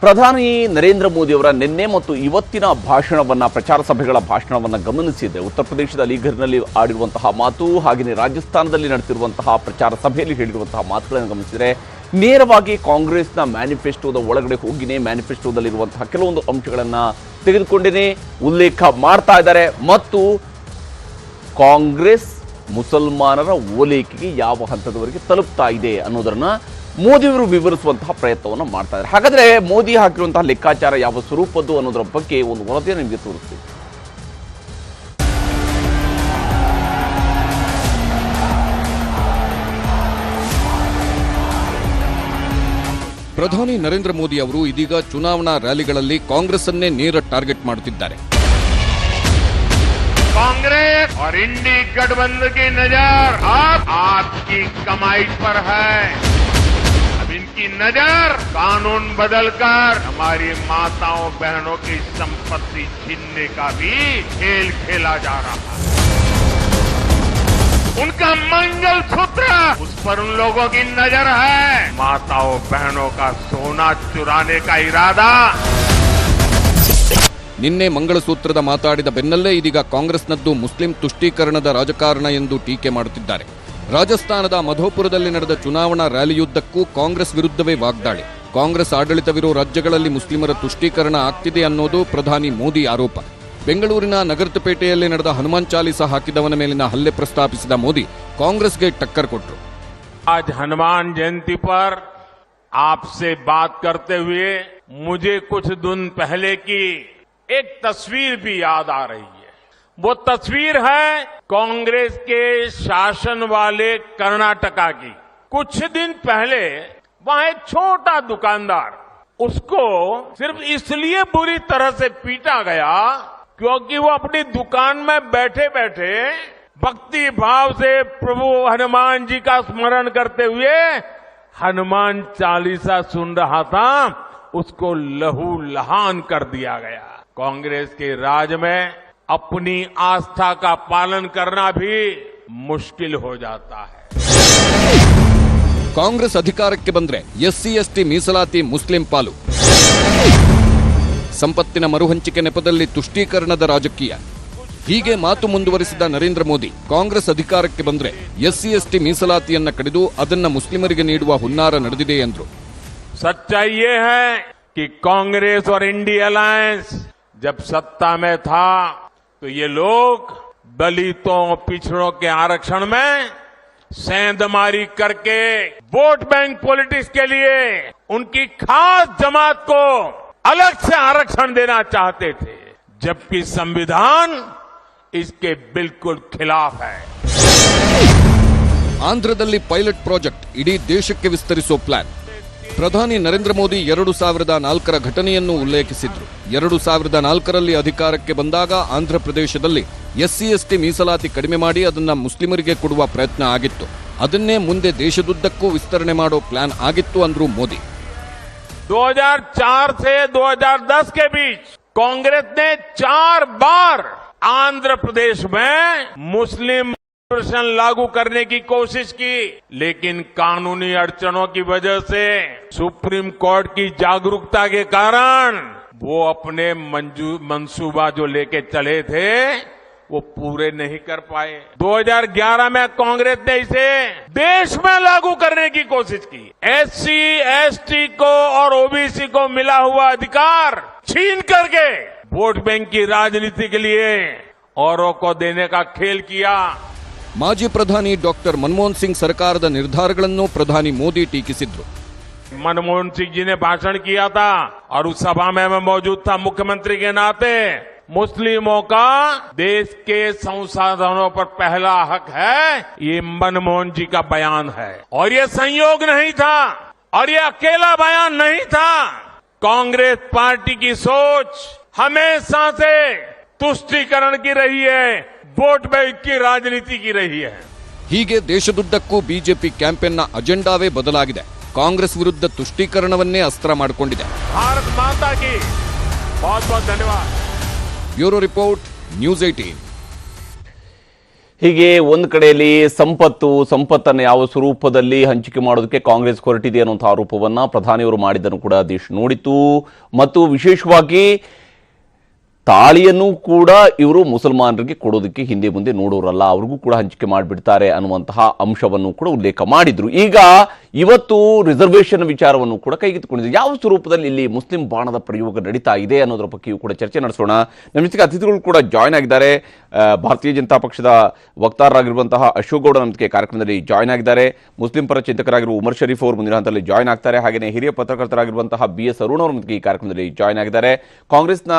ಪ್ರಧಾನಿ ನರೇಂದ್ರ ಮೋದಿ ಅವರ ನಿನ್ನೆ ಮತ್ತು ಇವತ್ತಿನ ಭಾಷಣವನ್ನ ಪ್ರಚಾರ ಸಭೆಗಳ ಭಾಷಣವನ್ನ ಗಮನಿಸಿದೆ. ಉತ್ತರ ಪ್ರದೇಶದ ಅಲಿಘರ್ನಲ್ಲಿ ಆಡಿರುವಂತಹ ಮಾತು ಹಾಗೆಯೇ ರಾಜಸ್ಥಾನದಲ್ಲಿ ನಡೆಸಿರುವಂತಹ ಪ್ರಚಾರ ಸಭೆಯಲ್ಲಿ ಹೇಳಿರುವಂತಹ ಮಾತುಗಳನ್ನು ಗಮನಿಸಿದರೆ ನೇರವಾಗಿ ಕಾಂಗ್ರೆಸ್ನ ಮ್ಯಾನಿಫೆಸ್ಟೋದ ಒಳಗಡೆ ಹೋಗಿನೇ ಮ್ಯಾನಿಫೆಸ್ಟೋದಲ್ಲಿರುವಂತಹ ಕೆಲವೊಂದು ಅಂಶಗಳನ್ನು ತೆಗೆದುಕೊಂಡೇ ಉಲ್ಲೇಖ ಮಾಡ್ತಾ ಇದ್ದಾರೆ ಮತ್ತು ಕಾಂಗ್ರೆಸ್ ಮುಸಲ್ಮಾನರ ಓಲೈಕೆಗೆ ಯಾವ ಹಂತದವರೆಗೆ ತಲುಪ್ತಾ ಇದೆ ಅನ್ನೋದನ್ನ ಮೋದಿಯವರು ವಿವರಿಸುವಂತಹ ಪ್ರಯತ್ನವನ್ನು ಮಾಡ್ತಾ ಇದ್ದಾರೆ. ಹಾಗಾದ್ರೆ ಮೋದಿ ಹಾಕಿರುವಂತಹ ಲೆಕ್ಕಾಚಾರ ಯಾವ ಸ್ವರೂಪದ್ದು ಅನ್ನೋದರ ಬಗ್ಗೆ ಒಂದು ವರದಿಯನ್ನು ನಿಮಗೆ ತೋರಿಸ್ತೀವಿ. ಪ್ರಧಾನಿ ನರೇಂದ್ರ ಮೋದಿ ಅವರು ಇದೀಗ ಚುನಾವಣಾ ರ್ಯಾಲಿಗಳಲ್ಲಿ ಕಾಂಗ್ರೆಸ್ ಅನ್ನೇ ನೇರ ಟಾರ್ಗೆಟ್ ಮಾಡುತ್ತಿದ್ದಾರೆ. कांग्रेस और इंडी गठबंधन की नजर अब आपकी कमाई पर है. अब इनकी नजर कानून बदलकर हमारी माताओं बहनों की संपत्ति छीनने का भी खेल खेला जा रहा है. उनका मंगल सूत्र उस पर उन लोगों की नजर है. माताओं बहनों का सोना चुराने का इरादा. ನಿನ್ನೆ ಮಂಗಳಸೂತ್ರದ ಮಾತಾಡಿದ ಬೆನ್ನಲ್ಲೇ ಇದೀಗ ಕಾಂಗ್ರೆಸ್ನದ್ದು ಮುಸ್ಲಿಂ ತುಷ್ಟೀಕರಣದ ರಾಜಕಾರಣ ಎಂದು ಟೀಕೆ ಮಾಡುತ್ತಿದ್ದಾರೆ. ರಾಜಸ್ಥಾನದ ಮಧೋಪುರದಲ್ಲಿ ನಡೆದ ಚುನಾವಣಾ ರ್ಯಾಲಿಯುದ್ದಕ್ಕೂ ಕಾಂಗ್ರೆಸ್ ವಿರುದ್ಧವೇ ವಾಗ್ದಾಳಿ. ಕಾಂಗ್ರೆಸ್ ಆಡಳಿತವಿರೋ ರಾಜ್ಯಗಳಲ್ಲಿ ಮುಸ್ಲಿಮರ ತುಷ್ಟೀಕರಣ ಆಗ್ತಿದೆ ಅನ್ನೋದು ಪ್ರಧಾನಿ ಮೋದಿ ಆರೋಪ. ಬೆಂಗಳೂರಿನ ನಗರಪೇಟೆಯಲ್ಲಿ ನಡೆದ ಹನುಮಾನ್ ಚಾಲೀಸಾ ಹಾಕಿದವನ ಮೇಲಿನ ಹಲ್ಲೆ ಪ್ರಸ್ತಾಪಿಸಿದ ಮೋದಿ ಕಾಂಗ್ರೆಸ್ಗೆ ಟಕ್ಕರ್ ಕೊಟ್ಟರು. आज हनुमान जयंती पर आपसे बात करते हुए मुझे कुछ दिन पहले की एक तस्वीर भी याद आ रही है. वो तस्वीर है कांग्रेस के शासन वाले कर्नाटका की. कुछ दिन पहले वहां एक छोटा दुकानदार, उसको सिर्फ इसलिए बुरी तरह से पीटा गया क्योंकि वो अपनी दुकान में बैठे बैठे भक्ति भाव से प्रभु हनुमान जी का स्मरण करते हुए हनुमान चालीसा सुन रहा था. उसको लहू लहान कर दिया गया. कांग्रेस के राज में अपनी आस्था का पालन करना भी मुश्किल हो जाता है. ಕಾಂಗ್ರೆಸ್ ಅಧಿಕಾರಕ್ಕೆ ಬಂದ್ರೆ ಎಸ್ಸಿ ಮೀಸಲಾತಿ ಮುಸ್ಲಿಂ ಪಾಲು, ಸಂಪತ್ತಿನ ಮರುಹಂಚಿಕೆ ನೆಪದಲ್ಲಿ ತುಷ್ಟೀಕರಣದ ರಾಜಕೀಯ. ಹೀಗೆ ಮಾತು ಮುಂದುವರಿಸಿದ ನರೇಂದ್ರ ಮೋದಿ ಕಾಂಗ್ರೆಸ್ ಅಧಿಕಾರಕ್ಕೆ ಬಂದ್ರೆ ಎಸ್ಸಿ ಮೀಸಲಾತಿಯನ್ನ ಕಡಿದು ಅದನ್ನ ಮುಸ್ಲಿಮರಿಗೆ ನೀಡುವ ಹುನ್ನಾರ ನಡೆದಿದೆ ಎಂದರು. सच्चाई ये है कि कांग्रेस और इंडी अलायंस जब सत्ता में था तो ये लोग दलितों पिछड़ों के आरक्षण में सेंधमारी करके वोट बैंक पॉलिटिक्स के लिए उनकी खास जमात को अलग से आरक्षण देना चाहते थे, जबकि संविधान इसके बिल्कुल खिलाफ है. ಆಂಧ್ರದಲ್ಲಿ ಪೈಲಟ್ ಪ್ರಾಜೆಕ್ಟ್ ಇಡೀ ದೇಶಕ್ಕೆ ವಿಸ್ತರಿಸೋ ಪ್ಲಾನ್. ಪ್ರಧಾನಿ ನರೇಂದ್ರ ಮೋದಿ 2004ರ ಘಟನೆಯನ್ನು ಉಲ್ಲೇಖಿಸಿದ್ರು. 2004ರಲ್ಲಿ ಅಧಿಕಾರಕ್ಕೆ ಬಂದಾಗ ಆಂಧ್ರಪ್ರದೇಶದಲ್ಲಿ ಎಸ್ಸಿ ಮೀಸಲಾತಿ ಕಡಿಮೆ ಮಾಡಿ ಅದನ್ನ ಮುಸ್ಲಿಮರಿಗೆ ಕೊಡುವ ಪ್ರಯತ್ನ ಆಗಿತ್ತು. ಅದನ್ನೇ ಮುಂದೆ ದೇಶದುದ್ದಕ್ಕೂ ವಿಸ್ತರಣೆ ಮಾಡೋ ಪ್ಲಾನ್ ಆಗಿತ್ತು ಅಂದ್ರು ಮೋದಿ. 2004 से 2010 के बीच कांग्रेस ने 4 बार आंध्र प्रदेश में मुस्लिम लागू करने की कोशिश की, लेकिन कानूनी अड़चनों की वजह से सुप्रीम कोर्ट की जागरूकता के कारण वो अपने मंसूबा जो लेके चले थे वो पूरे नहीं कर पाए. 2011 में कांग्रेस ने इसे देश में लागू करने की कोशिश की. एससी एसटी को और ओबीसी को मिला हुआ अधिकार छीन करके वोट बैंक की राजनीति के लिए औरों को देने का खेल किया. ಮಾಜಿ ಪ್ರಧಾನಿ ಡಾಕ್ಟರ್ ಮನಮೋಹನ್ ಸಿಂಗ್ ಸರ್ಕಾರದ ನಿರ್ಧಾರಗಳನ್ನು ಪ್ರಧಾನಿ ಮೋದಿ ಟೀಕಿಸಿದ್ರು. मनमोहन सिंह जी ने भाषण किया था और उस सभा में मैं मौजूद था मुख्यमंत्री के नाते. मुस्लिमों का देश के संसाधनों पर पहला हक है, ये मनमोहन जी का बयान है. और ये संयोग नहीं था और ये अकेला बयान नहीं था. कांग्रेस पार्टी की सोच हमेशा से तुष्टीकरण की रही है, वोट बैंक की राजनीति की रही है. ಹೀಗೆ ದೇಶದುದ್ದಕ್ಕೂ ಬಿಜೆಪಿ ಕ್ಯಾಂಪೇನ್ನ ಅಜೆಂಡಾವೇ ಬದಲಾಗಿದೆ. ಕಾಂಗ್ರೆಸ್ ವಿರುದ್ಧ ತುಷ್ಟೀಕರಣವನ್ನೇ ಅಸ್ತ್ರ ಮಾಡಿಕೊಂಡಿದೆ. भारत माता की बहुत बहुत धन्यवाद. Bureau report, news 18. ಹೀಗೆ ಒಂದು ಕಡೆಯಲ್ಲಿ ಸಂಪತ್ತನ್ನು ಯಾವ ಸ್ವರೂಪದಲ್ಲಿ ಹಂಚಿಕೆ ಮಾಡೋದಕ್ಕೆ ಕಾಂಗ್ರೆಸ್ ಹೊರಟಿದೆ ಅನ್ನುವಂಥ ಆರೋಪವನ್ನ ಪ್ರಧಾನಿಯವರು ಮಾಡಿದ್ದನ್ನು ಕೂಡ ದೇಶ ನೋಡಿತು. ಮತ್ತು ವಿಶೇಷವಾಗಿ ತಾಳಿಯನ್ನು ಕೂಡ ಇವರು ಮುಸಲ್ಮಾನರಿಗೆ ಕೊಡೋದಕ್ಕೆ ಹಿಂದೆ ಮುಂದೆ ನೋಡೋರಲ್ಲ, ಅವ್ರಿಗೂ ಕೂಡ ಹಂಚಿಕೆ ಮಾಡಿಬಿಡ್ತಾರೆ ಅನ್ನುವಂತಹ ಅಂಶವನ್ನು ಕೂಡ ಉಲ್ಲೇಖ ಮಾಡಿದ್ರು. ಈಗ ಇವತ್ತು ರಿಸರ್ವೇಷನ್ ವಿಚಾರವನ್ನು ಕೂಡ ಕೈಗೆತ್ತಿಕೊಂಡಿದೆ. ಯಾವ ಸ್ವರೂಪದಲ್ಲಿ ಇಲ್ಲಿ ಮುಸ್ಲಿಂ ಬಾಣದ ಪ್ರಯೋಗ ನಡೀತಾ ಇದೆ ಅನ್ನೋದರ ಬಗ್ಗೆಯೂ ಕೂಡ ಚರ್ಚೆ ನಡೆಸೋಣ. ನಮ್ಮ ಜೊತೆಗೆ ಅತಿಥಿಗಳು ಕೂಡ ಜಾಯ್ನ್ ಆಗಿದ್ದಾರೆ. ಭಾರತೀಯ ಜನತಾ ಪಕ್ಷದ ವಕ್ತಾರರಾಗಿರುವಂತಹ ಅಶೋಕ್ ಗೌಡ ನಮ್ಮ ಕಾರ್ಯಕ್ರಮದಲ್ಲಿ ಜಾಯ್ನ್ ಆಗಿದ್ದಾರೆ. ಮುಸ್ಲಿಂ ಪರ ಚಿಂತಕರಾಗಿರುವ ಉಮರ್ ಶರೀಫ್ ಅವರು ಮುಂದಿನ ಹಂತದಲ್ಲಿ ಜಾಯ್ನ್ ಆಗ್ತಾರೆ. ಹಾಗೆಯೇ ಹಿರಿಯ ಪತ್ರಕರ್ತರಾಗಿರುವಂತಹ BS ಅರುಣ್ ಅವರು ಈ ಕಾರ್ಯಕ್ರಮದಲ್ಲಿ ಜಾಯ್ನ್ ಆಗಿದ್ದಾರೆ. ಕಾಂಗ್ರೆಸ್ನ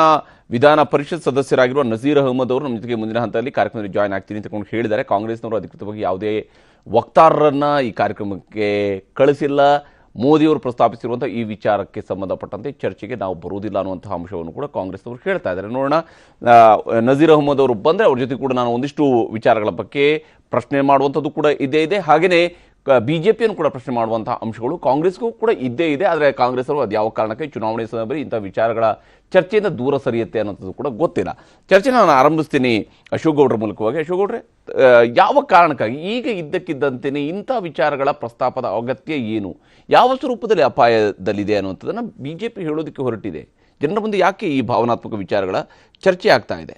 ವಿಧಾನ ಪರಿಷತ್ ಸದಸ್ಯರಾಗಿರುವ ನಜೀರ್ ಅಹಮದ್ ಅವರು ನಮ್ಮ ಜೊತೆಗೆ ಮುಂದಿನ ಹಂತದಲ್ಲಿ ಕಾರ್ಯಕ್ರಮದಲ್ಲಿ ಜಾಯ್ನ್ ಆಗ್ತೀನಿ ಅಂತ ಹೇಳಿದ್ದಾರೆ. ಕಾಂಗ್ರೆಸ್ನವರು ಅಧಿಕೃತವಾಗಿ ಯಾವುದೇ ವಕ್ತಾರರನ್ನ ಈ ಕಾರ್ಯಕ್ರಮಕ್ಕೆ ಕಳಿಸಿಲ್ಲ. ಮೋದಿಯವರು ಪ್ರಸ್ತಾಪಿಸಿರುವಂತಹ ಈ ವಿಚಾರಕ್ಕೆ ಸಂಬಂಧಪಟ್ಟಂತೆ ಚರ್ಚೆಗೆ ನಾವು ಬರುವುದಿಲ್ಲ ಅನ್ನುವಂತಹ ಅಂಶವನ್ನು ಕೂಡ ಕಾಂಗ್ರೆಸ್ನವರು ಹೇಳ್ತಾ ಇದ್ದಾರೆ. ನೋಡೋಣ, ನಜೀರ್ ಅಹಮದ್ ಅವರು ಬಂದರೆ ಅವ್ರ ಜೊತೆ ಕೂಡ ನಾನು ಒಂದಿಷ್ಟು ವಿಚಾರಗಳ ಬಗ್ಗೆ ಪ್ರಶ್ನೆ ಮಾಡುವಂಥದ್ದು ಕೂಡ ಇದೆ. ಹಾಗೆಯೇ ಬಿಜೆಪಿಯನ್ನು ಕೂಡ ಪ್ರಶ್ನೆ ಮಾಡುವಂತಹ ಅಂಶಗಳು ಕಾಂಗ್ರೆಸ್ಗೂ ಕೂಡ ಇದ್ದೇ ಇದೆ. ಆದರೆ ಕಾಂಗ್ರೆಸ್ ಅವರು ಅದು ಯಾವ ಕಾರಣಕ್ಕೆ ಚುನಾವಣೆ ಸಂದರ್ಭದಲ್ಲಿ ಇಂಥ ವಿಚಾರಗಳ ಚರ್ಚೆಯಿಂದ ದೂರ ಸರಿಯುತ್ತೆ ಅನ್ನೋದು ಕೂಡ ಗೊತ್ತಿಲ್ಲ. ಚರ್ಚೆ ನಾನು ಆರಂಭಿಸ್ತೀನಿ ಅಶೋಕ್ ಗೌಡ್ರ ಮೂಲಕವಾಗಿ. ಅಶೋಕ್ ಗೌಡ್ರೆ, ಯಾವ ಕಾರಣಕ್ಕಾಗಿ ಈಗ ಇದ್ದಕ್ಕಿದ್ದಂತೆಯೇ ಇಂಥ ವಿಚಾರಗಳ ಪ್ರಸ್ತಾಪದ ಅಗತ್ಯ ಏನು, ಯಾವ ಸ್ವರೂಪದಲ್ಲಿ ಅಪಾಯದಲ್ಲಿದೆ ಅನ್ನುವಂಥದ್ದನ್ನು ಬಿಜೆಪಿ ಹೇಳೋದಕ್ಕೆ ಹೊರಟಿದೆ? ಜನರ ಮುಂದೆ ಯಾಕೆ ಈ ಭಾವನಾತ್ಮಕ ವಿಚಾರಗಳ ಚರ್ಚೆ ಆಗ್ತಾ ಇದೆ?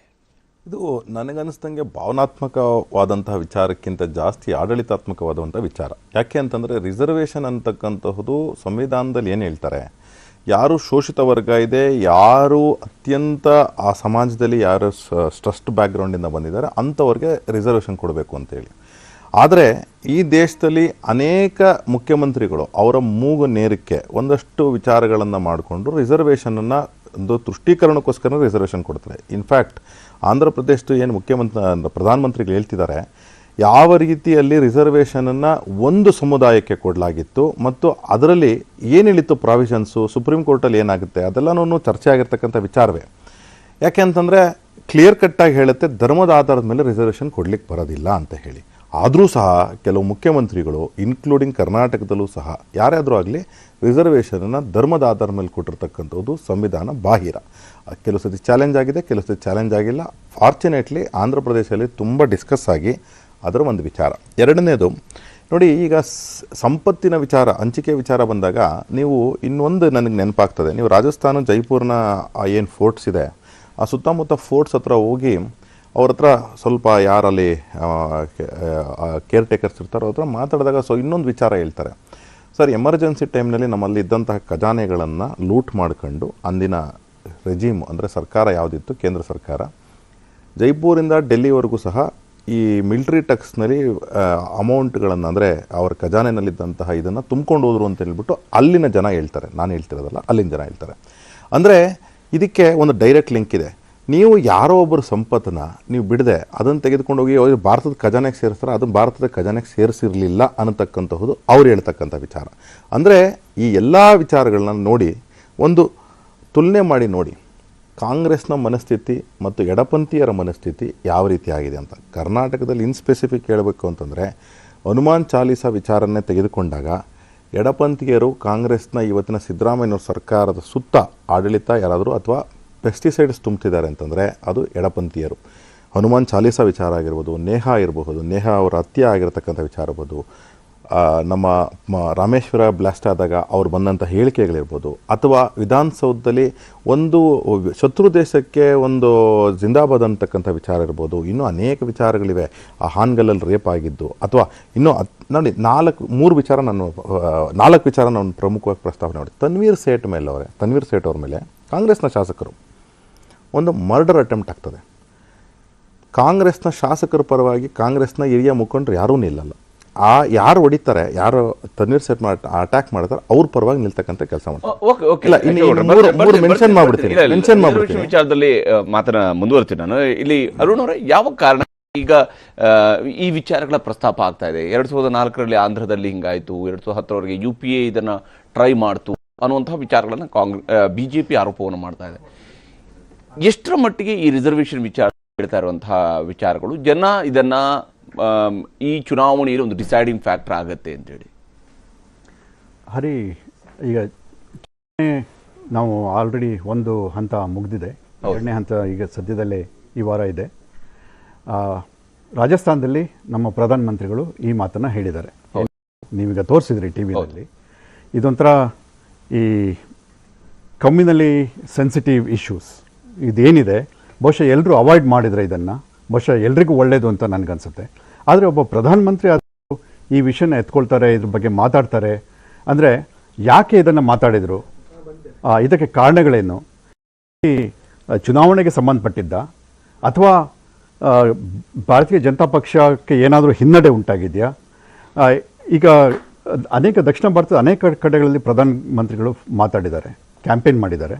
ಇದು ನನಗನ್ನಿಸ್ದಂಗೆ ಭಾವನಾತ್ಮಕವಾದಂತಹ ವಿಚಾರಕ್ಕಿಂತ ಜಾಸ್ತಿ ಆಡಳಿತಾತ್ಮಕವಾದಂಥ ವಿಚಾರ. ಯಾಕೆ ಅಂತಂದರೆ ರಿಸರ್ವೇಷನ್ ಅಂತಕ್ಕಂತಹದ್ದು ಸಂವಿಧಾನದಲ್ಲಿ ಏನು ಹೇಳ್ತಾರೆ, ಯಾರು ಶೋಷಿತ ವರ್ಗ ಇದೆ, ಯಾರು ಅತ್ಯಂತ ಆ ಸಮಾಜದಲ್ಲಿ ಯಾರು ಟ್ರಸ್ಟ್ ಬ್ಯಾಕ್ಗ್ರೌಂಡಿಂದ ಬಂದಿದ್ದಾರೆ ಅಂಥವ್ರಿಗೆ ರಿಸರ್ವೇಷನ್ ಕೊಡಬೇಕು ಅಂತೇಳಿ. ಆದರೆ ಈ ದೇಶದಲ್ಲಿ ಅನೇಕ ಮುಖ್ಯಮಂತ್ರಿಗಳು ಅವರ ಮೂಗು ನೇರಕ್ಕೆ ಒಂದಷ್ಟು ವಿಚಾರಗಳನ್ನು ಮಾಡಿಕೊಂಡು ರಿಸರ್ವೇಷನನ್ನು ಒಂದು ತುಷ್ಟೀಕರಣಕ್ಕೋಸ್ಕರ ರಿಸರ್ವೇಷನ್ ಕೊಡ್ತಾರೆ. ಇನ್ಫ್ಯಾಕ್ಟ್ ಆಂಧ್ರ ಪ್ರದೇಶದ ಏನು ಪ್ರಧಾನಮಂತ್ರಿಗಳು ಹೇಳ್ತಿದ್ದಾರೆ, ಯಾವ ರೀತಿಯಲ್ಲಿ ರಿಸರ್ವೇಷನನ್ನು ಒಂದು ಸಮುದಾಯಕ್ಕೆ ಕೊಡಲಾಗಿತ್ತು ಮತ್ತು ಅದರಲ್ಲಿ ಏನಿಳಿತು ಪ್ರಾವಿಷನ್ಸು, ಸುಪ್ರೀಂ ಕೋರ್ಟಲ್ಲಿ ಏನಾಗುತ್ತೆ ಅದೆಲ್ಲನೂ ಚರ್ಚೆ ಆಗಿರ್ತಕ್ಕಂಥ ವಿಚಾರವೇ. ಯಾಕೆ ಅಂತಂದರೆ ಕ್ಲಿಯರ್ ಕಟ್ಟಾಗಿ ಹೇಳುತ್ತೆ, ಧರ್ಮದ ಆಧಾರದ ಮೇಲೆ ರಿಸರ್ವೇಷನ್ ಕೊಡಲಿಕ್ಕೆ ಬರೋದಿಲ್ಲ ಅಂತ ಹೇಳಿ. ಆದರೂ ಸಹ ಕೆಲವು ಮುಖ್ಯಮಂತ್ರಿಗಳು ಇನ್ಕ್ಲೂಡಿಂಗ್ ಕರ್ನಾಟಕದಲ್ಲೂ ಸಹ ಯಾರಾದರೂ ಆಗಲಿ ರಿಸರ್ವೇಷನನ್ನು ಧರ್ಮದ ಆಧಾರದ ಮೇಲೆ ಕೊಟ್ಟಿರ್ತಕ್ಕಂಥದ್ದು ಸಂವಿಧಾನ ಬಾಹಿರ. ಕೆಲವು ಸತಿ ಚಾಲೆಂಜ್ ಆಗಿದೆ, ಕೆಲವು ಸತಿ ಚಾಲೆಂಜ್ ಆಗಿಲ್ಲ. ಫಾರ್ಚುನೇಟ್ಲಿ ಆಂಧ್ರ ಪ್ರದೇಶದಲ್ಲಿ ತುಂಬ ಡಿಸ್ಕಸ್ ಆಗಿ ಅದರ ಒಂದು ವಿಚಾರ. ಎರಡನೇದು ನೋಡಿ, ಈಗ ಸಂಪತ್ತಿನ ವಿಚಾರ, ಹಂಚಿಕೆ ವಿಚಾರ ಬಂದಾಗ ನೀವು ಇನ್ನೊಂದು ನನಗೆ ನೆನಪಾಗ್ತದೆ. ನೀವು ರಾಜಸ್ಥಾನ ಜೈಪುರ್ನ ಏನು ಫೋರ್ಟ್ಸ್ ಇದೆ, ಆ ಸುತ್ತಮುತ್ತ ಫೋರ್ಟ್ಸ್ ಹತ್ರ ಹೋಗಿ ಅವ್ರ ಹತ್ರ ಸ್ವಲ್ಪ ಯಾರಲ್ಲಿ ಕೇರ್ ಟೇಕರ್ಸ್ ಇರ್ತಾರೋ ಅವ್ರ ಹತ್ರ ಮಾತಾಡಿದಾಗ ಇನ್ನೊಂದು ವಿಚಾರ ಹೇಳ್ತಾರೆ. ಸರ್, ಎಮರ್ಜೆನ್ಸಿ ಟೈಮ್ನಲ್ಲಿ ನಮ್ಮಲ್ಲಿ ಇದ್ದಂತಹ ಖಜಾನೆಗಳನ್ನು ಲೂಟ್ ಮಾಡ್ಕೊಂಡು ಅಂದಿನ ರೆಜಿಮ್ ಅಂದರೆ ಸರ್ಕಾರ ಯಾವುದಿತ್ತು, ಕೇಂದ್ರ ಸರ್ಕಾರ, ಜೈಪುರಿಂದ ಡೆಲ್ಲಿವರೆಗೂ ಸಹ ಈ ಮಿಲಿಟ್ರಿ ಟಕ್ಸ್ನಲ್ಲಿ ಅಮೌಂಟ್ಗಳನ್ನು ಅಂದರೆ ಅವ್ರ ಖಜಾನೆನಲ್ಲಿದ್ದಂತಹ ಇದನ್ನು ತುಂಬ್ಕೊಂಡು ಹೋದ್ರು ಅಂತ ಹೇಳ್ಬಿಟ್ಟು ಅಲ್ಲಿನ ಜನ ಹೇಳ್ತಾರೆ. ನಾನು ಹೇಳ್ತಿರೋದಲ್ಲ, ಅಲ್ಲಿನ ಜನ ಹೇಳ್ತಾರೆ. ಅಂದರೆ ಇದಕ್ಕೆ ಒಂದು ಡೈರೆಕ್ಟ್ ಲಿಂಕ್ ಇದೆ. ನೀವು ಯಾರೋ ಒಬ್ಬರು ಸಂಪತ್ತನ್ನು ನೀವು ಬಿಡದೆ ಅದನ್ನು ತೆಗೆದುಕೊಂಡು ಹೋಗಿ ಭಾರತದ ಖಜಾನೆಗೆ ಸೇರಿಸ್ತಾರೆ, ಅದನ್ನು ಭಾರತದ ಖಜಾನೆಗೆ ಸೇರಿಸಿರಲಿಲ್ಲ ಅನ್ನತಕ್ಕಂತಹದ್ದು ಅವ್ರು ಹೇಳ್ತಕ್ಕಂಥ ವಿಚಾರ. ಅಂದರೆ ಈ ಎಲ್ಲ ವಿಚಾರಗಳನ್ನ ನೋಡಿ ಒಂದು ತುಲನೆ ಮಾಡಿ ನೋಡಿ, ಕಾಂಗ್ರೆಸ್ನ ಮನಸ್ಥಿತಿ ಮತ್ತು ಎಡಪಂಥೀಯರ ಮನಸ್ಥಿತಿ ಯಾವ ರೀತಿ ಆಗಿದೆ ಅಂತ. ಕರ್ನಾಟಕದಲ್ಲಿ ಇನ್ ಸ್ಪೆಸಿಫಿಕ್ ಹೇಳಬೇಕು ಅಂತಂದರೆ ಹನುಮಾನ್ ಚಾಲೀಸ ವಿಚಾರನ್ನೇ ತೆಗೆದುಕೊಂಡಾಗ ಎಡಪಂಥೀಯರು ಕಾಂಗ್ರೆಸ್ನ ಇವತ್ತಿನ ಸಿದ್ದರಾಮಯ್ಯನವ್ರ ಸರ್ಕಾರದ ಸುತ್ತ ಆಡಳಿತ ಯಾರಾದರೂ ಅಥವಾ ಪೆಸ್ಟಿಸೈಡ್ಸ್ ತುಂಬ್ತಿದ್ದಾರೆ ಅಂತಂದರೆ ಅದು ಎಡಪಂಥೀಯರು. ಹನುಮಾನ್ ಚಾಲೀಸ ವಿಚಾರ ಆಗಿರ್ಬೋದು, ನೇಹಾ ಇರಬಹುದು, ನೇಹಾ ಅವರ ಹತ್ಯೆ ಆಗಿರತಕ್ಕಂಥ ವಿಚಾರ ಇರ್ಬೋದು, ನಮ್ಮ ರಾಮೇಶ್ವರ ಬ್ಲಾಸ್ಟ್ ಆದಾಗ ಅವ್ರು ಬಂದಂಥ ಹೇಳಿಕೆಗಳಿರ್ಬೋದು, ಅಥವಾ ವಿಧಾನಸೌಧದಲ್ಲಿ ಒಂದು ಶತ್ರು ದೇಶಕ್ಕೆ ಒಂದು ಜಿಂದಾಬಾದ್ ಅಂತಕ್ಕಂಥ ವಿಚಾರ ಇರ್ಬೋದು, ಇನ್ನೂ ಅನೇಕ ವಿಚಾರಗಳಿವೆ. ಆ ಹಾನ್ಗಲ್ಲಲ್ಲಿ ರೇಪ್ ಆಗಿದ್ದು, ಅಥವಾ ಇನ್ನೂ ನೋಡಿ ನಾಲ್ಕು ವಿಚಾರ ನಾನು ಪ್ರಮುಖವಾಗಿ ಪ್ರಸ್ತಾವನೆ ಮಾಡಿ. ತನ್ವೀರ್ ಸೇಠ್ ಅವ್ರ ಮೇಲೆ ಕಾಂಗ್ರೆಸ್ನ ಶಾಸಕರು ಒಂದು ಮರ್ಡರ್ ಅಟೆಂಪ್ಟ್ ಆಗ್ತದೆ. ಕಾಂಗ್ರೆಸ್ನ ಶಾಸಕರ ಪರವಾಗಿ ಕಾಂಗ್ರೆಸ್ನ ಹಿರಿಯ ಮುಖಂಡರು ಯಾರೂ ನಿಲ್ಲಲ್ಲ. ಯಾರು ಹೊಡಿತಾರೆ, ಯಾರು ತನ್ವೀರ್ ಸೇಠ್ ಅಟ್ಯಾಕ್ ಮಾಡ್ತಾರೆ, ಅವ್ರ ಪರವಾಗಿ ನಿಲ್ತಕ್ಕಂಥ ಕೆಲಸ ಮಾಡ್ತಾರೆ. ಮೆನ್ಷನ್ ಮಾಡ್ಬಿಡ್ತೀನಿ ವಿಚಾರದಲ್ಲಿ ಮಾತನ್ನ ಮುಂದುವರ್ತೀನಿ ನಾನು. ಇಲ್ಲಿ ಅರುಣ್ ಅವರೇ, ಯಾವ ಕಾರಣ ಈಗ ಈ ವಿಚಾರಗಳ ಪ್ರಸ್ತಾಪ ಆಗ್ತಾ ಇದೆ? 2004ರಲ್ಲಿ ಆಂಧ್ರದಲ್ಲಿ ಹಿಂಗಾಯಿತು, 2010ರವರೆಗೆ UPA ಇದನ್ನ ಟ್ರೈ ಮಾಡ್ತು ಅನ್ನುವಂತಹ ವಿಚಾರಗಳನ್ನ ಬಿಜೆಪಿ ಆರೋಪವನ್ನು ಮಾಡ್ತಾ ಇದೆ. ಎಷ್ಟರ ಮಟ್ಟಿಗೆ ಈ ರಿಸರ್ವೇಷನ್ ವಿಚಾರ ಹೇಳ್ತಾ ಇರುವಂತಹ ವಿಚಾರಗಳು ಜನ ಇದನ್ನ ಈ ಚುನಾವಣೆಯಲ್ಲಿ ಒಂದು ಡಿಸೈಡಿಂಗ್ ಫ್ಯಾಕ್ಟರ್ ಆಗುತ್ತೆ ಅಂತೇಳಿ? ಈಗ ನಾವು ಆಲ್ರೆಡಿ ಒಂದು ಹಂತ ಮುಗಿದಿದೆ, ಎರಡನೇ ಹಂತ ಈಗ ಸದ್ಯದಲ್ಲೇ ಈ ವಾರ ಇದೆ. ರಾಜಸ್ಥಾನದಲ್ಲಿ ನಮ್ಮ ಪ್ರಧಾನಮಂತ್ರಿಗಳು ಈ ಮಾತನ್ನು ಹೇಳಿದ್ದಾರೆ. ನೀವೀಗ ತೋರಿಸಿದ್ರಿ ಟಿ ವಿಯಲ್ಲಿ. ಇದೊಂಥರ ಈ ಕಮ್ಯುನಲಿ ಸೆನ್ಸಿಟಿವ್ ಇಶ್ಯೂಸ್ ಇದೇನಿದೆ, ಬಹುಶಃ ಎಲ್ಲರೂ ಅವಾಯ್ಡ್ ಮಾಡಿದರೆ ಇದನ್ನು ಬಹುಶಃ ಎಲ್ರಿಗೂ ಒಳ್ಳೆಯದು ಅಂತ ನನಗನ್ಸುತ್ತೆ. ಆದರೆ ಒಬ್ಬ ಪ್ರಧಾನಮಂತ್ರಿ ಆದರೂ ಈ ವಿಷಯನ ಎತ್ಕೊಳ್ತಾರೆ, ಇದ್ರ ಬಗ್ಗೆ ಮಾತಾಡ್ತಾರೆ ಅಂದರೆ ಯಾಕೆ ಇದನ್ನು ಮಾತಾಡಿದರು, ಇದಕ್ಕೆ ಕಾರಣಗಳೇನು, ಈ ಚುನಾವಣೆಗೆ ಸಂಬಂಧಪಟ್ಟಿದ್ದ ಅಥವಾ ಭಾರತೀಯ ಜನತಾ ಪಕ್ಷಕ್ಕೆ ಏನಾದರೂ ಹಿನ್ನಡೆ ಉಂಟಾಗಿದೆಯಾ? ಈಗ ಅನೇಕ ದಕ್ಷಿಣ ಭಾರತದ ಅನೇಕ ಕಡೆಗಳಲ್ಲಿ ಪ್ರಧಾನಮಂತ್ರಿಗಳು ಮಾತಾಡಿದ್ದಾರೆ, ಕ್ಯಾಂಪೇನ್ ಮಾಡಿದ್ದಾರೆ.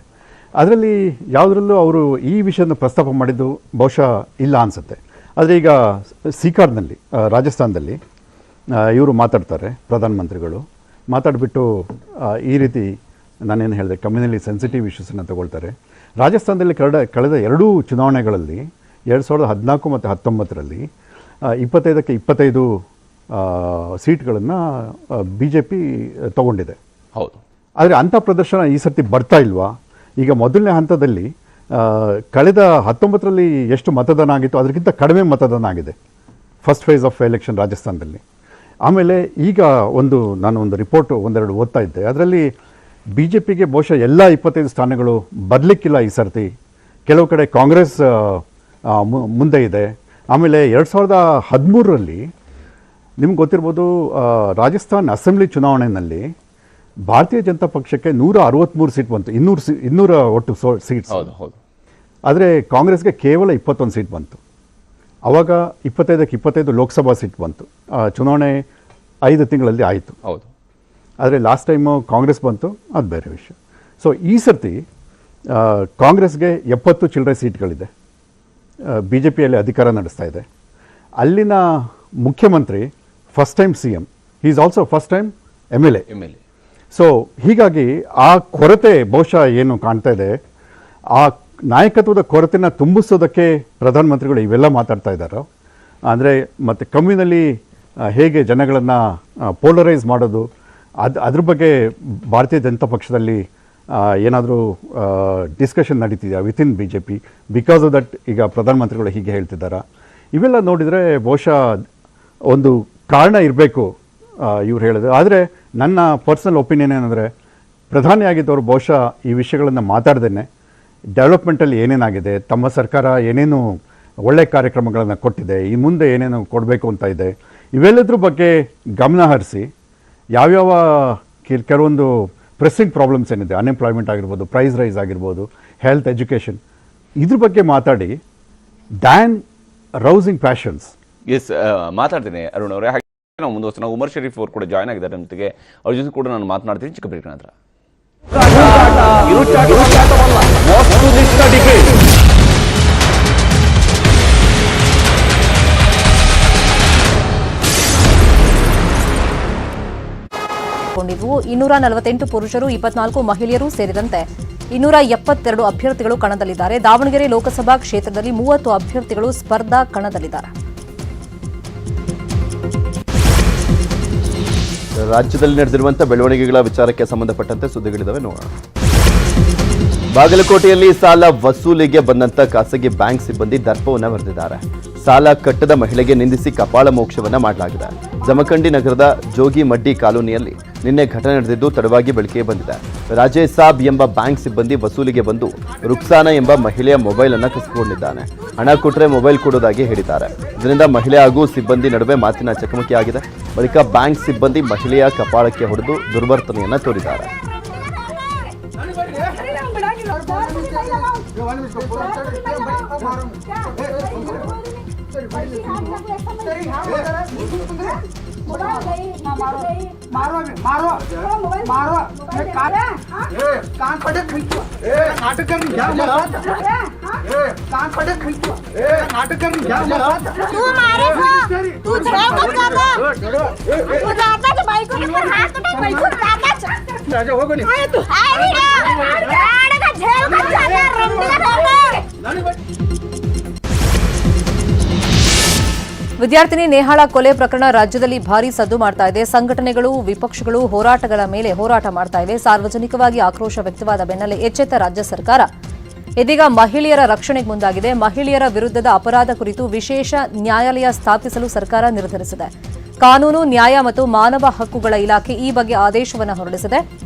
ಅದರಲ್ಲಿ ಯಾವುದರಲ್ಲೂ ಅವರು ಈ ವಿಷಯನ ಪ್ರಸ್ತಾಪ ಮಾಡಿದ್ದು ಬಹುಶಃ ಇಲ್ಲ ಅನಿಸುತ್ತೆ. ಆದರೆ ಈಗ ಸೀಕರ್ನಲ್ಲಿ ರಾಜಸ್ಥಾನದಲ್ಲಿ ಇವರು ಮಾತಾಡ್ತಾರೆ, ಪ್ರಧಾನಮಂತ್ರಿಗಳು ಮಾತಾಡಿಬಿಟ್ಟು ಈ ರೀತಿ ನಾನೇನು ಹೇಳಿದೆ ಕಮ್ಯುನಲಿ ಸೆನ್ಸಿಟಿವ್ ಇಶ್ಯೂಸನ್ನು ತಗೊಳ್ತಾರೆ. ರಾಜಸ್ಥಾನದಲ್ಲಿ ಕಳೆದ ಎರಡೂ ಚುನಾವಣೆಗಳಲ್ಲಿ 2014 ಮತ್ತು 19ರಲ್ಲಿ 25ಕ್ಕೆ 25 ಸೀಟ್ಗಳನ್ನು BJP ತಗೊಂಡಿದೆ. ಹೌದು. ಆದರೆ ಅಂಥ ಪ್ರದರ್ಶನ ಈ ಸರ್ತಿ ಬರ್ತಾ ಇಲ್ವಾ? ಈಗ ಮೊದಲನೇ ಹಂತದಲ್ಲಿ ಕಳೆದ 19ರಲ್ಲಿ ಎಷ್ಟು ಮತದಾನ ಆಗಿತ್ತು ಅದಕ್ಕಿಂತ ಕಡಿಮೆ ಮತದಾನ ಆಗಿದೆ ಫಸ್ಟ್ ಫೇಸ್ ಆಫ್ ಎಲೆಕ್ಷನ್ ರಾಜಸ್ಥಾನದಲ್ಲಿ. ಆಮೇಲೆ ಈಗ ನಾನು ಒಂದು ರಿಪೋರ್ಟ್ ಒಂದೆರಡು ಓದ್ತಾ ಇದ್ದೆ, ಅದರಲ್ಲಿ BJPಗೆ ಬಹುಶಃ ಎಲ್ಲ 25 ಸ್ಥಾನಗಳು ಬರಲಿಕ್ಕಿಲ್ಲ ಈ ಸರ್ತಿ. ಕೆಲವು ಕಡೆ ಕಾಂಗ್ರೆಸ್ ಮುಂದೆ ಇದೆ. ಆಮೇಲೆ 2013ರಲ್ಲಿ ನಿಮ್ಗೆ ಗೊತ್ತಿರ್ಬೋದು, ರಾಜಸ್ಥಾನ್ ಅಸೆಂಬ್ಲಿ ಚುನಾವಣೆಯಲ್ಲಿ ಭಾರತೀಯ ಜನತಾ ಪಕ್ಷಕ್ಕೆ 163 ಸೀಟ್ ಬಂತು, 200 ಒಟ್ಟು ಸೀಟ್ಸ್. ಆದರೆ ಕಾಂಗ್ರೆಸ್ಗೆ ಕೇವಲ 21 ಸೀಟ್ ಬಂತು. ಆವಾಗ 25ಕ್ಕೆ 25 ಲೋಕಸಭಾ ಸೀಟ್ ಬಂತು. ಚುನಾವಣೆ 5 ತಿಂಗಳಲ್ಲಿ ಆಯಿತು. ಹೌದು. ಆದರೆ ಲಾಸ್ಟ್ ಟೈಮು ಕಾಂಗ್ರೆಸ್ ಬಂತು, ಅದು ಬೇರೆ ವಿಷಯ. ಸೊ ಈ ಸರ್ತಿ ಕಾಂಗ್ರೆಸ್ಗೆ 70 ಚಿಲ್ಲರೆ ಸೀಟ್ಗಳಿದೆ. BJPಯಲ್ಲಿ ಅಧಿಕಾರ ನಡೆಸ್ತಾ ಇದೆ. ಅಲ್ಲಿನ ಮುಖ್ಯಮಂತ್ರಿ first time CM, he is also first time MLA. So ಹೀಗಾಗಿ ಆ ಕೊರತೆ ಬಹುಶಃ ಏನು ಕಾಣ್ತಾ ಇದೆ, ಆ ನಾಯಕತ್ವದ ಕೊರತೆನ ತುಂಬಿಸೋದಕ್ಕೆ ಪ್ರಧಾನಮಂತ್ರಿಗಳು ಇವೆಲ್ಲ ಮಾತಾಡ್ತಾ ಇದ್ದಾರೋ, ಅಂದರೆ ಮತ್ತು ಕಮ್ಯುನಲಿ ಹೇಗೆ ಜನಗಳನ್ನು ಪೋಲರೈಸ್ ಮಾಡೋದು, ಅದ್ರ ಬಗ್ಗೆ ಭಾರತೀಯ ಜನತಾ ಪಕ್ಷದಲ್ಲಿ ಏನಾದರೂ ಡಿಸ್ಕಷನ್ ನಡೀತಿದೆಯಾ within BJP? Because of that ಈಗ ಪ್ರಧಾನಮಂತ್ರಿಗಳು ಹೀಗೆ ಹೇಳ್ತಿದ್ದಾರಾ? ಇವೆಲ್ಲ ನೋಡಿದರೆ ಬಹುಶಃ ಒಂದು ಕಾರಣ ಇರಬೇಕು ಇವ್ರು ಹೇಳಿದ್ರು. ಆದರೆ ನನ್ನ ಪರ್ಸನಲ್ ಒಪಿನಿಯನ್ ಏನಂದರೆ, ಪ್ರಧಾನಿಯಾಗಿದ್ದವರು ಬಹುಶಃ ಈ ವಿಷಯಗಳನ್ನು ಮಾತಾಡ್ದೇನೆ ಡೆವಲಪ್ಮೆಂಟಲ್ಲಿ ಏನೇನಾಗಿದೆ, ತಮ್ಮ ಸರ್ಕಾರ ಏನೇನು ಒಳ್ಳೆ ಕಾರ್ಯಕ್ರಮಗಳನ್ನು ಕೊಟ್ಟಿದೆ, ಈ ಮುಂದೆ ಏನೇನು ಕೊಡಬೇಕು ಅಂತ ಇದೆ, ಇವೆಲ್ಲದ್ರ ಬಗ್ಗೆ ಗಮನ ಹರಿಸಿ ಯಾವ್ಯಾವ ಕೆಲವೊಂದು ಪ್ರೆಸ್ಸಿಂಗ್ ಪ್ರಾಬ್ಲಮ್ಸ್ ಏನಿದೆ, ಅನ್ಎಂಪ್ಲಾಯ್ಮೆಂಟ್ ಆಗಿರ್ಬೋದು, ಪ್ರೈಸ್ ರೈಸ್ ಆಗಿರ್ಬೋದು, ಹೆಲ್ತ್, ಎಜುಕೇಷನ್, ಇದ್ರ ಬಗ್ಗೆ ಮಾತಾಡಿ ದ್ಯಾನ್ ರೌಸಿಂಗ್ ಪ್ಯಾಷನ್ಸ್. ಎಸ್, ಮಾತಾಡ್ತೀನಿ ಅರುಣ್ ಅವರೇ. ಹಾಗೆ ನಾವು ಮುಂದುವರ್ಸೋಣ. ಉಮರ್ ಶರೀಫ್ ಅವರು ಕೂಡ ಜಾಯ್ನ್ ಆಗಿದ್ದಾರೆ ನಮ್ಮೊಟ್ಟಿಗೆ. ಅವ್ರ ಜೊತೆ ಕೂಡ ನಾನು ಮಾತನಾಡ್ತೀನಿ ಚಿಕ್ಕ ಬ್ರೇಕ್ ನಂತರ. ಕೊಂಡಿದ್ವು 248 ಪುರುಷರು, 24 ಮಹಿಳೆಯರು ಸೇರಿದಂತೆ 272 ಅಭ್ಯರ್ಥಿಗಳು ಕಣದಲ್ಲಿದ್ದಾರೆ. ದಾವಣಗೆರೆ ಲೋಕಸಭಾ ಕ್ಷೇತ್ರದಲ್ಲಿ 30 ಅಭ್ಯರ್ಥಿಗಳು ಸ್ಪರ್ಧಾ ಕಣದಲ್ಲಿದ್ದಾರೆ. ರಾಜ್ಯದಲ್ಲಿ ನಡೆದಿರುವಂತಹ ಬೆಳವಣಿಗೆಗಳ ವಿಚಾರಕ್ಕೆ ಸಂಬಂಧಪಟ್ಟಂತೆ ಸುದ್ದಿಗಳಿದ್ದಾವೆ, ನೋಡೋಣ. ಬಾಗಲಕೋಟೆಯಲ್ಲಿ ಸಾಲ ವಸೂಲಿಗೆ ಬಂದಂತ ಖಾಸಗಿ ಬ್ಯಾಂಕ್ ಸಿಬ್ಬಂದಿ ದರ್ಪವನ್ನ ಬರೆದಿದ್ದಾರೆ. ಸಾಲ ಕಟ್ಟದ ಮಹಿಳೆಗೆ ನಿಂದಿಸಿ ಕಪಾಳ ಮೋಕ್ಷವನ್ನ ಮಾಡಲಾಗಿದೆ. ಜಮಖಂಡಿ ನಗರದ ಜೋಗಿಮಡ್ಡಿ ಕಾಲೋನಿಯಲ್ಲಿ ನಿನ್ನೆ ಘಟನೆ ನಡೆದಿದ್ದು ತಡವಾಗಿ ಬೆಳಕಿಗೆ ಬಂದಿದೆ. ರಾಜೇಶ್ ಸಾಬ್ ಎಂಬ ಬ್ಯಾಂಕ್ ಸಿಬ್ಬಂದಿ ವಸೂಲಿಗೆ ಬಂದು ರುಕ್ಸಾನಾ ಎಂಬ ಮಹಿಳೆಯ ಮೊಬೈಲ್ ಅನ್ನು ಕಸಿದುಕೊಂಡಿದ್ದಾನೆ. ಹಣ ಕೊಟ್ಟರೆ ಮೊಬೈಲ್ ಕೊಡೋದಾಗಿ ಹೇಳಿದ್ದಾರೆ. ಇದರಿಂದ ಮಹಿಳೆ ಹಾಗೂ ಸಿಬ್ಬಂದಿ ನಡುವೆ ಮಾತಿನ ಚಕಮಕಿ ಆಗಿದೆ. ಬಳಿಕ ಬ್ಯಾಂಕ್ ಸಿಬ್ಬಂದಿ ಮಹಿಳೆಯ ಕಪಾಳಕ್ಕೆ ಹೊಡೆದು ದುರ್ವರ್ತನೆಯನ್ನ ತೋರಿದ್ದಾರೆ. ವಿದ್ಯಾರ್ಥಿನಿ ನೇಹಾಳ ಕೊಲೆ ಪ್ರಕರಣ ರಾಜ್ಯದಲ್ಲಿ ಭಾರೀ ಸದ್ದು ಮಾಡ್ತಾ ಇದೆ. ಸಂಘಟನೆಗಳು, ವಿಪಕ್ಷಗಳು ಹೋರಾಟಗಳ ಮೇಲೆ ಹೋರಾಟ ಮಾಡ್ತಾ ಇವೆ. ಸಾರ್ವಜನಿಕವಾಗಿ ಆಕ್ರೋಶ ವ್ಯಕ್ತವಾದ ಬೆನ್ನಲ್ಲೇ ಎಚ್ಚೆತ್ತ ರಾಜ್ಯ ಸರ್ಕಾರ ಇದೀಗ ಮಹಿಳೆಯರ ರಕ್ಷಣೆಗೆ ಮುಂದಾಗಿದೆ. ಮಹಿಳೆಯರ ವಿರುದ್ಧದ ಅಪರಾಧ ಕುರಿತು ವಿಶೇಷ ನ್ಯಾಯಾಲಯ ಸ್ಥಾಪಿಸಲು ಸರ್ಕಾರ ನಿರ್ಧರಿಸಿದೆ. ಕಾನೂನು, ನ್ಯಾಯ ಮತ್ತು ಮಾನವ ಹಕ್ಕುಗಳ ಇಲಾಖೆ ಈ ಬಗ್ಗೆ ಆದೇಶವನ್ನು ಹೊರಡಿಸಿದೆ.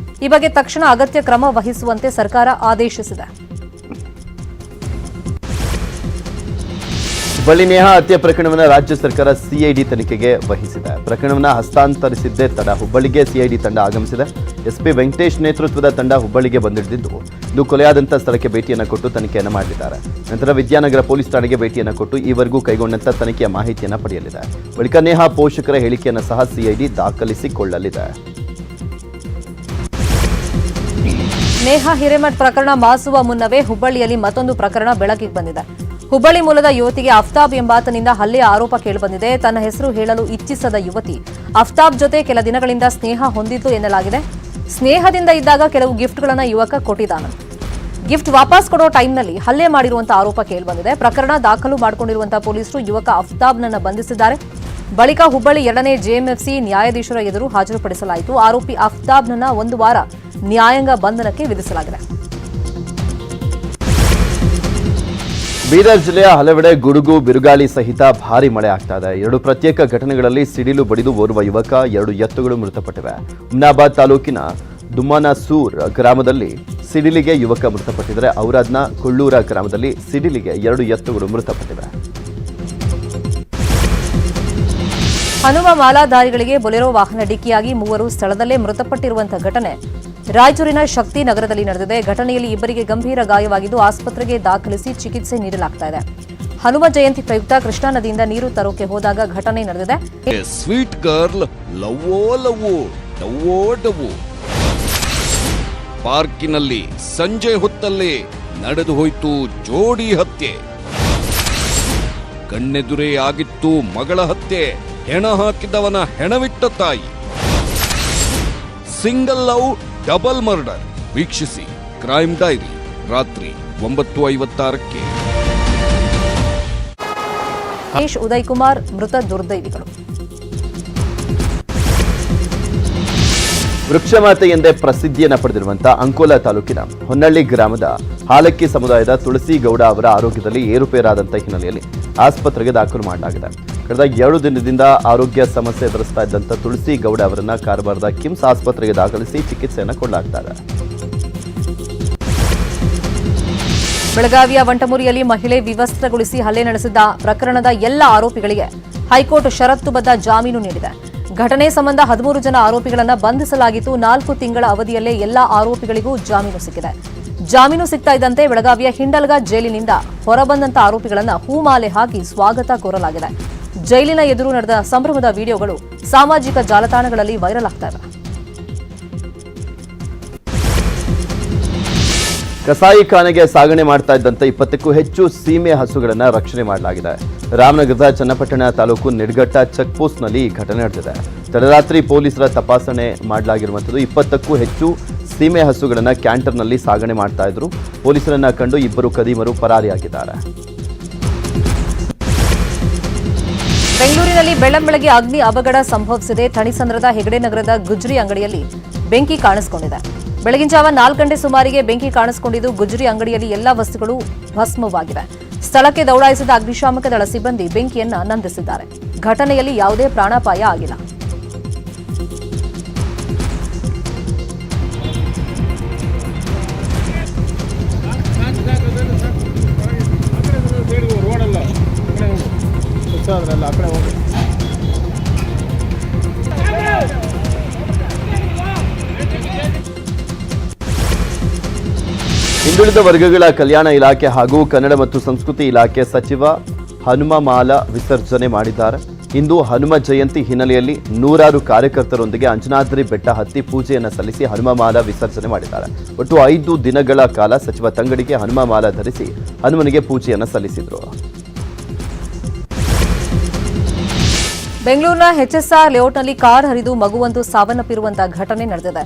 ಈ ಬಗ್ಗೆ ತಕ್ಷಣ ಅಗತ್ಯ ಕ್ರಮ ವಹಿಸುವಂತೆ ಸರ್ಕಾರ ಆದೇಶಿಸಿದೆ. ಹುಬ್ಬಳ್ಳಿ ನೇಹಾ ಹತ್ಯೆ ಪ್ರಕರಣವನ್ನು ರಾಜ್ಯ ಸರ್ಕಾರ ಸಿಐಡಿ ತನಿಖೆಗೆ ವಹಿಸಿದೆ. ಪ್ರಕರಣವನ್ನು ಹಸ್ತಾಂತರಿಸಿದ್ದೇ ತಡ ಹುಬ್ಬಳ್ಳಿಗೆ ಸಿಐಡಿ ತಂಡ ಆಗಮಿಸಿದೆ. ಎಸ್ಪಿ ವೆಂಕಟೇಶ್ ನೇತೃತ್ವದ ತಂಡ ಹುಬ್ಬಳ್ಳಿಗೆ ಬಂದಿಳಿದಿದ್ದು ಇದು ಕೊಲೆಯಾದಂಥ ಸ್ಥಳಕ್ಕೆ ಭೇಟಿಯನ್ನು ಕೊಟ್ಟು ತನಿಖೆಯನ್ನು ಮಾಡಲಿದ್ದಾರೆ. ನಂತರ ವಿದ್ಯಾನಗರ ಪೊಲೀಸ್ ಠಾಣೆಗೆ ಭೇಟಿಯನ್ನು ಕೊಟ್ಟು ಈವರೆಗೂ ಕೈಗೊಂಡಂಥ ತನಿಖೆಯ ಮಾಹಿತಿಯನ್ನು ಪಡೆಯಲಿದೆ. ಬಳಿಕ ನೇಹಾ ಪೋಷಕರ ಹೇಳಿಕೆಯನ್ನು ಸಹ ಸಿಐಡಿ ದಾಖಲಿಸಿಕೊಳ್ಳಲಿದೆ. ನೇಹಾ ಹಿರೇಮಠ್ ಪ್ರಕರಣ ಮಾಸುವ ಮುನ್ನವೇ ಹುಬ್ಬಳ್ಳಿಯಲ್ಲಿ ಮತ್ತೊಂದು ಪ್ರಕರಣ ಬೆಳಕಿಗೆ ಬಂದಿದೆ. ಹುಬ್ಬಳ್ಳಿ ಮೂಲದ ಯುವತಿಗೆ ಅಫ್ತಾಬ್ ಎಂಬಾತನಿಂದ ಹಲ್ಲೆಯ ಆರೋಪ ಕೇಳಿಬಂದಿದೆ. ತನ್ನ ಹೆಸರು ಹೇಳಲು ಇಚ್ಛಿಸದ ಯುವತಿ ಅಫ್ತಾಬ್ ಜೊತೆ ಕೆಲ ದಿನಗಳಿಂದ ಸ್ನೇಹ ಹೊಂದಿದ್ದು ಎನ್ನಲಾಗಿದೆ. ಸ್ನೇಹದಿಂದ ಇದ್ದಾಗ ಕೆಲವು ಗಿಫ್ಟ್ಗಳನ್ನು ಯುವಕ ಕೊಟ್ಟಿದ್ದಾನಂತೆ. ಗಿಫ್ಟ್ ವಾಪಸ್ ಕೊಡೋ ಟೈಮ್ನಲ್ಲಿ ಹಲ್ಲೆ ಮಾಡಿರುವಂತಹ ಆರೋಪ ಕೇಳಿಬಂದಿದೆ. ಪ್ರಕರಣ ದಾಖಲು ಮಾಡಿಕೊಂಡಿರುವಂತಹ ಪೊಲೀಸರು ಯುವಕ ಅಫ್ತಾಬ್ನನ್ನ ಬಂಧಿಸಿದ್ದಾರೆ. ಬಳಿಕ ಹುಬ್ಬಳ್ಳಿ 2ನೇ ಜೆಎಂಎಫ್ಸಿ ನ್ಯಾಯಾಧೀಶರ ಎದುರು ಹಾಜರುಪಡಿಸಲಾಯಿತು. ಆರೋಪಿ ಅಫ್ತಾಬ್ನನ್ನ 1 ವಾರ ನ್ಯಾಯಾಂಗ ಬಂಧನಕ್ಕೆ ವಿಧಿಸಲಾಗಿದೆ. ಬೀದರ್ ಜಿಲ್ಲೆಯ ಹಲವೆಡೆ ಗುಡುಗು, ಬಿರುಗಾಳಿ ಸಹಿತ ಭಾರಿ ಮಳೆ ಆಗ್ತಾ ಇದೆ. 2 ಪ್ರತ್ಯೇಕ ಘಟನೆಗಳಲ್ಲಿ ಸಿಡಿಲು ಬಡಿದು ಓರ್ವ ಯುವಕ, 2 ಎತ್ತುಗಳು ಮೃತಪಟ್ಟಿವೆ. ಹುಮ್ನಾಬಾದ್ ತಾಲೂಕಿನ ದುಮ್ಮನಸೂರ್ ಗ್ರಾಮದಲ್ಲಿ ಸಿಡಿಲಿಗೆ ಯುವಕ ಮೃತಪಟ್ಟಿದ್ದಾರೆ. ಔರಾದ್ನ ಕುಳ್ಳೂರ ಗ್ರಾಮದಲ್ಲಿ ಸಿಡಿಲಿಗೆ 2 ಎತ್ತುಗಳು ಮೃತಪಟ್ಟಿವೆ. ಹನುಮ ಮಾಲಾಧಾರಿಗಳಿಗೆ ಬೊಲೆರೋ ವಾಹನ ಡಿಕ್ಕಿಯಾಗಿ 3 ಸ್ಥಳದಲ್ಲೇ ಮೃತಪಟ್ಟಿರುವಂತಹ ಘಟನೆ ರಾಯಚೂರಿನ ಶಕ್ತಿ ನಗರದಲ್ಲಿ ನಡೆದಿದೆ. ಘಟನೆಯಲ್ಲಿ 2 ಗಂಭೀರ ಗಾಯವಾಗಿದ್ದು ಆಸ್ಪತ್ರೆಗೆ ದಾಖಲಿಸಿ ಚಿಕಿತ್ಸೆ ನೀಡಲಾಗುತ್ತಿದೆ. ಹನುಮ ಜಯಂತಿ ಪ್ರಯುಕ್ತ ಕೃಷ್ಣಾ ನದಿಯಿಂದ ನೀರು ತರೋಕೆ ಹೋದಾಗ ಘಟನೆ ನಡೆದಿದೆ. ಸ್ವೀಟ್ ಗರ್ಲ್ ಲವ್ವೋ ಪಾರ್ಕಿನಲ್ಲಿ ಸಂಜೆ ಹೊತ್ತಲ್ಲೇ ನಡೆದು ಹೋಯಿತು ಜೋಡಿ ಹತ್ಯೆ. ಕಣ್ಣೆದುರೇ ಆಗಿತ್ತು ಮಗಳ ಹತ್ಯೆ. ಹೆಣ ಹಾಕಿದವನ ಹೆಣವಿಟ್ಟ ತಾಯಿ. Single love double murder. ವೀಕ್ಷಿಸಿ ಕ್ರೈಮ್ ಡೈರಿ ರಾತ್ರಿ 9:56ಕ್ಕೆ. ಉದಯ್ ಕುಮಾರ್ ಮೃತ ದುರ್ದೈವಿಗಳು. ವೃಕ್ಷಮಾತೆ ಎಂದೇ ಪ್ರಸಿದ್ಧಿಯನ್ನು ಪಡೆದಿರುವಂತಹ ಅಂಕೋಲಾ ತಾಲೂಕಿನ ಹೊನ್ನಳ್ಳಿ ಗ್ರಾಮದ ಹಾಲಕ್ಕಿ ಸಮುದಾಯದ ತುಳಸಿ ಗೌಡ ಅವರ ಆರೋಗ್ಯದಲ್ಲಿ ಏರುಪೇರಾದಂತಹ ಹಿನ್ನೆಲೆಯಲ್ಲಿ ಆಸ್ಪತ್ರೆಗೆ ದಾಖಲು ಮಾಡಲಾಗಿದೆ. ಕಳೆದ 2 ದಿನದಿಂದ ಆರೋಗ್ಯ ಸಮಸ್ಯೆ ಎದುರಿಸ್ತಾ ಇದ್ದಂಥ ತುಳಸಿ ಗೌಡ ಅವರನ್ನ ಕಾರವಾರದ ಕಿಮ್ಸ್ ಆಸ್ಪತ್ರೆಗೆ ದಾಖಲಿಸಿ ಚಿಕಿತ್ಸೆಯನ್ನು ಕೊಡಲಾಗ್ತಾರೆ. ಬೆಳಗಾವಿಯ ವಂಟಮುರಿಯಲ್ಲಿ ಮಹಿಳೆ ವಿವಸ್ತ್ರಗೊಳಿಸಿ ಹಲ್ಲೆ ನಡೆಸಿದ್ದ ಪ್ರಕರಣದ ಎಲ್ಲ ಆರೋಪಿಗಳಿಗೆ ಹೈಕೋರ್ಟ್ ಷರತ್ತುಬದ್ಧ ಜಾಮೀನು ನೀಡಿದೆ. ಘಟನೆ ಸಂಬಂಧ 13 ಜನ ಆರೋಪಿಗಳನ್ನು ಬಂಧಿಸಲಾಗಿದ್ದು 4 ತಿಂಗಳ ಅವಧಿಯಲ್ಲೇ ಎಲ್ಲಾ ಆರೋಪಿಗಳಿಗೂ ಜಾಮೀನು ಸಿಕ್ಕಿದೆ. ಜಾಮೀನು ಸಿಗ್ತಾ ಇದ್ದಂತೆ ಬೆಳಗಾವಿಯ ಹಿಂಡಲ್ಗಾ ಜೈಲಿನಿಂದ ಹೊರಬಂದಂತ ಆರೋಪಿಗಳನ್ನು ಹೂಮಾಲೆ ಹಾಕಿ ಸ್ವಾಗತ ಕೋರಲಾಗಿದೆ. ಜೈಲಿನ ಎದುರು ನಡೆದ ಸಂಭ್ರಮದ ವಿಡಿಯೋಗಳು ಸಾಮಾಜಿಕ ಜಾಲತಾಣಗಳಲ್ಲಿ ವೈರಲ್ ಆಗ್ತಾ ಇವೆ. ಕಸಾಯಿಖಾನೆಗೆ ಸಾಗಣೆ ಮಾಡ್ತಾ ಇದ್ದಂತೆ 20ಕ್ಕೂ ಹೆಚ್ಚು ಸೀಮೆ ಹಸುಗಳನ್ನು ರಕ್ಷಣೆ ಮಾಡಲಾಗಿದೆ. ರಾಮನಗರದ ಚನ್ನಪಟ್ಟಣ ತಾಲೂಕು ನಿಡ್ಘಟ್ಟ ಚೆಕ್ ಪೋಸ್ಟ್ನಲ್ಲಿ ಈ ಘಟನೆ ನಡೆದಿದೆ. ತಡರಾತ್ರಿ ಪೊಲೀಸರ ತಪಾಸಣೆ ಮಾಡಲಾಗಿರುವಂಥದ್ದು. 20ಕ್ಕೂ ಹೆಚ್ಚು ಸೀಮೆ ಹಸುಗಳನ್ನು ಕ್ಯಾಂಟರ್ನಲ್ಲಿ ಸಾಗಣೆ ಮಾಡ್ತಾ ಇದ್ರು. ಪೊಲೀಸರನ್ನ ಕಂಡು 2 ಕದೀಮರು ಪರಾರಿಯಾಗಿದ್ದಾರೆ. ಬೆಂಗಳೂರಿನಲ್ಲಿ ಬೆಳ್ಳಂಬೆಳಗ್ಗೆ ಅಗ್ನಿ ಅವಘಡ ಸಂಭವಿಸಿದೆ. ಥಣಿಸಂದ್ರದ ಹೆಗಡೆ ನಗರದ ಗುಜ್ರಿ ಅಂಗಡಿಯಲ್ಲಿ ಬೆಂಕಿ ಕಾಣಿಸಿಕೊಂಡಿದೆ. ಬೆಳಗಿನ ಜಾವ 4 ಗಂಟೆ ಸುಮಾರಿಗೆ ಬೆಂಕಿ ಕಾಣಿಸಿಕೊಂಡಿದ್ದು ಗುಜ್ರಿ ಅಂಗಡಿಯಲ್ಲಿ ಎಲ್ಲಾ ವಸ್ತುಗಳು ಭಸ್ಮವಾಗಿವೆ. ಸ್ಥಳಕ್ಕೆ ದೌಡಾಯಿಸಿದ ಅಗ್ನಿಶಾಮಕ ದಳ ಸಿಬ್ಬಂದಿ ಬೆಂಕಿಯನ್ನ ನಂದಿಸಿದ್ದಾರೆ. ಘಟನೆಯಲ್ಲಿ ಯಾವುದೇ ಪ್ರಾಣಾಪಾಯ ಆಗಿಲ್ಲ. ಹಿಂದುಳಿದ ವರ್ಗಗಳ ಕಲ್ಯಾಣ ಇಲಾಖೆ ಹಾಗೂ ಕನ್ನಡ ಮತ್ತು ಸಂಸ್ಕೃತಿ ಇಲಾಖೆ ಸಚಿವ ಹನುಮ ಮಾಲ ವಿಸರ್ಜನೆ ಮಾಡಿದ್ದಾರೆ. ಇಂದು ಹನುಮ ಜಯಂತಿ ಹಿನ್ನೆಲೆಯಲ್ಲಿ 100 ಕಾರ್ಯಕರ್ತರೊಂದಿಗೆ ಅಂಜನಾದ್ರಿ ಬೆಟ್ಟ ಹತ್ತಿ ಪೂಜೆಯನ್ನು ಸಲ್ಲಿಸಿ ಹನುಮ ಮಾಲ ವಿಸರ್ಜನೆ ಮಾಡಿದ್ದಾರೆ. ಒಟ್ಟು 5 ದಿನಗಳ ಕಾಲ ಸಚಿವ ತಂಗಡಿಗೆ ಹನುಮ ಮಾಲ ಧರಿಸಿ ಹನುಮನಿಗೆ ಪೂಜೆಯನ್ನು ಸಲ್ಲಿಸಿದರು. ಬೆಂಗಳೂರಿನ ಎಚ್ಎಸ್ಆರ್ ಲೇಔಟ್ನಲ್ಲಿ ಕಾರ್ ಹರಿದು ಮಗುವೊಂದು ಸಾವನ್ನಪ್ಪಿರುವಂತಹ ಘಟನೆ ನಡೆದಿದೆ.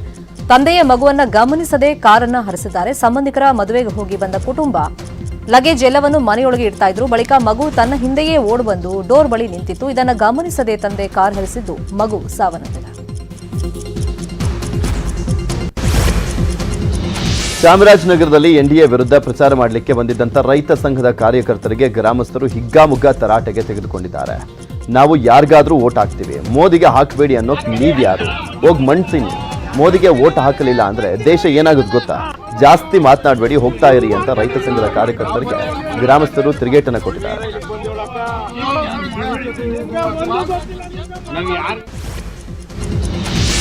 ತಂದೆಯ ಮಗುವನ್ನ ಗಮನಿಸದೆ ಕಾರನ್ನ ಹರಿಸಿದ್ದಾರೆ. ಸಂಬಂಧಿಕರ ಮದುವೆಗೆ ಹೋಗಿ ಬಂದ ಕುಟುಂಬ ಲಗೇಜ್ ಎಲ್ಲವನ್ನು ಮನೆಯೊಳಗೆ ಇಡ್ತಾ ಇದ್ರು. ಬಳಿಕ ಮಗು ತನ್ನ ಹಿಂದೆಯೇ ಓಡ್ಬಂದು ಡೋರ್ ಬಳಿ ನಿಂತಿತ್ತು. ಇದನ್ನ ಗಮನಿಸದೆ ತಂದೆ ಕಾರ್ ಹರಿಸಿದ್ದು ಮಗು ಸಾವನ್ನಪ್ಪಿದೆ. ಚಾಮರಾಜನಗರದಲ್ಲಿ ಎನ್ಡಿಎ ವಿರುದ್ಧ ಪ್ರಚಾರ ಮಾಡಲಿಕ್ಕೆ ಬಂದಿದ್ದಂಥ ರೈತ ಸಂಘದ ಕಾರ್ಯಕರ್ತರಿಗೆ ಗ್ರಾಮಸ್ಥರು ಹಿಗ್ಗಾಮುಗ್ಗಾ ತರಾಟೆಗೆ ತೆಗೆದುಕೊಂಡಿದ್ದಾರೆ. ನಾವು ಯಾರಿಗಾದ್ರೂ ವೋಟ್ ಹಾಕ್ತೀವಿ, ಮೋದಿಗೆ ಹಾಕಬೇಡಿ ಅನ್ನೋಕ್ ನೀವ್ಯಾರು? ಹೋಗಿ ಮಣ್ತೀನಿ. ಮೋದಿಗೆ ವೋಟ್ ಹಾಕಲಿಲ್ಲ ಅಂದ್ರೆ ದೇಶ ಏನಾಗುತ್ತೆ ಗೊತ್ತಾ? ಜಾಸ್ತಿ ಮಾತನಾಡಬೇಡಿ, ಹೋಗ್ತಾ ಇರಿ ಅಂತ ರೈತ ಸಂಘದ ಕಾರ್ಯಕರ್ತರಿಗೆ ಗ್ರಾಮಸ್ಥರು ತಿರುಗೇಟನ್ನು ಕೊಟ್ಟಿದ್ದಾರೆ.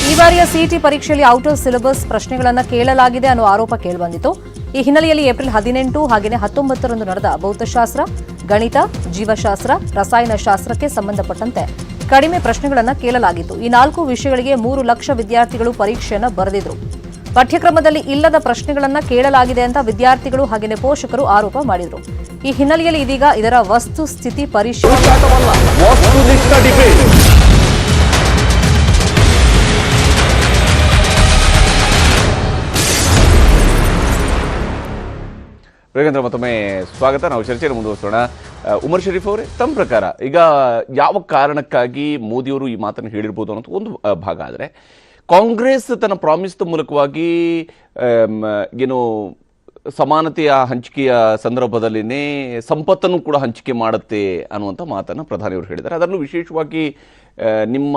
ಈ ಬಾರಿಯ ಸಿಇಟಿ ಪರೀಕ್ಷೆಯಲ್ಲಿ ಔಟ್ ಆಫ್ ಸಿಲೆಬಸ್ ಪ್ರಶ್ನೆಗಳನ್ನು ಕೇಳಲಾಗಿದೆ ಅನ್ನೋ ಆರೋಪ ಕೇಳಿಬಂದಿತ್ತು. ಈ ಹಿನ್ನೆಲೆಯಲ್ಲಿ ಏಪ್ರಿಲ್ 18 ಹಾಗೆಯೇ 19ರಂದು ನಡೆದ ಭೌತಶಾಸ್ತ್ರ, ಗಣಿತ, ಜೀವಶಾಸ್ತ್ರ, ರಸಾಯನಶಾಸ್ತ್ರಕ್ಕೆ ಸಂಬಂಧಪಟ್ಟಂತೆ ಕಡಿಮೆ ಪ್ರಶ್ನೆಗಳನ್ನು ಕೇಳಲಾಗಿತ್ತು. ಈ 4 ವಿಷಯಗಳಿಗೆ 3 ಲಕ್ಷ ವಿದ್ಯಾರ್ಥಿಗಳು ಪರೀಕ್ಷೆಯನ್ನು ಬರೆದಿದ್ರು. ಪಠ್ಯಕ್ರಮದಲ್ಲಿ ಇಲ್ಲದ ಪ್ರಶ್ನೆಗಳನ್ನು ಕೇಳಲಾಗಿದೆ ಅಂತ ವಿದ್ಯಾರ್ಥಿಗಳು ಹಾಗೆಯೇ ಪೋಷಕರು ಆರೋಪ ಮಾಡಿದರು. ಈ ಹಿನ್ನೆಲೆಯಲ್ಲಿ ಇದೀಗ ಇದರ ವಸ್ತುಸ್ಥಿತಿ ಪರಿಶೀಲನೆ. ರೇಗೇಂದ್ರ, ಮತ್ತೊಮ್ಮೆ ಸ್ವಾಗತ. ನಾವು ಚರ್ಚೆಯನ್ನು ಮುಂದುವರಿಸೋಣ. ಉಮರ್ ಶರೀಫ್ ಅವರೇ, ತಮ್ಮ ಪ್ರಕಾರ ಈಗ ಯಾವ ಕಾರಣಕ್ಕಾಗಿ ಮೋದಿಯವರು ಈ ಮಾತನ್ನು ಹೇಳಿರ್ಬೋದು ಅನ್ನೋದು ಒಂದು ಭಾಗ. ಆದರೆ ಕಾಂಗ್ರೆಸ್ ತನ್ನ ಪ್ರಾಮಿಸ್ ಮೂಲಕವಾಗಿ ಏನು ಸಮಾನತೆಯ ಹಂಚಿಕೆಯ ಸಂದರ್ಭದಲ್ಲಿನೇ ಸಂಪತ್ತನ್ನು ಕೂಡ ಹಂಚಿಕೆ ಮಾಡುತ್ತೆ ಅನ್ನುವಂಥ ಮಾತನ್ನು ಪ್ರಧಾನಿಯವರು ಹೇಳಿದ್ದಾರೆ. ಅದರಲ್ಲೂ ವಿಶೇಷವಾಗಿ ನಿಮ್ಮ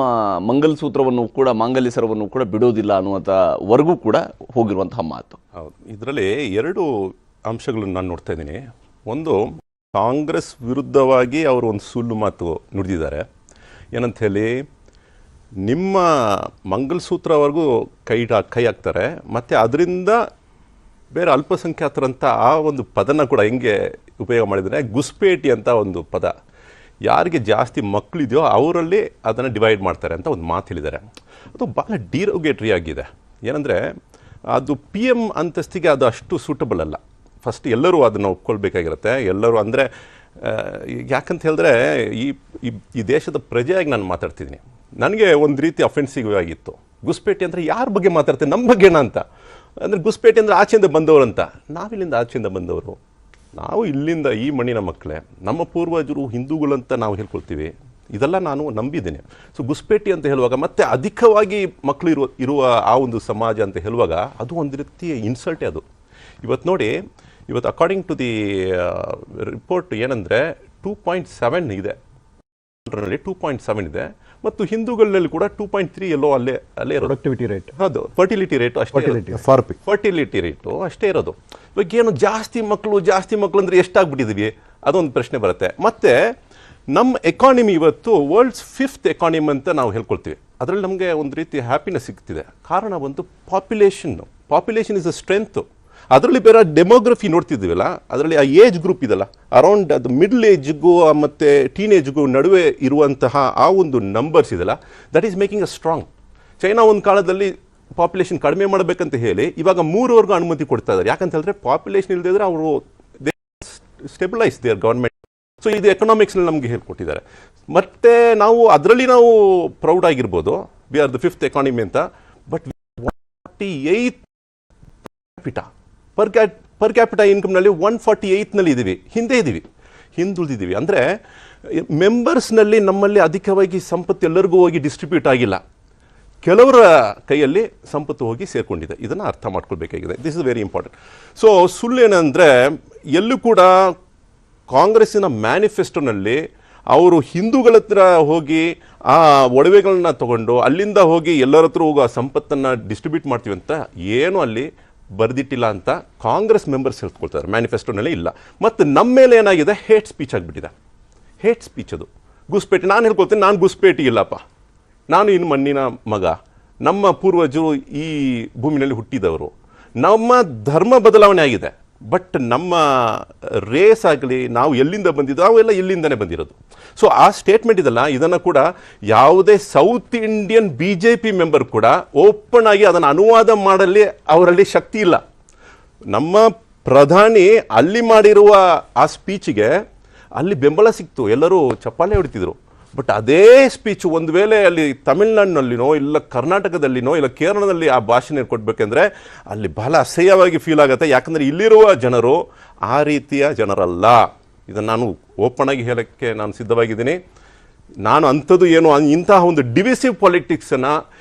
ಮಂಗಲಸೂತ್ರವನ್ನು ಕೂಡ, ಮಾಂಗಲ್ಯ ಸರವನ್ನು ಕೂಡ ಬಿಡೋದಿಲ್ಲ ಅನ್ನುವಂಥವರೆಗೂ ಕೂಡ ಹೋಗಿರುವಂತಹ ಮಾತು. ಹೌದು, ಇದರಲ್ಲಿ 2 ಅಂಶಗಳನ್ನು ನಾನು ನೋಡ್ತಾ ಇದ್ದೀನಿ. ಒಂದು, ಕಾಂಗ್ರೆಸ್ ವಿರುದ್ಧವಾಗಿ ಅವರು ಒಂದು ಸುಳ್ಳು ಮಾತು ನುಡಿದಿದ್ದಾರೆ. ಏನಂತ ಹೇಳಿ, ನಿಮ್ಮ ಮಂಗಲಸೂತ್ರವರೆಗೂ ಕೈ ಹಾಕ್ತಾರೆ, ಮತ್ತು ಅದರಿಂದ ಬೇರೆ ಅಲ್ಪಸಂಖ್ಯಾತರಂತ ಆ ಒಂದು ಪದನ ಕೂಡ ಹೆಂಗೆ ಉಪಯೋಗ ಮಾಡಿದರೆ, ಗುಸ್ಪೇಟಿ ಅಂತ ಒಂದು ಪದ, ಯಾರಿಗೆ ಜಾಸ್ತಿ ಮಕ್ಕಳಿದೆಯೋ ಅವರಲ್ಲಿ ಅದನ್ನು ಡಿವೈಡ್ ಮಾಡ್ತಾರೆ ಅಂತ ಒಂದು ಮಾತು ಹೇಳಿದ್ದಾರೆ. ಅದು ಭಾಳ ಡಿರೋಗೇಟ್ರಿ ಆಗಿದೆ. ಏನಂದರೆ, ಅದು PM ಅಂತಸ್ತಿಗೆ ಅದು ಅಷ್ಟು ಸೂಟಬಲ್ ಅಲ್ಲ. ಫಸ್ಟ್ ಎಲ್ಲರೂ ಅದನ್ನು ಒಪ್ಕೊಳ್ಬೇಕಾಗಿರುತ್ತೆ. ಎಲ್ಲರೂ ಅಂದರೆ ಯಾಕಂತ ಹೇಳಿದ್ರೆ, ಈ ದೇಶದ ಪ್ರಜೆಯಾಗಿ ನಾನು ಮಾತಾಡ್ತಿದ್ದೀನಿ. ನನಗೆ ಒಂದು ರೀತಿ ಅಫೆನ್ಸಿವ್ ಆಗಿತ್ತು. ಗುಸ್ಪೇಟೆ ಅಂದರೆ ಯಾರ ಬಗ್ಗೆ ಮಾತಾಡ್ತೀನಿ, ನಮ್ಮ ಬಗ್ಗೆನ ಅಂತ. ಅಂದರೆ ಗುಸ್ಪೇಟೆ ಅಂದರೆ ಆಚೆಯಿಂದ ಬಂದವರು ಅಂತ. ನಾವಿಲ್ಲಿಂದ ಆಚೆಯಿಂದ ಬಂದವರು, ನಾವು ಇಲ್ಲಿಂದ ಈ ಮಣ್ಣಿನ ಮಕ್ಕಳೇ. ನಮ್ಮ ಪೂರ್ವಜರು ಹಿಂದೂಗಳಂತ ನಾವು ಹೇಳ್ಕೊಳ್ತೀವಿ. ಇದೆಲ್ಲ ನಾನು ನಂಬಿದ್ದೀನಿ. ಸೊ ಗುಸ್ಪೇಟಿ ಅಂತ ಹೇಳುವಾಗ, ಮತ್ತೆ ಅಧಿಕವಾಗಿ ಮಕ್ಕಳು ಇರುವ ಆ ಒಂದು ಸಮಾಜ ಅಂತ ಹೇಳುವಾಗ, ಅದು ಒಂದು ರೀತಿ ಇನ್ಸಲ್ಟೇ. ಅದು ಇವತ್ತು ನೋಡಿ, ಇವತ್ತು ಅಕಾರ್ಡಿಂಗ್ ಟು ದಿ ರಿಪೋರ್ಟ್ ಏನಂದರೆ 2.7 ಇದೆ, 2.7 ಇದೆ. ಮತ್ತು ಹಿಂದೂಗಳಲ್ಲಿ ಕೂಡ 2.3 ಎಲ್ಲೋ ಅಲ್ಲೇ ಪ್ರೊಡಕ್ಟಿವಿಟಿ ರೇಟ್, ಅದು ಫರ್ಟಿಲಿಟಿ ರೇಟು ಅಷ್ಟೇ, ಫರ್ಟಿಲಿಟಿ ರೇಟು ಅಷ್ಟೇ ಇರೋದು. ಇವಾಗ ಏನು ಜಾಸ್ತಿ ಮಕ್ಕಳು ಅಂದರೆ ಎಷ್ಟಾಗ್ಬಿಟ್ಟಿದ್ದೀವಿ, ಅದೊಂದು ಪ್ರಶ್ನೆ ಬರುತ್ತೆ. ಮತ್ತು ನಮ್ಮ ಎಕಾನಮಿ ಇವತ್ತು ವರ್ಲ್ಡ್ಸ್ 5th ಎಕಾನಮಿ ಅಂತ ನಾವು ಹೇಳ್ಕೊಳ್ತೀವಿ. ಅದರಲ್ಲಿ ನಮಗೆ ಒಂದು ರೀತಿ ಹ್ಯಾಪಿನೆಸ್ ಸಿಗ್ತಿದೆ. ಕಾರಣ ಒಂದು ಪಾಪ್ಯುಲೇಷನ್ ಇಸ್ ಅ ಸ್ಟ್ರೆಂತು. ಅದರಲ್ಲಿ ಬೇರೆ ಡೆಮೋಗ್ರಫಿ ನೋಡ್ತಿದ್ದೀವಲ್ಲ, ಅದರಲ್ಲಿ ಆ ಏಜ್ ಗ್ರೂಪ್ ಇದೆಲ್ಲ, ಅರೌಂಡ್ ಅದು ಮಿಡ್ಲ್ ಏಜ್ಗೂ ಮತ್ತು ಟೀನೇಜ್ಗೂ ನಡುವೆ ಇರುವಂತಹ ಆ ಒಂದು ನಂಬರ್ಸ್ ಇದೆಲ್ಲ, that is making a strong. China ಒಂದು ಕಾಲದಲ್ಲಿ ಪಾಪ್ಯುಲೇಷನ್ ಕಡಿಮೆ ಮಾಡಬೇಕಂತ ಹೇಳಿ ಇವಾಗ 3 ಅನುಮತಿ ಕೊಡ್ತಾ ಇದ್ದಾರೆ. ಯಾಕಂತ ಹೇಳಿದ್ರೆ ಪಾಪ್ಯುಲೇಷನ್ ಇಲ್ಲದಿದ್ರೆ ಅವರು ಸ್ಟೆಬಿಲೈಸ್ ದೇರ್ ಗೌರ್ಮೆಂಟ್. ಸೊ ಇದು ಎಕನಾಮಿಕ್ಸ್ನಲ್ಲಿ ನಮಗೆ ಹೇಳ್ಕೊಟ್ಟಿದ್ದಾರೆ. ಮತ್ತು ನಾವು ಅದರಲ್ಲಿ ನಾವು ಪ್ರೌಡ್ ಆಗಿರ್ಬೋದು, we are the 5th economy ಅಂತ. ಬಟ್ 48 ಪರ್ ಕ್ಯಾಪಿಟಾ ಇನ್ಕಮ್ನಲ್ಲಿ 148ನಲ್ಲಿ ಇದ್ದೀವಿ, ಹಿಂದುಳಿದಿದ್ದೀವಿ. ಅಂದರೆ ಮೆಂಬರ್ಸ್ನಲ್ಲಿ ನಮ್ಮಲ್ಲಿ ಅಧಿಕವಾಗಿ ಸಂಪತ್ತು ಎಲ್ಲರಿಗೂ ಹೋಗಿ ಡಿಸ್ಟ್ರಿಬ್ಯೂಟ್ ಆಗಿಲ್ಲ, ಕೆಲವರ ಕೈಯಲ್ಲಿ ಸಂಪತ್ತು ಹೋಗಿ ಸೇರಿಕೊಂಡಿದೆ. ಇದನ್ನು ಅರ್ಥ ಮಾಡ್ಕೊಳ್ಬೇಕಾಗಿದೆ. This is very important. So ಸುಳ್ಳೇನೆಂದರೆ, ಎಲ್ಲೂ ಕೂಡ ಕಾಂಗ್ರೆಸ್ಸಿನ ಮ್ಯಾನಿಫೆಸ್ಟೋನಲ್ಲಿ ಅವರು ಹಿಂದೂಗಳ ಹತ್ರ ಹೋಗಿ ಆ ಒಡವೆಗಳನ್ನ ತಗೊಂಡು ಅಲ್ಲಿಂದ ಹೋಗಿ ಎಲ್ಲರ ಹತ್ರ ಹೋಗೋ ಆ ಸಂಪತ್ತನ್ನು ಡಿಸ್ಟ್ರಿಬ್ಯೂಟ್ ಮಾಡ್ತೀವಿ ಅಂತ ಏನೂ ಅಲ್ಲಿ ಬರೆದಿಟ್ಟಿಲ್ಲ ಅಂತ ಕಾಂಗ್ರೆಸ್ ಮೆಂಬರ್ಸ್ ಹೇಳ್ಕೊಳ್ತಾರೆ. ಮ್ಯಾನಿಫೆಸ್ಟೋನಲ್ಲಿ ಇಲ್ಲ. ಮತ್ತು ನಮ್ಮ ಮೇಲೆ ಏನಾಗಿದೆ, ಹೇಟ್ ಸ್ಪೀಚ್ ಆಗಿಬಿಟ್ಟಿದೆ. ಹೇಟ್ ಸ್ಪೀಚ್ ಅದು. ಗುಸ್ಪೇಟಿ, ನಾನು ಹೇಳ್ಕೊಳ್ತೀನಿ, ನಾನು ಗುಸ್ಪೇಟಿ ಇಲ್ಲಪ್ಪ, ನಾನು ಇನ್ನು ಮಣ್ಣಿನ ಮಗ, ನಮ್ಮ ಪೂರ್ವಜರು ಈ ಭೂಮಿನಲ್ಲಿ ಹುಟ್ಟಿದವರು, ನಮ್ಮ ಧರ್ಮ ಬದಲಾವಣೆ ಆಗಿದೆ, ಬಟ್ ನಮ್ಮ ರೇಸ್ ಆಗಲಿ, ನಾವು ಎಲ್ಲಿಂದ ಬಂದಿದ್ದು, ಅವೆಲ್ಲ ಇಲ್ಲಿಂದನೇ ಬಂದಿರೋದು. ಸೊ ಆ ಸ್ಟೇಟ್ಮೆಂಟ್ ಇದಲ್ಲ, ಇದನ್ನು ಕೂಡ ಯಾವುದೇ ಸೌತ್ ಇಂಡಿಯನ್ BJP ಮೆಂಬರ್ ಕೂಡ ಓಪನ್ ಆಗಿ ಅದನ್ನು ಅನುವಾದ ಮಾಡಲಿ ಅವರಲ್ಲಿ ಶಕ್ತಿ ಇಲ್ಲ. ನಮ್ಮ ಪ್ರಧಾನಿ ಅಲ್ಲಿ ಮಾಡಿರುವ ಆ ಸ್ಪೀಚಿಗೆ ಅಲ್ಲಿ ಬೆಂಬಲ ಸಿಕ್ತು, ಎಲ್ಲರೂ ಚಪ್ಪಾಳೆ ಹೊಡಿತಿದ್ರು. ಬಟ್ ಅದೇ ಸ್ಪೀಚ್ ಒಂದು ವೇಳೆ ಅಲ್ಲಿ ತಮಿಳ್ನಾಡಿನಲ್ಲಿನೋ ಇಲ್ಲ ಕರ್ನಾಟಕದಲ್ಲಿನೋ ಇಲ್ಲ ಕೇರಳದಲ್ಲಿ ಆ ಭಾಷಣ ಕೊಡಬೇಕೆಂದ್ರೆ ಅಲ್ಲಿ ಬಹಳ ಅಸಹ್ಯವಾಗಿ ಫೀಲ್ ಆಗುತ್ತೆ. ಯಾಕಂದರೆ ಇಲ್ಲಿರುವ ಜನರು ಆ ರೀತಿಯ ಜನರಲ್ಲ. ಇದನ್ನು ನಾನು ಓಪನ್ ಆಗಿ ಹೇಳೋಕ್ಕೆ ನಾನು ಸಿದ್ಧವಾಗಿದ್ದೀನಿ. ನಾನು ಅಂಥದ್ದು ಏನು ಇಂತಹ ಒಂದು ಡಿವಿಸಿವ್ ಪಾಲಿಟಿಕ್ಸನ್ನು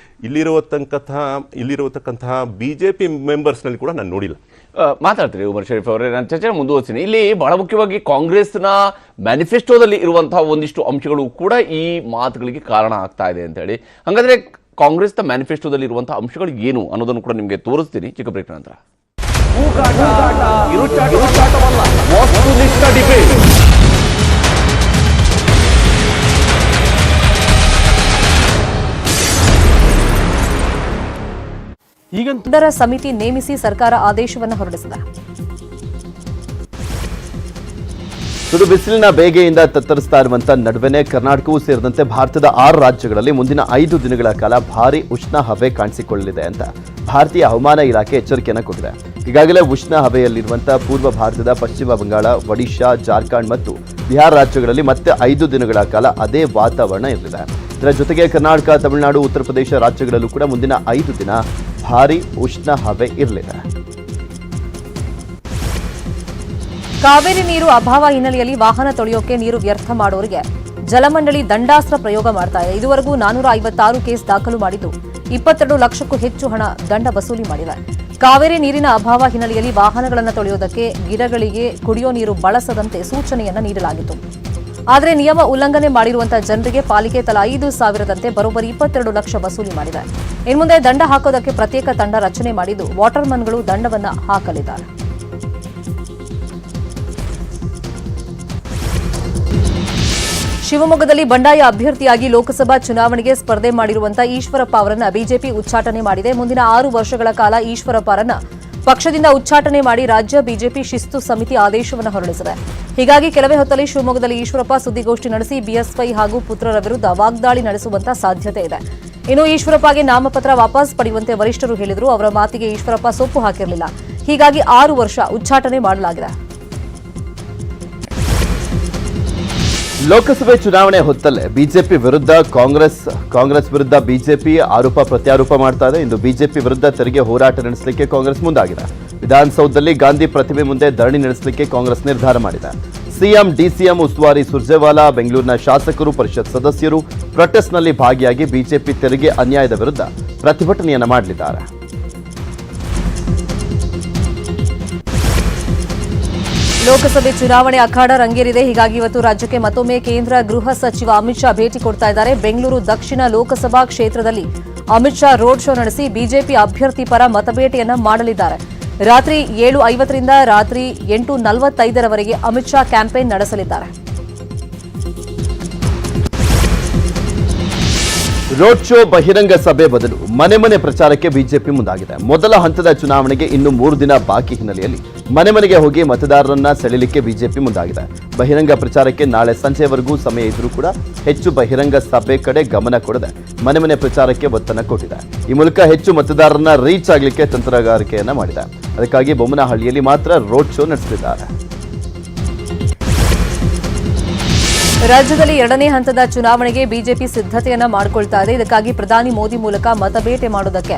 ಇಲ್ಲಿರುವತಕ್ಕಂತಹ BJP ಮೆಂಬರ್ಸ್ನಲ್ಲಿ ಕೂಡ ನಾನು ನೋಡಿಲ್ಲ. ಮಾತಾಡ್ತೀರಿ ಉಮರ್ ಶರೀಫ್ ಅವರೇ, ನಾನು ಚರ್ಚೆ ಮುಂದುವರಿಸ್ತೀನಿ. ಇಲ್ಲಿ ಬಹಳ ಮುಖ್ಯವಾಗಿ ಕಾಂಗ್ರೆಸ್ನ ಮ್ಯಾನಿಫೆಸ್ಟೋದಲ್ಲಿ ಇರುವಂತಹ ಒಂದಿಷ್ಟು ಅಂಶಗಳು ಕೂಡ ಈ ಮಾತುಗಳಿಗೆ ಕಾರಣ ಆಗ್ತಾ ಇದೆ ಅಂತ ಹೇಳಿ. ಹಾಗಾದ್ರೆ ಕಾಂಗ್ರೆಸ್ನ ಮ್ಯಾನಿಫೆಸ್ಟೋದಲ್ಲಿ ಇರುವಂತಹ ಅಂಶಗಳು ಏನು ಅನ್ನೋದನ್ನು ಕೂಡ ನಿಮಗೆ ತೋರಿಸ್ತೀನಿ ಚಿಕ್ಕ ಬ್ರೇಕ್ ನಂತರ. ಇದರ ಸಮಿತಿ ನೇಮಿಸಿ ಸರ್ಕಾರ ಆದೇಶವನ್ನು ಹೊರಡಿಸಿದೆ. ಸುಡು ಬಿಸಿಲಿನ ಬೇಗೆಯಿಂದ ತತ್ತರಿಸ್ತಾ ಇರುವಂತಹ ನಡುವೆನೇ ಕರ್ನಾಟಕವೂ ಸೇರಿದಂತೆ ಭಾರತದ 6 ರಾಜ್ಯಗಳಲ್ಲಿ ಮುಂದಿನ 5 ದಿನಗಳ ಕಾಲ ಭಾರೀ ಉಷ್ಣ ಹವೆ ಕಾಣಿಸಿಕೊಳ್ಳಲಿದೆ ಅಂತ ಭಾರತೀಯ ಹವಾಮಾನ ಇಲಾಖೆ ಎಚ್ಚರಿಕೆಯನ್ನು ಕೊಟ್ಟಿದೆ. ಈಗಾಗಲೇ ಉಷ್ಣ ಹವೆಯಲ್ಲಿರುವಂತಹ ಪೂರ್ವ ಭಾರತದ ಪಶ್ಚಿಮ ಬಂಗಾಳ, ಒಡಿಶಾ, ಜಾರ್ಖಂಡ್ ಮತ್ತು ಬಿಹಾರ ರಾಜ್ಯಗಳಲ್ಲಿ ಮತ್ತೆ 5 ದಿನಗಳ ಕಾಲ ಅದೇ ವಾತಾವರಣ ಇರಲಿದೆ. ಇದರ ಜೊತೆಗೆ ಕರ್ನಾಟಕ, ತಮಿಳುನಾಡು, ಉತ್ತರ ಪ್ರದೇಶ ರಾಜ್ಯಗಳಲ್ಲೂ ಕೂಡ ಮುಂದಿನ 5 ದಿನ ಭಾರೀ ಉಷ್ಣ ಹವೆ ಇರಲಿದೆ. ಕಾವೇರಿ ನೀರು ಅಭಾವ ಹಿನ್ನೆಲೆಯಲ್ಲಿ ವಾಹನ ತೊಳೆಯೋಕೆ ನೀರು ವ್ಯರ್ಥ ಮಾಡೋರಿಗೆ ಜಲಮಂಡಳಿ ದಂಡಾಸ್ತ್ರ ಪ್ರಯೋಗ ಮಾಡ್ತಾ ಇದೆ. ಇದುವರೆಗೂ 456 ಕೇಸ್ ದಾಖಲು ಮಾಡಿದ್ದು 22 ಲಕ್ಷಕ್ಕೂ ಹೆಚ್ಚು ಹಣ ದಂಡ ವಸೂಲಿ ಮಾಡಿದೆ. ಕಾವೇರಿ ನೀರಿನ ಅಭಾವ ಹಿನ್ನೆಲೆಯಲ್ಲಿ ವಾಹನಗಳನ್ನು ತೊಳೆಯೋದಕ್ಕೆ ಗಿಡಗಳಿಗೆ ಕುಡಿಯೋ ನೀರು ಬಳಸದಂತೆ ಸೂಚನೆಯನ್ನ ನೀಡಲಾಗಿತ್ತು. ಆದರೆ ನಿಯಮ ಉಲ್ಲಂಘನೆ ಮಾಡಿರುವಂತಹ ಜನರಿಗೆ ಪಾಲಿಕೆ ತಲಾ 5,000ದಂತೆ ಬರೋಬ್ಬರಿ 22 ಲಕ್ಷ ವಸೂಲಿ ಮಾಡಿದೆ. ಇನ್ಮುಂದೆ ದಂಡ ಹಾಕೋದಕ್ಕೆ ಪ್ರತ್ಯೇಕ ತಂಡ ರಚನೆ ಮಾಡಿದ್ದು ವಾಟರ್ಮನ್ಗಳು ದಂಡವನ್ನ ಹಾಕಲಿದ್ದಾರೆ. ಶಿವಮೊಗ್ಗದಲ್ಲಿ ಬಂಡಾಯ ಅಭ್ಯರ್ಥಿಯಾಗಿ ಲೋಕಸಭಾ ಚುನಾವಣೆಗೆ ಸ್ಪರ್ಧೆ ಮಾಡಿರುವಂತಹ ಈಶ್ವರಪ್ಪ ಅವರನ್ನ ಬಿಜೆಪಿ ಉಚ್ಚಾಟನೆ ಮಾಡಿದೆ. ಮುಂದಿನ 6 ವರ್ಷಗಳ ಕಾಲ ಈಶ್ವರಪ್ಪ ಅವರನ್ನ ಪಕ್ಷದಿಂದ ಉಚ್ಚಾಟನೆ ಮಾಡಿ ರಾಜ್ಯ ಬಿಜೆಪಿ ಶಿಸ್ತು ಸಮಿತಿ ಆದೇಶವನ್ನು ಹೊರಡಿಸಿದೆ. ಹೀಗಾಗಿ ಕೆಲವೇ ಹೊತ್ತಲ್ಲಿ ಶಿವಮೊಗ್ಗದಲ್ಲಿ ಈಶ್ವರಪ್ಪ ಸುದ್ದಿಗೋಷ್ಠಿ ನಡೆಸಿ ಬಿಎಸ್ವೈ ಹಾಗೂ ಪುತ್ರರ ವಿರುದ್ಧ ವಾಗ್ದಾಳಿ ನಡೆಸುವಂತ ಸಾಧ್ಯತೆ ಇದೆ. ಇನ್ನು ಈಶ್ವರಪ್ಪಗೆ ನಾಮಪತ್ರ ವಾಪಸ್ ಪಡೆಯುವಂತೆ ವರಿಷ್ಠರು ಹೇಳಿದ್ರು. ಅವರ ಮಾತಿಗೆ ಈಶ್ವರಪ್ಪ ಸೊಪ್ಪು ಹಾಕಿರಲಿಲ್ಲ. ಹೀಗಾಗಿ 6 ವರ್ಷ ಉಚ್ಚಾಟನೆ ಮಾಡಲಾಗಿದೆ. ಲೋಕಸಭೆ ಚುನಾವಣೆ ಹೊತ್ತಲ್ಲೇ ಬಿಜೆಪಿ ವಿರುದ್ಧ ಕಾಂಗ್ರೆಸ್ ವಿರುದ್ಧ ಬಿಜೆಪಿ ಆರೋಪ ಪ್ರತ್ಯಾರೋಪ ಮಾಡ್ತಾ ಇದೆ. ಇಂದು ಬಿಜೆಪಿ ವಿರುದ್ಧ ತೆರಿಗೆ ಹೋರಾಟ ನಡೆಸಲಿಕ್ಕೆ ಕಾಂಗ್ರೆಸ್ ಮುಂದಾಗಿದೆ. ವಿಧಾನಸೌಧದಲ್ಲಿ ಗಾಂಧಿ ಪ್ರತಿಮೆ ಮುಂದೆ ಧರಣಿ ನಡೆಸಲಿಕ್ಕೆ ಕಾಂಗ್ರೆಸ್ ನಿರ್ಧಾರ ಮಾಡಿದೆ. ಸಿಎಂ, ಡಿಸಿಎಂ ಉಸ್ತುವಾರಿ ಸುರ್ಜೇವಾಲಾ, ಬೆಂಗಳೂರಿನ ಶಾಸಕರು, ಪರಿಷತ್ ಸದಸ್ಯರು ಪ್ರೊಟೆಸ್ಟ್ನಲ್ಲಿ ಭಾಗಿಯಾಗಿ ಬಿಜೆಪಿ ತೆರಿಗೆ ಅನ್ಯಾಯದ ವಿರುದ್ಧ ಪ್ರತಿಭಟನೆಯನ್ನ ಮಾಡಲಿದ್ದಾರೆ. ಲೋಕಸಭೆ ಚುನಾವಣೆ ಅಖಾಡ ರಂಗೇರಿದೆ. ಹೀಗಾಗಿ ಇವತ್ತು ರಾಜ್ಯಕ್ಕೆ ಮತ್ತೊಮ್ಮೆ ಕೇಂದ್ರ ಗೃಹ ಸಚಿವ ಅಮಿತ್ ಶಾ ಭೇಟಿ ಕೊಡ್ತಾ ಇದ್ದಾರೆ. ಬೆಂಗಳೂರು ದಕ್ಷಿಣ ಲೋಕಸಭಾ ಕ್ಷೇತ್ರದಲ್ಲಿ ಅಮಿತ್ ಶಾ ರೋಡ್ ಶೋ ನಡೆಸಿ ಬಿಜೆಪಿ ಅಭ್ಯರ್ಥಿ ಪರ ಮತಬೇಟೆಯನ್ನ ಮಾಡಲಿದ್ದಾರೆ. ರಾತ್ರಿ 7:50ರಿಂದ ರಾತ್ರಿ 8:45ರವರೆಗೆ ಅಮಿತ್ ಶಾ ಕ್ಯಾಂಪೇನ್ ನಡೆಸಲಿದ್ದಾರೆ. ರೋಡ್ ಶೋ, ಬಹಿರಂಗ ಸಭೆ ಬದಲು ಮನೆ ಮನೆ ಪ್ರಚಾರಕ್ಕೆ ಬಿಜೆಪಿ ಮುಂದಾಗಿದೆ. ಮೊದಲ ಹಂತದ ಚುನಾವಣೆಗೆ ಇನ್ನು 3 ದಿನ ಬಾಕಿ ಹಿನ್ನೆಲೆಯಲ್ಲಿ ಮನೆ ಮನೆಗೆ ಹೋಗಿ ಮತದಾರರನ್ನ ಸೆಳೆಯಲಿಕ್ಕೆ ಬಿಜೆಪಿ ಮುಂದಾಗಿದೆ. ಬಹಿರಂಗ ಪ್ರಚಾರಕ್ಕೆ ನಾಳೆ ಸಂಜೆವರೆಗೂ ಸಮಯ ಇದ್ರೂ ಕೂಡ ಹೆಚ್ಚು ಬಹಿರಂಗ ಸಭೆ ಕಡೆ ಗಮನ ಕೊಡದೆ ಮನೆ ಮನೆ ಪ್ರಚಾರಕ್ಕೆ ಒತ್ತನ್ನು ಕೊಟ್ಟಿದೆ. ಈ ಮೂಲಕ ಹೆಚ್ಚು ಮತದಾರರನ್ನ ರೀಚ್ ಆಗಲಿಕ್ಕೆ ತಂತ್ರಗಾರಿಕೆಯನ್ನ ಮಾಡಿದೆ. ಅದಕ್ಕಾಗಿ ಬೊಮ್ಮನಹಳ್ಳಿಯಲ್ಲಿ ಮಾತ್ರ ರೋಡ್ ಶೋ ನಡೆಸಲಿದ್ದಾರೆ. ರಾಜ್ಯದಲ್ಲಿ 2ನೇ ಹಂತದ ಚುನಾವಣೆಗೆ ಬಿಜೆಪಿ ಸಿದ್ಧತೆಯನ್ನ ಮಾಡಿಕೊಳ್ತಾ ಇದೆ. ಇದಕ್ಕಾಗಿ ಪ್ರಧಾನಿ ಮೋದಿ ಮೂಲಕ ಮತಬೇಟೆ ಮಾಡೋದಕ್ಕೆ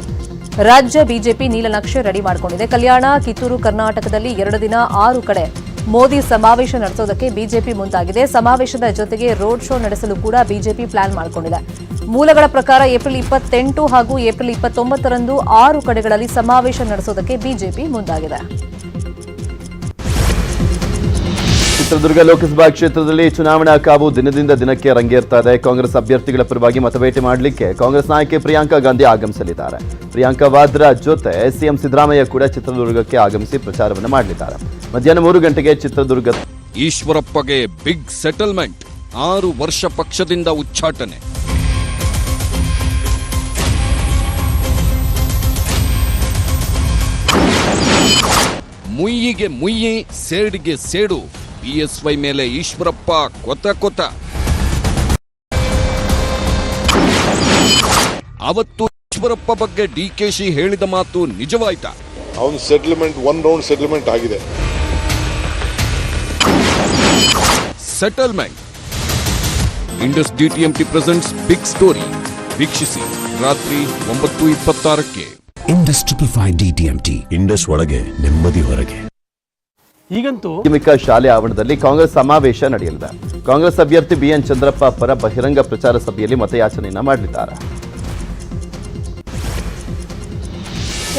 ರಾಜ್ಯ ಬಿಜೆಪಿ ನೀಲನಕ್ಷೆ ರೆಡಿ ಮಾಡಿಕೊಂಡಿದೆ. ಕಲ್ಯಾಣ, ಕಿತ್ತೂರು, ಕರ್ನಾಟಕದಲ್ಲಿ 2 ದಿನ 6 ಕಡೆ ಮೋದಿ ಸಮಾವೇಶ ನಡೆಸೋದಕ್ಕೆ ಬಿಜೆಪಿ ಮುಂದಾಗಿದೆ. ಸಮಾವೇಶದ ಜೊತೆಗೆ ರೋಡ್ ಶೋ ನಡೆಸಲು ಕೂಡ ಬಿಜೆಪಿ ಪ್ಲಾನ್ ಮಾಡಿಕೊಂಡಿದೆ. ಮೂಲಗಳ ಪ್ರಕಾರ ಏಪ್ರಿಲ್ 28 ಹಾಗೂ ಏಪ್ರಿಲ್ 29ರಂದು 6 ಕಡೆಗಳಲ್ಲಿ ಸಮಾವೇಶ ನಡೆಸೋದಕ್ಕೆ ಬಿಜೆಪಿ ಮುಂದಾಗಿದೆ. ಚಿತ್ರದುರ್ಗ ಲೋಕಸಭಾ ಕ್ಷೇತ್ರದಲ್ಲಿ ಚುನಾವಣಾ ಕಾವು ದಿನದಿಂದ ದಿನಕ್ಕೆ ರಂಗೇರ್ತಾ ಇದೆ. ಕಾಂಗ್ರೆಸ್ ಅಭ್ಯರ್ಥಿಗಳ ಪರವಾಗಿ ಮತಬೇಟೆ ಮಾಡಲಿಕ್ಕೆ ಕಾಂಗ್ರೆಸ್ ನಾಯಕಿ ಪ್ರಿಯಾಂಕಾ ಗಾಂಧಿ ಆಗಮಿಸಲಿದ್ದಾರೆ. ಪ್ರಿಯಾಂಕಾ ವಾದ್ರಾ ಜೊತೆ ಸಿಎಂ ಸಿದ್ದರಾಮಯ್ಯ ಕೂಡ ಚಿತ್ರದುರ್ಗಕ್ಕೆ ಆಗಮಿಸಿ ಪ್ರಚಾರವನ್ನು ಮಾಡಲಿದ್ದಾರೆ. ಮಧ್ಯಾಹ್ನ 3 ಗಂಟೆಗೆ ಚಿತ್ರದುರ್ಗ ಈಶ್ವರಪ್ಪಗೆ ಬಿಗ್ ಸೆಟಲ್ಮೆಂಟ್, 6 ವರ್ಷ ಪಕ್ಷದಿಂದ ಉಚ್ಚಾಟನೆ. ಮುಯ್ಯಿಗೆ ಮುಯ್ಯಿ, ಸೇಡಿಗೆ ಸೇಡು, ಬಿಎಸ್ವೈ ಮೇಲೆ ಈಶ್ವರಪ್ಪ ಕೊತ. ಅವತ್ತು ಈಶ್ವರಪ್ಪ ಬಗ್ಗೆ ಡಿಕೆಶಿ ಹೇಳಿದ ಮಾತು ನಿಜವಾಯ್ತಾ? ಅವನು ಸೆಟಲ್ಮೆಂಟ್ 1 ರೌಂಡ್ ಸೆಟಲ್ಮೆಂಟ್ ಆಗಿದೆ. Settlement. Indus DTMT presents big story. ವೀಕ್ಷಿಸಿ ರಾತ್ರಿ 9:26ಕ್ಕೆ. Indus 555 DTMT. ಇಂಡಸ್ ಒಳಗೆ ನೆಮ್ಮದಿ ಹೊರಗೆ. ಈಗಂತೂ ಪ್ರಾಥಮಿಕ ಶಾಲೆ ಆವರಣದಲ್ಲಿ ಕಾಂಗ್ರೆಸ್ ಸಮಾವೇಶ ನಡೆಯಲಿದೆ. ಕಾಂಗ್ರೆಸ್ ಅಭ್ಯರ್ಥಿ ಬಿಎನ್ ಚಂದ್ರಪ್ಪ ಪರ ಬಹಿರಂಗ ಪ್ರಚಾರ ಸಭೆಯಲ್ಲಿ ಮತಯಾಚನೆಯನ್ನ ಮಾಡಲಿದ್ದಾರೆ.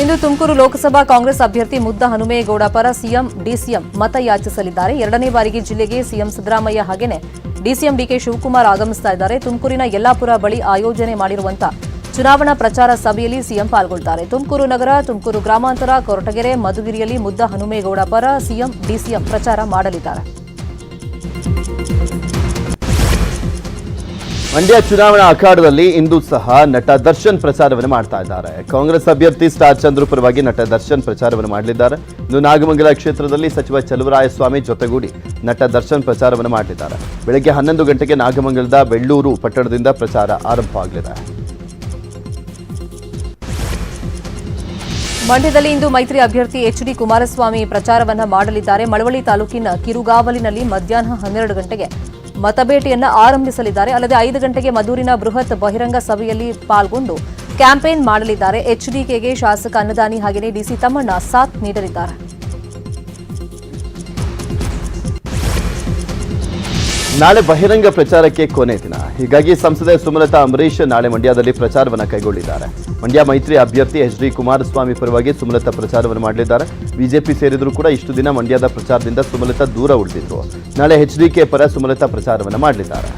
ಇಂದು ತುಮಕೂರು ಲೋಕಸಭಾ ಕಾಂಗ್ರೆಸ್ ಅಭ್ಯರ್ಥಿ ಮುದ್ದ ಹನುಮೇಗೌಡ ಪರ ಸಿಎಂ ಡಿಸಿಎಂ ಮತ ಯಾಚಿಸಲಿದ್ದಾರೆ. ಎರಡನೇ ಬಾರಿಗೆ ಜಿಲ್ಲೆಗೆ ಸಿಎಂ ಸಿದ್ದರಾಮಯ್ಯ ಹಾಗೆಯೇ ಡಿಸಿಎಂ ಡಿಕೆ ಶಿವಕುಮಾರ್ ಆಗಮಿಸ್ತಾ ಇದ್ದಾರೆ. ತುಮಕೂರಿನ ಯಲ್ಲಾಪುರ ಬಳಿ ಆಯೋಜನೆ ಮಾಡಿರುವಂತಹ ಚುನಾವಣಾ ಪ್ರಚಾರ ಸಭೆಯಲ್ಲಿ ಸಿಎಂ ಪಾಲ್ಗೊಳ್ಳುತ್ತಾರೆ. ತುಮಕೂರು ನಗರ, ತುಮಕೂರು ಗ್ರಾಮಾಂತರ, ಕೊರಟಗೆರೆ, ಮಧುಗಿರಿಯಲ್ಲಿ ಮುದ್ದ ಹನುಮೇಗೌಡ ಪರ ಸಿಎಂ ಡಿಸಿಎಂ ಪ್ರಚಾರ ಮಾಡಲಿದ್ದಾರೆ. ಮಂಡ್ಯ ಚುನಾವಣಾ ಅಖಾಡದಲ್ಲಿ ಇಂದು ಸಹ ನಟ ದರ್ಶನ್ ಪ್ರಚಾರವನ್ನು ಮಾಡ್ತಾ ಇದ್ದಾರೆ. ಕಾಂಗ್ರೆಸ್ ಅಭ್ಯರ್ಥಿ ಸ್ಟಾರ್ ಚಂದ್ರು ಪರವಾಗಿ ನಟ ದರ್ಶನ್ ಪ್ರಚಾರವನ್ನು ಮಾಡಲಿದ್ದಾರೆ. ಇನ್ನು ನಾಗಮಂಗಲ ಕ್ಷೇತ್ರದಲ್ಲಿ ಸಚಿವ ಚಲುವರಾಯಸ್ವಾಮಿ ಜೊತೆಗೂಡಿ ನಟ ದರ್ಶನ್ ಪ್ರಚಾರವನ್ನು ಮಾಡಲಿದ್ದಾರೆ. ಬೆಳಗ್ಗೆ 11 ಗಂಟೆಗೆ ನಾಗಮಂಗಲದ ಬೆಳ್ಳೂರು ಪಟ್ಟಣದಿಂದ ಪ್ರಚಾರ ಆರಂಭವಾಗಲಿದೆ. ಮಂಡ್ಯದಲ್ಲಿ ಇಂದು ಮೈತ್ರಿ ಅಭ್ಯರ್ಥಿ ಎಚ್ಡಿ ಕುಮಾರಸ್ವಾಮಿ ಪ್ರಚಾರವನ್ನ ಮಾಡಲಿದ್ದಾರೆ. ಮಳವಳ್ಳಿ ತಾಲೂಕಿನ ಕಿರುಗಾವಲಿನಲ್ಲಿ ಮಧ್ಯಾಹ್ನ 12 ಗಂಟೆಗೆ ಮತಬೇಟೆಯನ್ನ ಆರಂಭಿಸಲಿದ್ದಾರೆ. ಅಲ್ಲದೆ 5 ಗಂಟೆಗೆ ಮಧೂರಿನ ಬೃಹತ್ ಬಹಿರಂಗ ಸಭೆಯಲ್ಲಿ ಪಾಲ್ಗೊಂಡು ಕ್ಯಾಂಪೇನ್ ಮಾಡಲಿದ್ದಾರೆ. ಎಚ್ಡಿಕೆಗೆ ಶಾಸಕ ಅನ್ನದಾನಿ ಹಾಗೆಯೇ ಡಿಸಿ ತಮ್ಮಣ್ಣ ಸಾಥ್ ನೀಡಲಿದ್ದಾರೆ. ನಾಳೆ ಬಹಿರಂಗ ಪ್ರಚಾರಕ್ಕೆ ಕೊನೆ ದಿನ. ಹೀಗಾಗಿ ಸಂಸದೆ ಸುಮಲತಾ ಅಂಬರೀಶ್ ನಾಳೆ ಮಂಡ್ಯದಲ್ಲಿ ಪ್ರಚಾರವನ್ನು ಕೈಗೊಳ್ಳಿದ್ದಾರೆ. ಮಂಡ್ಯ ಮೈತ್ರಿ ಅಭ್ಯರ್ಥಿ ಎಚ್ಡಿ ಕುಮಾರಸ್ವಾಮಿ ಪರವಾಗಿ ಸುಮಲತಾ ಪ್ರಚಾರವನ್ನು ಮಾಡಲಿದ್ದಾರೆ. ಬಿಜೆಪಿ ಸೇರಿದರೂ ಕೂಡ ಇಷ್ಟು ದಿನ ಮಂಡ್ಯದ ಪ್ರಚಾರದಿಂದ ಸುಮಲತಾ ದೂರ ಉಳಿದಿದ್ರು. ನಾಳೆ ಎಚ್ಡಿಕೆ ಪರ ಸುಮಲತಾ ಪ್ರಚಾರವನ್ನು ಮಾಡಲಿದ್ದಾರೆ.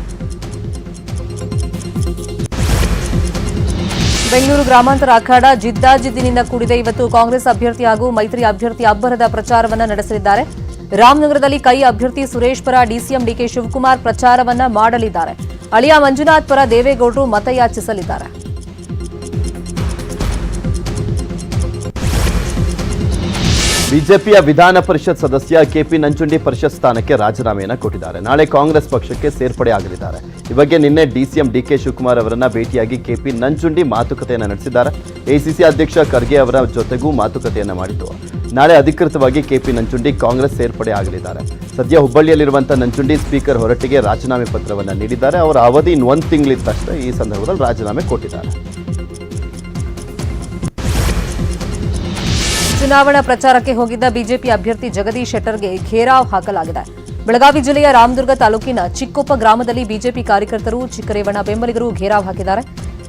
ಬೆಂಗಳೂರು ಗ್ರಾಮಾಂತರ ಅಖಾಡ ಜಿದ್ದಾಜಿದ್ದಿನಿಂದ ಕೂಡಿದೆ. ಇವತ್ತು ಕಾಂಗ್ರೆಸ್ ಅಭ್ಯರ್ಥಿ ಹಾಗೂ ಮೈತ್ರಿ ಅಭ್ಯರ್ಥಿ ಅಬ್ಬರದ ಪ್ರಚಾರವನ್ನ ನಡೆಸಲಿದ್ದಾರೆ. ರಾಮನಗರದಲ್ಲಿ ಕೈ ಅಭ್ಯರ್ಥಿ ಸುರೇಶ್ ಪರ ಡಿಸಿಎಂ ಡಿಕೆ ಶಿವಕುಮಾರ್ ಪ್ರಚಾರವನ್ನ ಮಾಡಲಿದ್ದಾರೆ. ಅಳಿಯ ಮಂಜುನಾಥ್ ಪರ ದೇವೇಗೌಡರು ಮತಯಾಚಿಸಲಿದ್ದಾರೆ. ಬಿಜೆಪಿಯ ವಿಧಾನ ಪರಿಷತ್ ಸದಸ್ಯ ಕೆಪಿ ನಂಜುಂಡಿ ಪರಿಷತ್ ಸ್ಥಾನಕ್ಕೆ ರಾಜೀನಾಮೆಯನ್ನು ಕೊಟ್ಟಿದ್ದಾರೆ. ನಾಳೆ ಕಾಂಗ್ರೆಸ್ ಪಕ್ಷಕ್ಕೆ ಸೇರ್ಪಡೆ ಆಗಲಿದ್ದಾರೆ. ಈ ಬಗ್ಗೆ ನಿನ್ನೆ ಡಿಸಿಎಂ ಡಿಕೆ ಶಿವಕುಮಾರ್ ಅವರನ್ನ ಭೇಟಿಯಾಗಿ ಕೆಪಿ ನಂಜುಂಡಿ ಮಾತುಕತೆಯನ್ನು ನಡೆಸಿದ್ದಾರೆ. ಎಸಿಸಿ ಅಧ್ಯಕ್ಷ ಖರ್ಗೆ ಅವರ ಜೊತೆಗೂ ಮಾತುಕತೆಯನ್ನು ಮಾಡಿದ್ದು ನಾಳೆ ಅಧಿಕೃತವಾಗಿ ಕೆಪಿ ನಂಜುಂಡಿ ಕಾಂಗ್ರೆಸ್ ಸೇರ್ಪಡೆ ಆಗಲಿದ್ದಾರೆ. ಸದ್ಯ ಹುಬ್ಬಳ್ಳಿಯಲ್ಲಿರುವಂತಹ ನಂಜುಂಡಿ ಸ್ಪೀಕರ್ ಹೊರಟ್ಟಿಗೆ ರಾಜೀನಾಮೆ ಪತ್ರವನ್ನು ನೀಡಿದ್ದಾರೆ. ಅವರ ಅವಧಿ ಇನ್ನು 1 ತಿಂಗಳಿತ್ತಷ್ಟೇ. ಈ ಸಂದರ್ಭದಲ್ಲಿ ರಾಜೀನಾಮೆ ಕೊಟ್ಟಿದ್ದಾರೆ. ಚುನಾವಣಾ ಪ್ರಚಾರಕ್ಕೆ ಹೋಗಿದ್ದ ಬಿಜೆಪಿ ಅಭ್ಯರ್ಥಿ ಜಗದೀಶ್ ಶೆಟ್ಟರ್ಗೆ ಘೇರಾವ್ ಹಾಕಲಾಗಿದೆ. ಬೆಳಗಾವಿ ಜಿಲ್ಲೆಯ ರಾಮದುರ್ಗ ತಾಲೂಕಿನ ಚಿಕ್ಕೊಪ್ಪ ಗ್ರಾಮದಲ್ಲಿ ಬಿಜೆಪಿ ಕಾರ್ಯಕರ್ತರು ಚಿಕ್ಕರೇವಣ್ಣ ಬೆಂಬಲಿಗರು ಘೇರಾವ್ ಹಾಕಿದ್ದಾರೆ.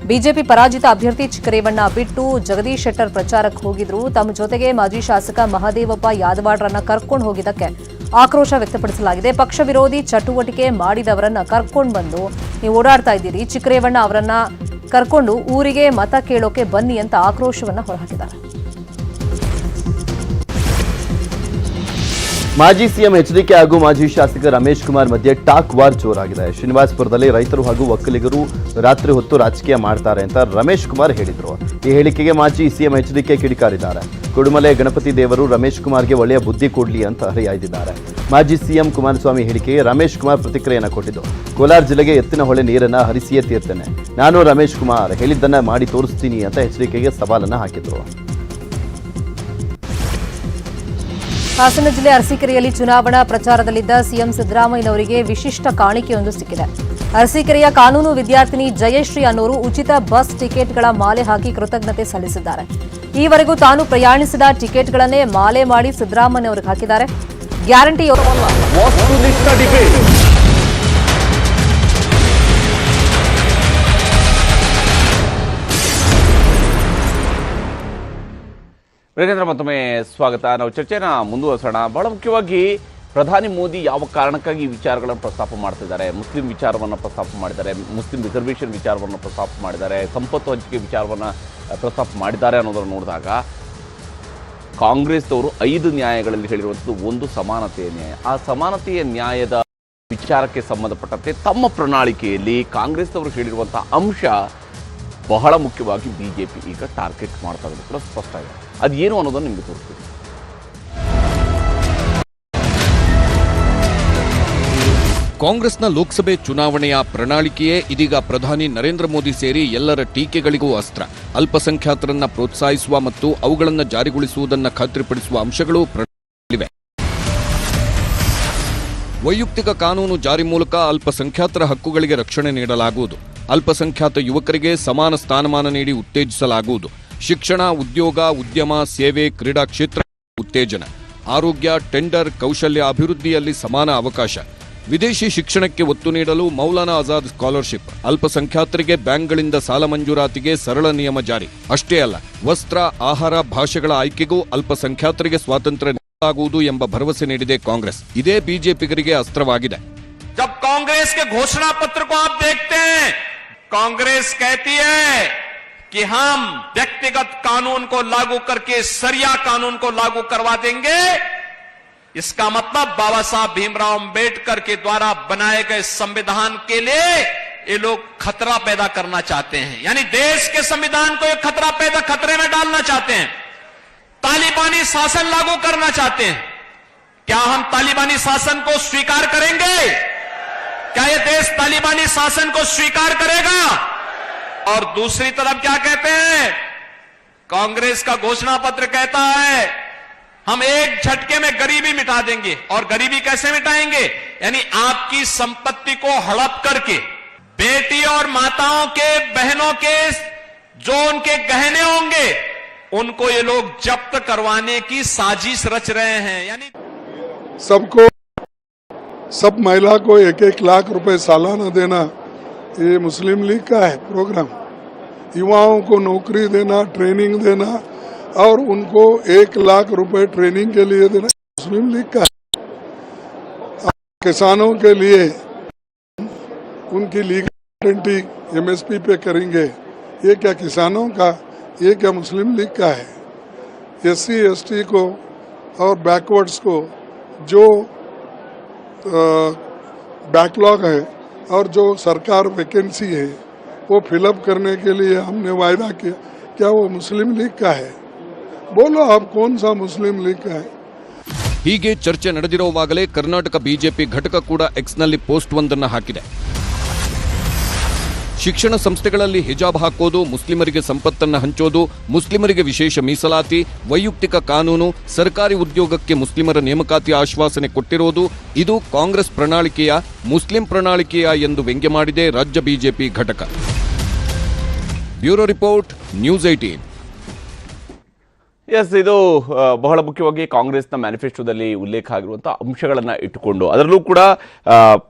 ಬಿಜೆಪಿ ಪರಾಜಿತ ಅಭ್ಯರ್ಥಿ ಚಿಕ್ಕರೇವಣ್ಣ ಬಿಟ್ಟು ಜಗದೀಶ್ ಶೆಟ್ಟರ್ ಪ್ರಚಾರಕ್ಕೆ ಹೋಗಿದ್ರು. ತಮ್ಮ ಜೊತೆಗೆ ಮಾಜಿ ಶಾಸಕ ಮಹದೇವಪ್ಪ ಯಾದವಾಡ್ರನ್ನ ಕರ್ಕೊಂಡು ಹೋಗಿದ್ದಕ್ಕೆ ಆಕ್ರೋಶ ವ್ಯಕ್ತಪಡಿಸಲಾಗಿದೆ. ಪಕ್ಷ ವಿರೋಧಿ ಚಟುವಟಿಕೆ ಮಾಡಿದವರನ್ನ ಕರ್ಕೊಂಡು ಬಂದು ನೀವು ಓಡಾಡ್ತಾ ಇದ್ದೀರಿ, ಚಿಕ್ಕರೇವಣ್ಣ ಅವರನ್ನ ಕರ್ಕೊಂಡು ಊರಿಗೆ ಮತ ಕೇಳೋಕೆ ಬನ್ನಿ ಅಂತ ಆಕ್ರೋಶವನ್ನ ಹೊರಹಾಕಿದ್ದಾರೆ. ಮಾಜಿ ಸಿಎಂ ಎಚ್ಡಿಕೆ ಹಾಗೂ ಮಾಜಿ ಶಾಸಕ ರಮೇಶ್ ಕುಮಾರ್ ಮಧ್ಯೆ ಟಾಕ್ ವಾರ್ ಜೋರಾಗಿದೆ. ಶ್ರೀನಿವಾಸಪುರದಲ್ಲಿ ರೈತರು ಹಾಗೂ ಒಕ್ಕಲಿಗರು ರಾತ್ರಿ ಹೊತ್ತು ರಾಜಕೀಯ ಮಾಡ್ತಾರೆ ಅಂತ ರಮೇಶ್ ಕುಮಾರ್ ಹೇಳಿದ್ರು. ಈ ಹೇಳಿಕೆಗೆ ಮಾಜಿ ಸಿಎಂ ಎಚ್ಡಿಕೆ ಕಿಡಿಕಾರಿದ್ದಾರೆ. ಕುಡುಮಲೆ ಗಣಪತಿ ದೇವರು ರಮೇಶ್ ಕುಮಾರ್ಗೆ ಒಳ್ಳೆಯ ಬುದ್ಧಿ ಕೊಡ್ಲಿ ಅಂತ ಹರಿಹಾಯ್ದಿದ್ದಾರೆ. ಮಾಜಿ ಸಿಎಂ ಕುಮಾರಸ್ವಾಮಿ ಹೇಳಿಕೆಗೆ ರಮೇಶ್ ಕುಮಾರ್ ಪ್ರತಿಕ್ರಿಯೆಯನ್ನು ಕೊಟ್ಟಿದ್ದು, ಕೋಲಾರ ಜಿಲ್ಲೆಗೆ ಎತ್ತಿನ ಹೊಳೆ ನೀರನ್ನ ಹರಿಸಿಯೇ ತೀರ್ತೇನೆ, ನಾನು ರಮೇಶ್ ಕುಮಾರ್ ಹೇಳಿದ್ದನ್ನ ಮಾಡಿ ತೋರಿಸ್ತೀನಿ ಅಂತ ಎಚ್ಡಿಕೆಗೆ ಸವಾಲನ್ನ ಹಾಕಿದ್ರು. ಹಾಸನ ಜಿಲ್ಲೆ ಅರಸೀಕೆರೆಯಲ್ಲಿ ಚುನಾವಣಾ ಪ್ರಚಾರದಲ್ಲಿದ್ದ ಸಿಎಂ ಸಿದ್ದರಾಮಯ್ಯನವರಿಗೆ ವಿಶಿಷ್ಟ ಕಾಣಿಕೆಯೊಂದು ಸಿಕ್ಕಿದೆ. ಅರಸೀಕೆರೆಯ ಕಾನೂನು ವಿದ್ಯಾರ್ಥಿನಿ ಜಯಶ್ರೀ ಅನ್ನೋರು ಉಚಿತ ಬಸ್ ಟಿಕೆಟ್ಗಳ ಮಾಲೆ ಹಾಕಿ ಕೃತಜ್ಞತೆ ಸಲ್ಲಿಸಿದ್ದಾರೆ. ಈವರೆಗೂ ತಾನು ಪ್ರಯಾಣಿಸಿದ ಟಿಕೆಟ್ಗಳನ್ನೇ ಮಾಲೆ ಮಾಡಿ ಸಿದ್ದರಾಮಯ್ಯನವರಿಗೆ ಹಾಕಿದ್ದಾರೆ. ಗ್ಯಾರಂಟಿ ವೀರೇಂದ್ರ, ಮತ್ತೊಮ್ಮೆ ಸ್ವಾಗತ. ನಾವು ಚರ್ಚೆನ ಮುಂದುವರಿಸೋಣ. ಬಹಳ ಮುಖ್ಯವಾಗಿ ಪ್ರಧಾನಿ ಮೋದಿ ಯಾವ ಕಾರಣಕ್ಕಾಗಿ ಈ ವಿಚಾರಗಳನ್ನು ಪ್ರಸ್ತಾಪ ಮಾಡ್ತಿದ್ದಾರೆ? ಮುಸ್ಲಿಂ ವಿಚಾರವನ್ನು ಪ್ರಸ್ತಾಪ ಮಾಡಿದ್ದಾರೆ, ಮುಸ್ಲಿಂ ರಿಸರ್ವೇಷನ್ ವಿಚಾರವನ್ನು ಪ್ರಸ್ತಾಪ ಮಾಡಿದ್ದಾರೆ, ಸಂಪತ್ತು ಹಂಚಿಕೆ ವಿಚಾರವನ್ನು ಪ್ರಸ್ತಾಪ ಮಾಡಿದ್ದಾರೆ ಅನ್ನೋದನ್ನು ನೋಡಿದಾಗ ಕಾಂಗ್ರೆಸ್ದವರು 5 ನ್ಯಾಯಗಳಲ್ಲಿ ಹೇಳಿರುವಂಥದ್ದು ಒಂದು ಸಮಾನತೆಯ ನ್ಯಾಯ. ಆ ಸಮಾನತೆಯ ನ್ಯಾಯದ ವಿಚಾರಕ್ಕೆ ಸಂಬಂಧಪಟ್ಟಂತೆ ತಮ್ಮ ಪ್ರಣಾಳಿಕೆಯಲ್ಲಿ ಕಾಂಗ್ರೆಸ್ದವರು ಹೇಳಿರುವಂಥ ಅಂಶ ಬಹಳ ಮುಖ್ಯವಾಗಿ ಬಿಜೆಪಿ ಈಗ ಟಾರ್ಗೆಟ್ ಮಾಡ್ತಾ ಇರೋದು ಕೂಡ ಸ್ಪಷ್ಟ ಇದೆ. ಅದು ಏನು ಅನ್ನೋದನ್ನು ನಿಮಗೆ ತೋರಿಸ್ತೀವಿ. ಕಾಂಗ್ರೆಸ್ನ ಲೋಕಸಭೆ ಚುನಾವಣೆಯ ಪ್ರಣಾಳಿಕೆಯೇ ಇದೀಗ ಪ್ರಧಾನಿ ನರೇಂದ್ರ ಮೋದಿ ಸೇರಿ ಎಲ್ಲರ ಟೀಕೆಗಳಿಗೂ ಅಸ್ತ್ರ. ಅಲ್ಪಸಂಖ್ಯಾತರನ್ನ ಪ್ರೋತ್ಸಾಹಿಸುವ ಮತ್ತು ಅವುಗಳನ್ನು ಜಾರಿಗೊಳಿಸುವುದನ್ನು ಖಾತ್ರಿಪಡಿಸುವ ಅಂಶಗಳು ಪ್ರಣಾಳಿಕೆಯಲ್ಲಿವೆ. ವೈಯಕ್ತಿಕ ಕಾನೂನು ಜಾರಿ ಮೂಲಕ ಅಲ್ಪಸಂಖ್ಯಾತರ ಹಕ್ಕುಗಳಿಗೆ ರಕ್ಷಣೆ ನೀಡಲಾಗುವುದು. ಅಲ್ಪಸಂಖ್ಯಾತ ಯುವಕರಿಗೆ ಸಮಾನ ಸ್ಥಾನಮಾನ ನೀಡಿ ಉತ್ತೇಜಿಸಲಾಗುವುದು. ಶಿಕ್ಷಣ, ಉದ್ಯೋಗ, ಉದ್ಯಮ, ಸೇವೆ, ಕ್ರೀಡಾ ಕ್ಷೇತ್ರ ಉತ್ತೇಜನ. ಆರೋಗ್ಯ, ಟೆಂಡರ್, ಕೌಶಲ್ಯ ಅಭಿವೃದ್ಧಿಯಲ್ಲಿ ಸಮಾನ ಅವಕಾಶ. ವಿದೇಶಿ ಶಿಕ್ಷಣಕ್ಕೆ ಒತ್ತು ನೀಡಲು ಮೌಲಾನಾ ಆಜಾದ್ ಸ್ಕಾಲರ್ಶಿಪ್. ಅಲ್ಪಸಂಖ್ಯಾತರಿಗೆ ಬ್ಯಾಂಕ್ಗಳಿಂದ ಸಾಲ ಮಂಜೂರಾತಿಗೆ ಸರಳ ನಿಯಮ ಜಾರಿ. ಅಷ್ಟೇ ಅಲ್ಲ, ವಸ್ತ್ರ, ಆಹಾರ, ಭಾಷೆಗಳ ಆಯ್ಕೆಗೂ ಅಲ್ಪಸಂಖ್ಯಾತರಿಗೆ ಸ್ವಾತಂತ್ರ್ಯ ನೀಡಲಾಗುವುದು ಎಂಬ ಭರವಸೆ ನೀಡಿದೆ ಕಾಂಗ್ರೆಸ್. ಇದೇ ಬಿಜೆಪಿಗರಿಗೆ ಅಸ್ತ್ರವಾಗಿದೆ. जब कांग्रेस के घोषणा पत्र को आप देखते हैं, कांग्रेस कहती है कि हम व्यक्तिगत कानून को लागू करके सरिया कानून को लागू करवा देंगे. इसका मतलब बाबा साहब भीमराव अंबेडकर के द्वारा बनाए गए संविधान के लिए ये लोग खतरा पैदा करना चाहते हैं, यानी देश के संविधान को ये खतरे में डालना चाहते हैं. तालिबानी शासन लागू करना चाहते हैं. क्या हम तालिबानी शासन को स्वीकार करेंगे? क्या ये देश तालिबानी शासन को स्वीकार करेगा? और दूसरी तरफ क्या कहते हैं? कांग्रेस का घोषणा पत्र कहता है हम एक झटके में गरीबी मिटा देंगे. और गरीबी कैसे मिटाएंगे? यानी आपकी संपत्ति को हड़प करके बेटी और माताओं के, बहनों के जो उनके गहने होंगे उनको ये लोग जब्त करवाने की साजिश रच रहे हैं. यानी सब महिला को 1-1 लाख रुपए सालाना देना, ये मुस्लिम लीग का है प्रोग्राम. युवाओं को नौकरी देना, ट्रेनिंग देना और उनको 1 लाख रुपए ट्रेनिंग के लिए देना मुस्लिम लीग का है. किसानों के लिए उनकी लीगल गारंटी MSP पे करेंगे, ये क्या किसानों का, ये क्या मुस्लिम लीग का है? SC ST को और बैकवर्ड्स को जो बैकलॉग है और जो सरकार वैकेंसी है वो फिलअप करने के लिए हमने वायदा किया, क्या वो मुस्लिम लीग का है? बोलो आप कौन सा मुस्लिम लीग का है? ಹೀಗೆ ಚರ್ಚೆ ನಡೆದಿರುವಾಗಲೇ ಕರ್ನಾಟಕ ಬಿಜೆಪಿ ಘಟಕ ಕೂಡ ಎಕ್ಸ್ನಲ್ಲಿ ಪೋಸ್ಟ್ ಒಂದನ್ನು ಹಾಕಿದೆ. ಶಿಕ್ಷಣ ಸಂಸ್ಥೆಗಳಲ್ಲಿ ಹಿಜಾಬ್ ಹಾಕೋದು, ಮುಸ್ಲಿಮರಿಗೆ ಸಂಪತ್ತನ್ನು ಹಂಚೋದು, ಮುಸ್ಲಿಮರಿಗೆ ವಿಶೇಷ ಮೀಸಲಾತಿ, ವೈಯಕ್ತಿಕ ಕಾನೂನು, ಸರ್ಕಾರಿ ಉದ್ಯೋಗಕ್ಕೆ ಮುಸ್ಲಿಮರ ನೇಮಕಾತಿ ಆಶ್ವಾಸನೆ ಕೊಟ್ಟಿರೋದು ಇದು ಕಾಂಗ್ರೆಸ್ ಪ್ರಣಾಳಿಕೆಯ, ಮುಸ್ಲಿಂ ಪ್ರಣಾಳಿಕೆಯ ಎಂದು ವ್ಯಂಗ್ಯ ಮಾಡಿದೆ ರಾಜ್ಯ ಬಿಜೆಪಿ ಘಟಕ. Bureau report, news 18. ಎಸ್, ಇದು ಬಹಳ ಮುಖ್ಯವಾಗಿ ಕಾಂಗ್ರೆಸ್ನ ಮ್ಯಾನಿಫೆಸ್ಟೋದಲ್ಲಿ ಉಲ್ಲೇಖ ಆಗಿರುವಂತಹ ಅಂಶಗಳನ್ನು ಇಟ್ಟುಕೊಂಡು, ಅದರಲ್ಲೂ ಕೂಡ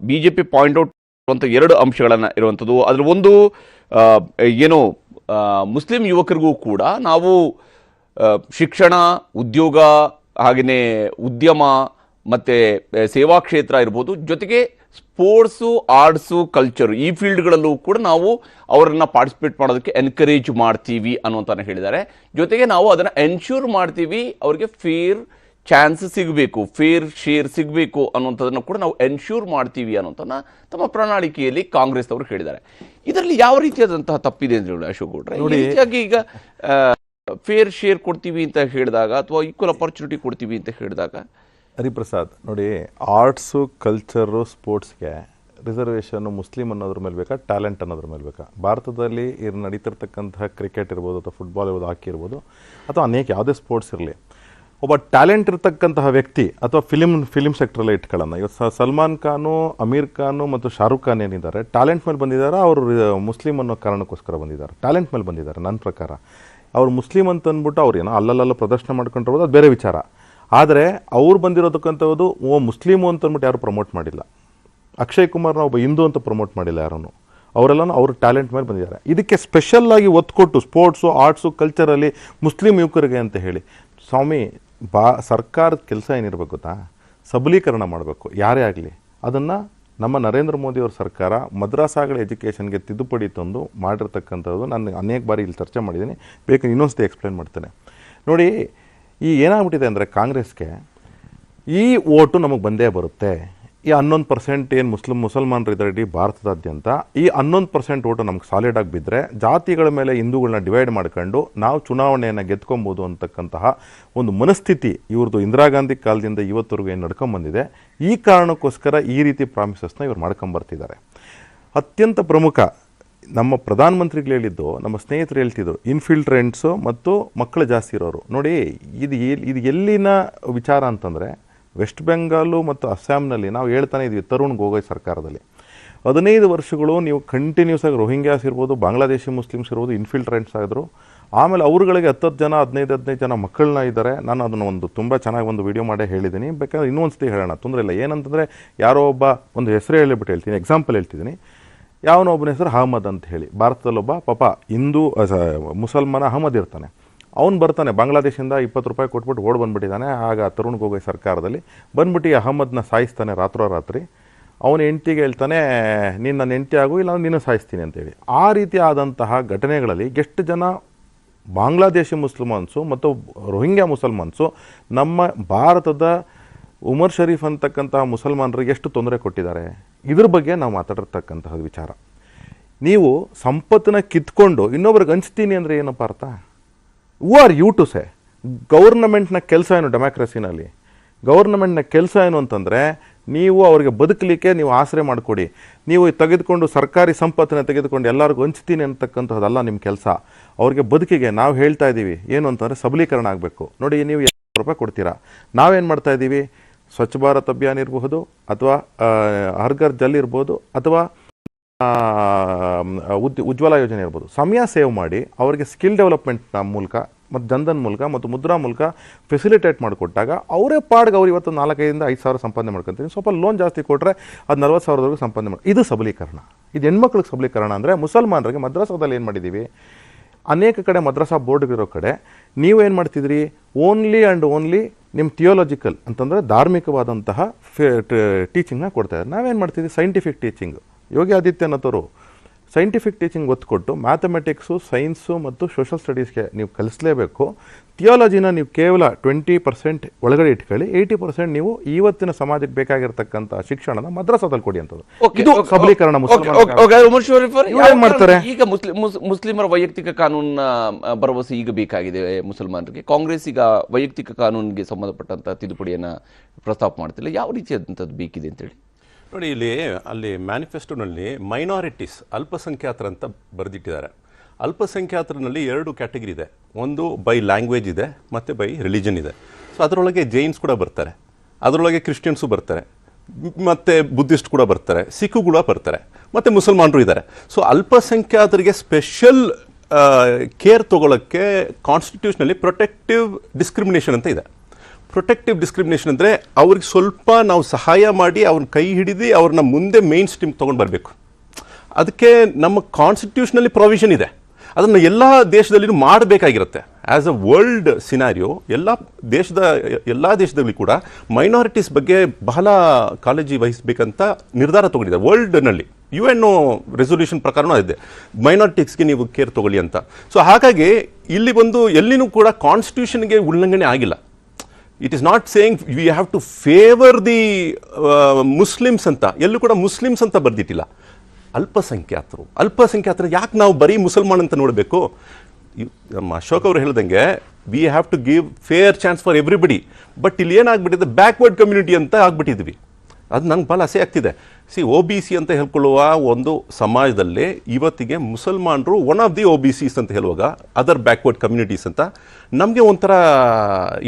ಬಿಜೆಪಿ ಪಾಯಿಂಟ್ ಔಟ್ ಅಂತ 2 ಅಂಶಗಳನ್ನು ಇರುವಂಥದ್ದು. ಅದರ ಒಂದು ಏನು ಮುಸ್ಲಿಂ ಯುವಕರಿಗೂ ಕೂಡ ನಾವು ಶಿಕ್ಷಣ, ಉದ್ಯೋಗ, ಹಾಗೆಯೇ ಉದ್ಯಮ ಮತ್ತು ಸೇವಾ ಕ್ಷೇತ್ರ ಇರ್ಬೋದು, ಜೊತೆಗೆ ಸ್ಪೋರ್ಟ್ಸು, ಆರ್ಟ್ಸು, ಕಲ್ಚರು ಈ ಫೀಲ್ಡ್ಗಳಲ್ಲೂ ಕೂಡ ನಾವು ಅವರನ್ನು ಪಾರ್ಟಿಸಿಪೇಟ್ ಮಾಡೋದಕ್ಕೆ ಎನ್ಕರೇಜ್ ಮಾಡ್ತೀವಿ ಅನ್ನುವಂಥನ್ನು ಹೇಳಿದ್ದಾರೆ. ಜೊತೆಗೆ ನಾವು ಅದನ್ನು ಎನ್ಶ್ಯೂರ್ ಮಾಡ್ತೀವಿ, ಅವರಿಗೆ ಫೇರ್ ಚಾನ್ಸ್ ಸಿಗಬೇಕು, ಫೇರ್ ಶೇರ್ ಸಿಗಬೇಕು ಅನ್ನುವಂಥದ್ದನ್ನು ಕೂಡ ನಾವು ಎನ್ಶ್ಯೂರ್ ಮಾಡ್ತೀವಿ ಅನ್ನೋಂಥನ್ನ ತಮ್ಮ ಪ್ರಣಾಳಿಕೆಯಲ್ಲಿ ಕಾಂಗ್ರೆಸ್ ಅವರು ಹೇಳಿದ್ದಾರೆ. ಇದರಲ್ಲಿ ಯಾವ ರೀತಿಯಾದಂತಹ ತಪ್ಪಿದೆ ಅಂತ ಹೇಳಿ ಅಶೋಕ್ ಗೌಡ್ರೆ, ಈ ರೀತಿಯಾಗಿ ಈಗ ಫೇರ್ ಶೇರ್ ಕೊಡ್ತೀವಿ ಅಂತ ಹೇಳಿದಾಗ ಅಥವಾ ಈಕ್ವಲ್ ಅಪರ್ಚುನಿಟಿ ಕೊಡ್ತೀವಿ ಅಂತ ಹೇಳಿದಾಗ, ಹರಿಪ್ರಸಾದ್ ನೋಡಿ, ಆರ್ಟ್ಸು, ಕಲ್ಚರು, ಸ್ಪೋರ್ಟ್ಸ್ಗೆ ರಿಸರ್ವೇಷನ್ನು ಮುಸ್ಲಿಂ ಅನ್ನೋದ್ರ ಮೇಲೆ ಬೇಕಾ, ಟ್ಯಾಲೆಂಟ್ ಅನ್ನೋದ್ರ ಮೇಲೆ ಬೇಕಾ? ಭಾರತದಲ್ಲಿ ನಡೀತಿರ್ತಕ್ಕಂತಹ ಕ್ರಿಕೆಟ್ ಇರ್ಬೋದು ಅಥವಾ ಫುಟ್ಬಾಲ್ ಇರ್ಬೋದು, ಹಾಕಿ ಇರ್ಬೋದು, ಅಥವಾ ಅನೇಕ ಯಾವುದೇ ಸ್ಪೋರ್ಟ್ಸ್ ಇರಲಿ, ಒಬ್ಬ ಟ್ಯಾಲೆಂಟ್ ಇರ್ತಕ್ಕಂತಹ ವ್ಯಕ್ತಿ ಅಥವಾ ಫಿಲಿಮ್ ಸೆಕ್ಟ್ರಲ್ಲೇ ಇಟ್ಕೊಳ್ಳೋಣ. ಇವತ್ತು ಸಲ್ಮಾನ್ ಖಾನು, ಅಮೀರ್ ಖಾನು ಮತ್ತು ಶಾರುಖ್ ಖಾನ್ ಏನಿದ್ದಾರೆ, ಟ್ಯಾಲೆಂಟ್ ಮೇಲೆ ಬಂದಿದ್ದಾರೆ. ಅವರು ಮುಸ್ಲಿಂ ಅನ್ನೋ ಕಾರಣಕ್ಕೋಸ್ಕರ ಬಂದಿದ್ದಾರೆ, ಟ್ಯಾಲೆಂಟ್ ಮೇಲೆ ಬಂದಿದ್ದಾರೆ. ನನ್ನ ಪ್ರಕಾರ ಅವ್ರು ಮುಸ್ಲಿಂ ಅಂತ ಅಂದ್ಬಿಟ್ಟು ಅವ್ರು ಏನೋ ಅಲ್ಲಲ್ಲ ಪ್ರದರ್ಶನ ಮಾಡ್ಕೊಂಡಿರ್ಬೋದು, ಅದು ಬೇರೆ ವಿಚಾರ. ಆದರೆ ಅವ್ರು ಬಂದಿರೋದಕ್ಕಂಥದ್ದು ಮುಸ್ಲಿಮು ಅಂತ ಅಂದ್ಬಿಟ್ಟು ಯಾರು ಪ್ರಮೋಟ್ ಮಾಡಿಲ್ಲ. ಅಕ್ಷಯ್ ಕುಮಾರ್ನ ಒಬ್ಬ ಹಿಂದೂ ಅಂತ ಪ್ರಮೋಟ್ ಮಾಡಿಲ್ಲ ಯಾರನ್ನು. ಅವರೆಲ್ಲನೂ ಅವ್ರ ಟ್ಯಾಲೆಂಟ್ ಮೇಲೆ ಬಂದಿದ್ದಾರೆ. ಇದಕ್ಕೆ ಸ್ಪೆಷಲ್ಲಾಗಿ ಒತ್ತು ಕೊಟ್ಟು ಸ್ಪೋರ್ಟ್ಸು, ಆರ್ಟ್ಸು, ಕಲ್ಚರಲ್ಲಿ ಮುಸ್ಲಿಂ ಯುವಕರಿಗೆ ಅಂತ ಹೇಳಿ, ಸ್ವಾಮಿ, ಸರ್ಕಾರದ ಕೆಲಸ ಏನಿರಬೇಕು ಗೊತ್ತಾ? ಸಬಲೀಕರಣ ಮಾಡಬೇಕು, ಯಾರೇ ಆಗಲಿ. ಅದನ್ನು ನಮ್ಮ ನರೇಂದ್ರ ಮೋದಿಯವ್ರ ಸರ್ಕಾರ ಮದ್ರಾಸಾಗಳ ಎಜುಕೇಷನ್ಗೆ ತಿದ್ದುಪಡಿ ತಂದು ಮಾಡಿರ್ತಕ್ಕಂಥದ್ದು ನಾನು ಅನೇಕ ಬಾರಿ ಇಲ್ಲಿ ಚರ್ಚೆ ಮಾಡಿದ್ದೀನಿ. ಬೇಕು ಇನ್ನೊಂದ್ಸತಿ ಎಕ್ಸ್ಪ್ಲೇನ್ ಮಾಡ್ತೇನೆ. ನೋಡಿ, ಈ ಏನಾಗ್ಬಿಟ್ಟಿದೆ ಅಂದರೆ ಕಾಂಗ್ರೆಸ್ಗೆ ಈ ಓಟು ನಮಗೆ ಬಂದೇ ಬರುತ್ತೆ. ಈ 11% ಏನು ಮುಸಲ್ಮಾನರು ಇದ್ದಾರೆ ಇಡೀ ಭಾರತದಾದ್ಯಂತ, ಈ 11% ಓಟು ನಮ್ಗೆ ಸಾಲಿಡಾಗಿ ಬಿದ್ದರೆ ಜಾತಿಗಳ ಮೇಲೆ ಹಿಂದೂಗಳನ್ನ ಡಿವೈಡ್ ಮಾಡ್ಕೊಂಡು ನಾವು ಚುನಾವಣೆಯನ್ನು ಗೆದ್ಕೊಬೋದು ಅಂತಕ್ಕಂತಹ ಒಂದು ಮನಸ್ಥಿತಿ ಇವ್ರದ್ದು ಇಂದಿರಾ ಗಾಂಧಿ ಕಾಲದಿಂದ ಇವತ್ತವರೆಗೂ ಏನು ನಡ್ಕೊಂಬಂದಿದೆ. ಈ ಕಾರಣಕ್ಕೋಸ್ಕರ ಈ ರೀತಿ ಪ್ರಾಮಿಸಸ್ನ ಇವ್ರು ಮಾಡ್ಕೊಂಬರ್ತಿದ್ದಾರೆ. ಅತ್ಯಂತ ಪ್ರಮುಖ ನಮ್ಮ ಪ್ರಧಾನಮಂತ್ರಿಗಳು ಹೇಳಿದ್ದು, ನಮ್ಮ ಸ್ನೇಹಿತರು ಹೇಳ್ತಿದ್ರು, ಇನ್ಫಿಲ್ಟ್ರೆಂಟ್ಸು ಮತ್ತು ಮಕ್ಕಳು ಜಾಸ್ತಿ ಇರೋರು. ನೋಡಿ, ಇದು ಎಲ್ಲಿನ ವಿಚಾರ ಅಂತಂದರೆ, ವೆಸ್ಟ್ ಬೆಂಗಾಲು ಮತ್ತು ಅಸ್ಸಾಂನಲ್ಲಿ ನಾವು ಹೇಳ್ತಾನೆ ಇದ್ವಿ ತರುಣ್ ಗೊಗೊಯ್ ಸರ್ಕಾರದಲ್ಲಿ 15 ವರ್ಷಗಳು ನೀವು ಕಂಟಿನ್ಯೂಸ್ ಆಗಿ ರೋಹಿಂಗ್ಯಾಸ್ ಇರ್ಬೋದು, ಬಾಂಗ್ಲಾದೇಶಿ ಮುಸ್ಲಿಮ್ಸ್ ಇರ್ಬೋದು, ಇನ್ಫಿಲ್ಟ್ರೆಂಟ್ಸ್ ಆಗಿದ್ರು. ಆಮೇಲೆ ಅವ್ರುಗಳಿಗೆ 10 ಜನ 15 ಜನ ಮಕ್ಕಳನ್ನ ಇದ್ದಾರೆ. ನಾನು ಅದನ್ನು ಒಂದು ತುಂಬ ಚೆನ್ನಾಗಿ ಒಂದು ವಿಡಿಯೋ ಮಾಡೇ ಹೇಳಿದ್ದೀನಿ. ಬೇಕಾದ್ರೆ ಇನ್ನೊಂದು ಸತಿ ಹೇಳೋಣ, ತೊಂದರೆ ಇಲ್ಲ. ಏನಂತಂದರೆ ಯಾರೋ ಒಬ್ಬ ಒಂದು ಹೆಸರು ಹೇಳಿಬಿಟ್ಟು ಹೇಳ್ತೀನಿ, ಎಕ್ಸಾಂಪಲ್ ಹೇಳ್ತಿದ್ದೀನಿ. ಯಾವನೋ ಒಬ್ಬನ ಹೆಸರು ಅಹಮದ್ ಅಂತ ಹೇಳಿ, ಭಾರತದಲ್ಲೊಬ್ಬ ಪಾಪ ಹಿಂದೂ ಮುಸಲ್ಮಾನ ಅಹಮದ್ ಇರ್ತಾನೆ. ಅವ್ನು ಬರ್ತಾನೆ ಬಾಂಗ್ಲಾದೇಶಿಂದ 20 ರೂಪಾಯಿ ಕೊಟ್ಬಿಟ್ಟು ಓಡ್ ಬಂದುಬಿಟ್ಟಿದ್ದಾನೆ. ಆಗ ತರುಣ್ ಗೊಗೊಯ್ ಸರ್ಕಾರದಲ್ಲಿ ಬಂದ್ಬಿಟ್ಟು ಈ ಅಹಮದ್ನ ಸಾಯಿಸ್ತಾನೆ ರಾತ್ರೋರಾತ್ರಿ. ಅವನ ಹೆಂಡ್ತಿಗೆ ಹೇಳ್ತಾನೆ, ನೀನು ನನ್ನ ಹೆಂಡ್ತಿ ಆಗು, ಇಲ್ಲ ನೀನು ಸಾಯಿಸ್ತೀನಿ ಅಂತೇಳಿ. ಆ ರೀತಿ ಆದಂತಹ ಘಟನೆಗಳಲ್ಲಿ ಎಷ್ಟು ಜನ ಬಾಂಗ್ಲಾದೇಶಿ ಮುಸಲ್ಮಾನ್ಸು ಮತ್ತು ರೋಹಿಂಗ್ಯಾ ಮುಸಲ್ಮಾನ್ಸು ನಮ್ಮ ಭಾರತದ ಉಮರ್ ಶರೀಫ್ ಅಂತಕ್ಕಂತಹ ಮುಸಲ್ಮಾನರಿಗೆ ಎಷ್ಟು ತೊಂದರೆ ಕೊಟ್ಟಿದ್ದಾರೆ, ಇದ್ರ ಬಗ್ಗೆ ನಾವು ಮಾತಾಡಿರ್ತಕ್ಕಂತಹ ವಿಚಾರ. ನೀವು ಸಂಪತ್ತನ್ನ ಕಿತ್ಕೊಂಡು ಇನ್ನೊಬ್ರಿಗೆ ಹಂಚ್ತೀನಿ ಅಂದರೆ ಏನಪ್ಪ ಅರ್ಥ? Who are you to say? ಗೌರ್ನಮೆಂಟ್ನ ಕೆಲಸ ಏನು ಡೆಮಾಕ್ರಸಿನಲ್ಲಿ? ಗೌರ್ನಮೆಂಟ್ನ ಕೆಲಸ ಏನು ಅಂತಂದರೆ ನೀವು ಅವ್ರಿಗೆ ಬದುಕಲಿಕ್ಕೆ ನೀವು ಆಸರೆ ಮಾಡಿಕೊಡಿ. ನೀವು ತೆಗೆದುಕೊಂಡು ಸರ್ಕಾರಿ ಸಂಪತ್ತನ್ನು ತೆಗೆದುಕೊಂಡು ಎಲ್ಲರಿಗೂ ಹಂಚ್ತೀನಿ ಅಂತಕ್ಕಂಥದ್ದಲ್ಲ ನಿಮ್ಮ ಕೆಲಸ. ಅವ್ರಿಗೆ ಬದುಕಿಗೆ ನಾವು ಹೇಳ್ತಾ ಇದ್ದೀವಿ ಏನು ಅಂತಂದರೆ ಸಬಲೀಕರಣ ಆಗಬೇಕು. ನೋಡಿ, ನೀವು 200 ರೂಪಾಯಿ ಕೊಡ್ತೀರಾ, ನಾವೇನು ಮಾಡ್ತಾ ಇದ್ದೀವಿ? ಸ್ವಚ್ಛ ಭಾರತ್ ಅಭಿಯಾನ ಇರಬಹುದು, ಅಥವಾ ಹರ್ ಘರ್ ಜಲ್ ಇರ್ಬೋದು, ಅಥವಾ ಉಜ್ವಲ ಯೋಜನೆ ಇರ್ಬೋದು. ಸಮಯ ಸೇವ್ ಮಾಡಿ ಅವ್ರಿಗೆ ಸ್ಕಿಲ್ ಡೆವಲಪ್ಮೆಂಟ್ನ ಮೂಲಕ ಮತ್ತು ಜನ್ಧನ್ ಮೂಲಕ ಮತ್ತು ಮುದ್ರಾ ಮೂಲಕ ಫೆಸಿಲಿಟೇಟ್ ಮಾಡಿಕೊಟ್ಟಾಗ ಅವರೇ ಪಾಡ್ಗೆ ಅವ್ರು ಇವತ್ತು 4,500 5 ಸಾವಿರ ಸಂಪಾದನೆ ಮಾಡ್ಕೊತೀನಿ. ಸ್ವಲ್ಪ ಲೋನ್ ಜಾಸ್ತಿ ಕೊಟ್ಟರೆ ಅದು 40 ಸಾವಿರದವರೆಗೂ ಸಂಪಾದನೆ ಮಾಡಿ. ಇದು ಸಬಲೀಕರಣ. ಇದು ಹೆಣ್ಮಕ್ಳಿಗೆ ಸಬಲೀಕರಣ. ಅಂದರೆ ಮುಸಲ್ಮಾನರಿಗೆ ಮದ್ರಸಾದಲ್ಲಿ ಏನು ಮಾಡಿದ್ದೀವಿ? ಅನೇಕ ಕಡೆ ಮದ್ರಸಾ ಬೋರ್ಡ್ಗಿರೋ ಕಡೆ ನೀವೇನು ಮಾಡ್ತಿದ್ರಿ? ಓನ್ಲಿ ಆ್ಯಂಡ್ ಓನ್ಲಿ ನಿಮ್ಮ ಥಿಯೋಲಾಜಿಕಲ್ ಅಂತಂದರೆ ಧಾರ್ಮಿಕವಾದಂತಹ ಟೀಚಿಂಗ್ನ ಕೊಡ್ತಾಯಿದ್ದಾರೆ. ನಾವೇನು ಮಾಡ್ತಿದ್ವಿ? Scientific teaching. ಯೋಗಿ ಆದಿತ್ಯನಾಥರು ಸೈಂಟಿಫಿಕ್ ಟೀಚಿಂಗ್ ಒತ್ತು ಕೊಟ್ಟು ಮ್ಯಾಥಮೆಟಿಕ್ಸು, ಸೈನ್ಸು ಮತ್ತು ಸೋಷಲ್ ಸ್ಟಡೀಸ್ಗೆ ನೀವು ಕಲಿಸಲೇಬೇಕು. ಥಿಯಾಲಜಿನ ನೀವು ಕೇವಲ 20% ಒಳಗಡೆ ಇಟ್ಕೊಳ್ಳಿ, 80% ನೀವು ಇವತ್ತಿನ ಸಮಾಜಕ್ಕೆ ಬೇಕಾಗಿರ್ತಕ್ಕಂಥ ಶಿಕ್ಷಣನ ಮದ್ರಸಾದಲ್ಲಿ ಕೊಡಿ ಅಂತದ್ದು. ಇದು ಸಬಲೀಕರಣ. ಮಾಡ್ತಾರೆ ಈಗ ಮುಸ್ಲಿಮರ ವೈಯಕ್ತಿಕ ಕಾನೂನಿನ ಭರವಸೆ ಈಗ ಬೇಕಾಗಿದೆ ಮುಸಲ್ಮಾನರಿಗೆ. ಕಾಂಗ್ರೆಸ್ ಈಗ ವೈಯಕ್ತಿಕ ಕಾನೂನಿಗೆ ಸಂಬಂಧಪಟ್ಟಂತ ತಿದ್ದುಪಡಿಯನ್ನ ಪ್ರಸ್ತಾಪ ಮಾಡ್ತಿಲ್ಲ. ಯಾವ ರೀತಿಯಾದಂಥದ್ದು ಬೇಕಿದೆ ಅಂತೇಳಿ ನೋಡಿ, ಅಲ್ಲಿ ಮ್ಯಾನಿಫೆಸ್ಟೋನಲ್ಲಿ ಮೈನಾರಿಟೀಸ್, ಅಲ್ಪಸಂಖ್ಯಾತರಂತ ಬರೆದಿಟ್ಟಿದ್ದಾರೆ. ಅಲ್ಪಸಂಖ್ಯಾತರಲ್ಲಿ 2 ಕ್ಯಾಟಗರಿ ಇದೆ. ಒಂದು ಬೈ ಲ್ಯಾಂಗ್ವೇಜ್ ಇದೆ ಮತ್ತು ಬೈ ರಿಲಿಜನ್ ಇದೆ. ಸೊ ಅದರೊಳಗೆ ಜೈನ್ಸ್ ಕೂಡ ಬರ್ತಾರೆ, ಅದರೊಳಗೆ ಕ್ರಿಶ್ಚಿಯನ್ಸು ಬರ್ತಾರೆ, ಮತ್ತು ಬುದ್ಧಿಸ್ಟ್ ಕೂಡ ಬರ್ತಾರೆ, ಸಿಖು ಕೂಡ ಬರ್ತಾರೆ, ಮತ್ತು ಮುಸಲ್ಮಾನರು ಇದ್ದಾರೆ. ಸೊ ಅಲ್ಪಸಂಖ್ಯಾತರಿಗೆ ಸ್ಪೆಷಲ್ ಕೇರ್ ತಗೊಳ್ಳೋಕ್ಕೆ ಕಾನ್ಸ್ಟಿಟ್ಯೂಷನಲ್ಲಿ ಪ್ರೊಟೆಕ್ಟಿವ್ ಡಿಸ್ಕ್ರಿಮಿನೇಷನ್ ಅಂತ ಇದೆ. ಪ್ರೊಟೆಕ್ಟಿವ್ ಡಿಸ್ಕ್ರಿಮಿನೇಷನ್ ಅಂದರೆ ಅವ್ರಿಗೆ ಸ್ವಲ್ಪ ನಾವು ಸಹಾಯ ಮಾಡಿ ಅವ್ರನ್ನ ಕೈ ಹಿಡಿದು ಅವ್ರನ್ನ ಮುಂದೆ ಮೇನ್ ಸ್ಟ್ರೀಮ್ ತೊಗೊಂಡು ಬರಬೇಕು. ಅದಕ್ಕೆ ನಮ್ಮ ಕಾನ್ಸ್ಟಿಟ್ಯೂಷನಲ್ಲಿ ಪ್ರಾವಿಷನ್ ಇದೆ. ಅದನ್ನು ಎಲ್ಲ ದೇಶದಲ್ಲಿಯೂ ಮಾಡಬೇಕಾಗಿರುತ್ತೆ. ಆ್ಯಸ್ ಅ ವರ್ಲ್ಡ್ ಸಿನಾರಿಯೋ ಎಲ್ಲ ದೇಶದಲ್ಲಿ ಕೂಡ ಮೈನಾರಿಟೀಸ್ ಬಗ್ಗೆ ಬಹಳ ಕಾಳಜಿ ವಹಿಸಬೇಕಂತ ನಿರ್ಧಾರ ತೊಗೊಂಡಿದ್ದಾರೆ ವರ್ಲ್ಡ್ನಲ್ಲಿ. UN ರೆಸೊಲ್ಯೂಷನ್ ಪ್ರಕಾರನೂ ಇದೆ, ಮೈನಾರಿಟೀಸ್ಗೆ ನೀವು ಕೇರ್ ತೊಗೊಳ್ಳಿ ಅಂತ. ಸೊ ಹಾಗಾಗಿ ಇಲ್ಲಿ ಎಲ್ಲಿನೂ ಕೂಡ ಕಾನ್ಸ್ಟಿಟ್ಯೂಷನ್ಗೆ ಉಲ್ಲಂಘನೆ ಆಗಿಲ್ಲ. It is not saying we have to favour the Muslims ಅಂತ. ಎಲ್ಲೂ ಕೂಡ ಮುಸ್ಲಿಮ್ಸ್ ಅಂತ ಬರ್ದಿಟ್ಟಿಲ್ಲ. ಅಲ್ಪಸಂಖ್ಯಾತರು ಯಾಕೆ ನಾವು ಬರೀ ಮುಸಲ್ಮಾನ್ ಅಂತ ನೋಡಬೇಕು? ನಮ್ಮ ಅಶೋಕ್ ಅವರು ಹೇಳ್ದಂಗೆ we have to give fair chance for everybody. But ಇಲ್ಲಿ ಏನಾಗ್ಬಿಟ್ಟಿದೆ, ಬ್ಯಾಕ್ವರ್ಡ್ ಕಮ್ಯುನಿಟಿ ಅಂತ ಆಗ್ಬಿಟ್ಟಿದ್ವಿ. ಅದು ನಂಗೆ ಭಾಳ ಆಸೆ ಆಗ್ತಿದೆ. OBC ಅಂತ ಹೇಳ್ಕೊಳ್ಳುವ ಒಂದು ಸಮಾಜದಲ್ಲಿ ಇವತ್ತಿಗೆ ಮುಸಲ್ಮಾನರು ಒನ್ ಆಫ್ ದಿ OBCs ಅಂತ ಹೇಳುವಾಗ ಅದರ್ ಬ್ಯಾಕ್ವರ್ಡ್ ಕಮ್ಯುನಿಟೀಸ್ ಅಂತ ನಮಗೆ ಒಂಥರ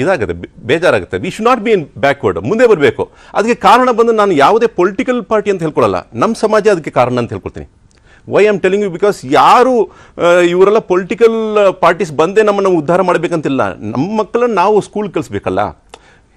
ಇದಾಗುತ್ತೆ, ಬೇಜಾರಾಗುತ್ತೆ. We should not be in backward, ಮುಂದೆ ಬರಬೇಕು. ಅದಕ್ಕೆ ಕಾರಣ ಬಂದು ನಾನು ಯಾವುದೇ ಪೊಲಿಟಿಕಲ್ ಪಾರ್ಟಿ ಅಂತ ಹೇಳ್ಕೊಳ್ಳಲ್ಲ, ನಮ್ಮ ಸಮಾಜ ಅದಕ್ಕೆ ಕಾರಣ ಅಂತ ಹೇಳ್ಕೊಳ್ತೀನಿ. Why am telling you because ಯಾರು ಇವರೆಲ್ಲ ಪೊಲಿಟಿಕಲ್ ಪಾರ್ಟೀಸ್ ಬಂದೇ ನಮ್ಮನ್ನು ಉದ್ಧಾರ ಮಾಡಬೇಕಂತಿಲ್ಲ. ನಮ್ಮ ಮಕ್ಕಳನ್ನು ನಾವು ಸ್ಕೂಲ್ ಕಲಿಸ್ಬೇಕಲ್ಲ.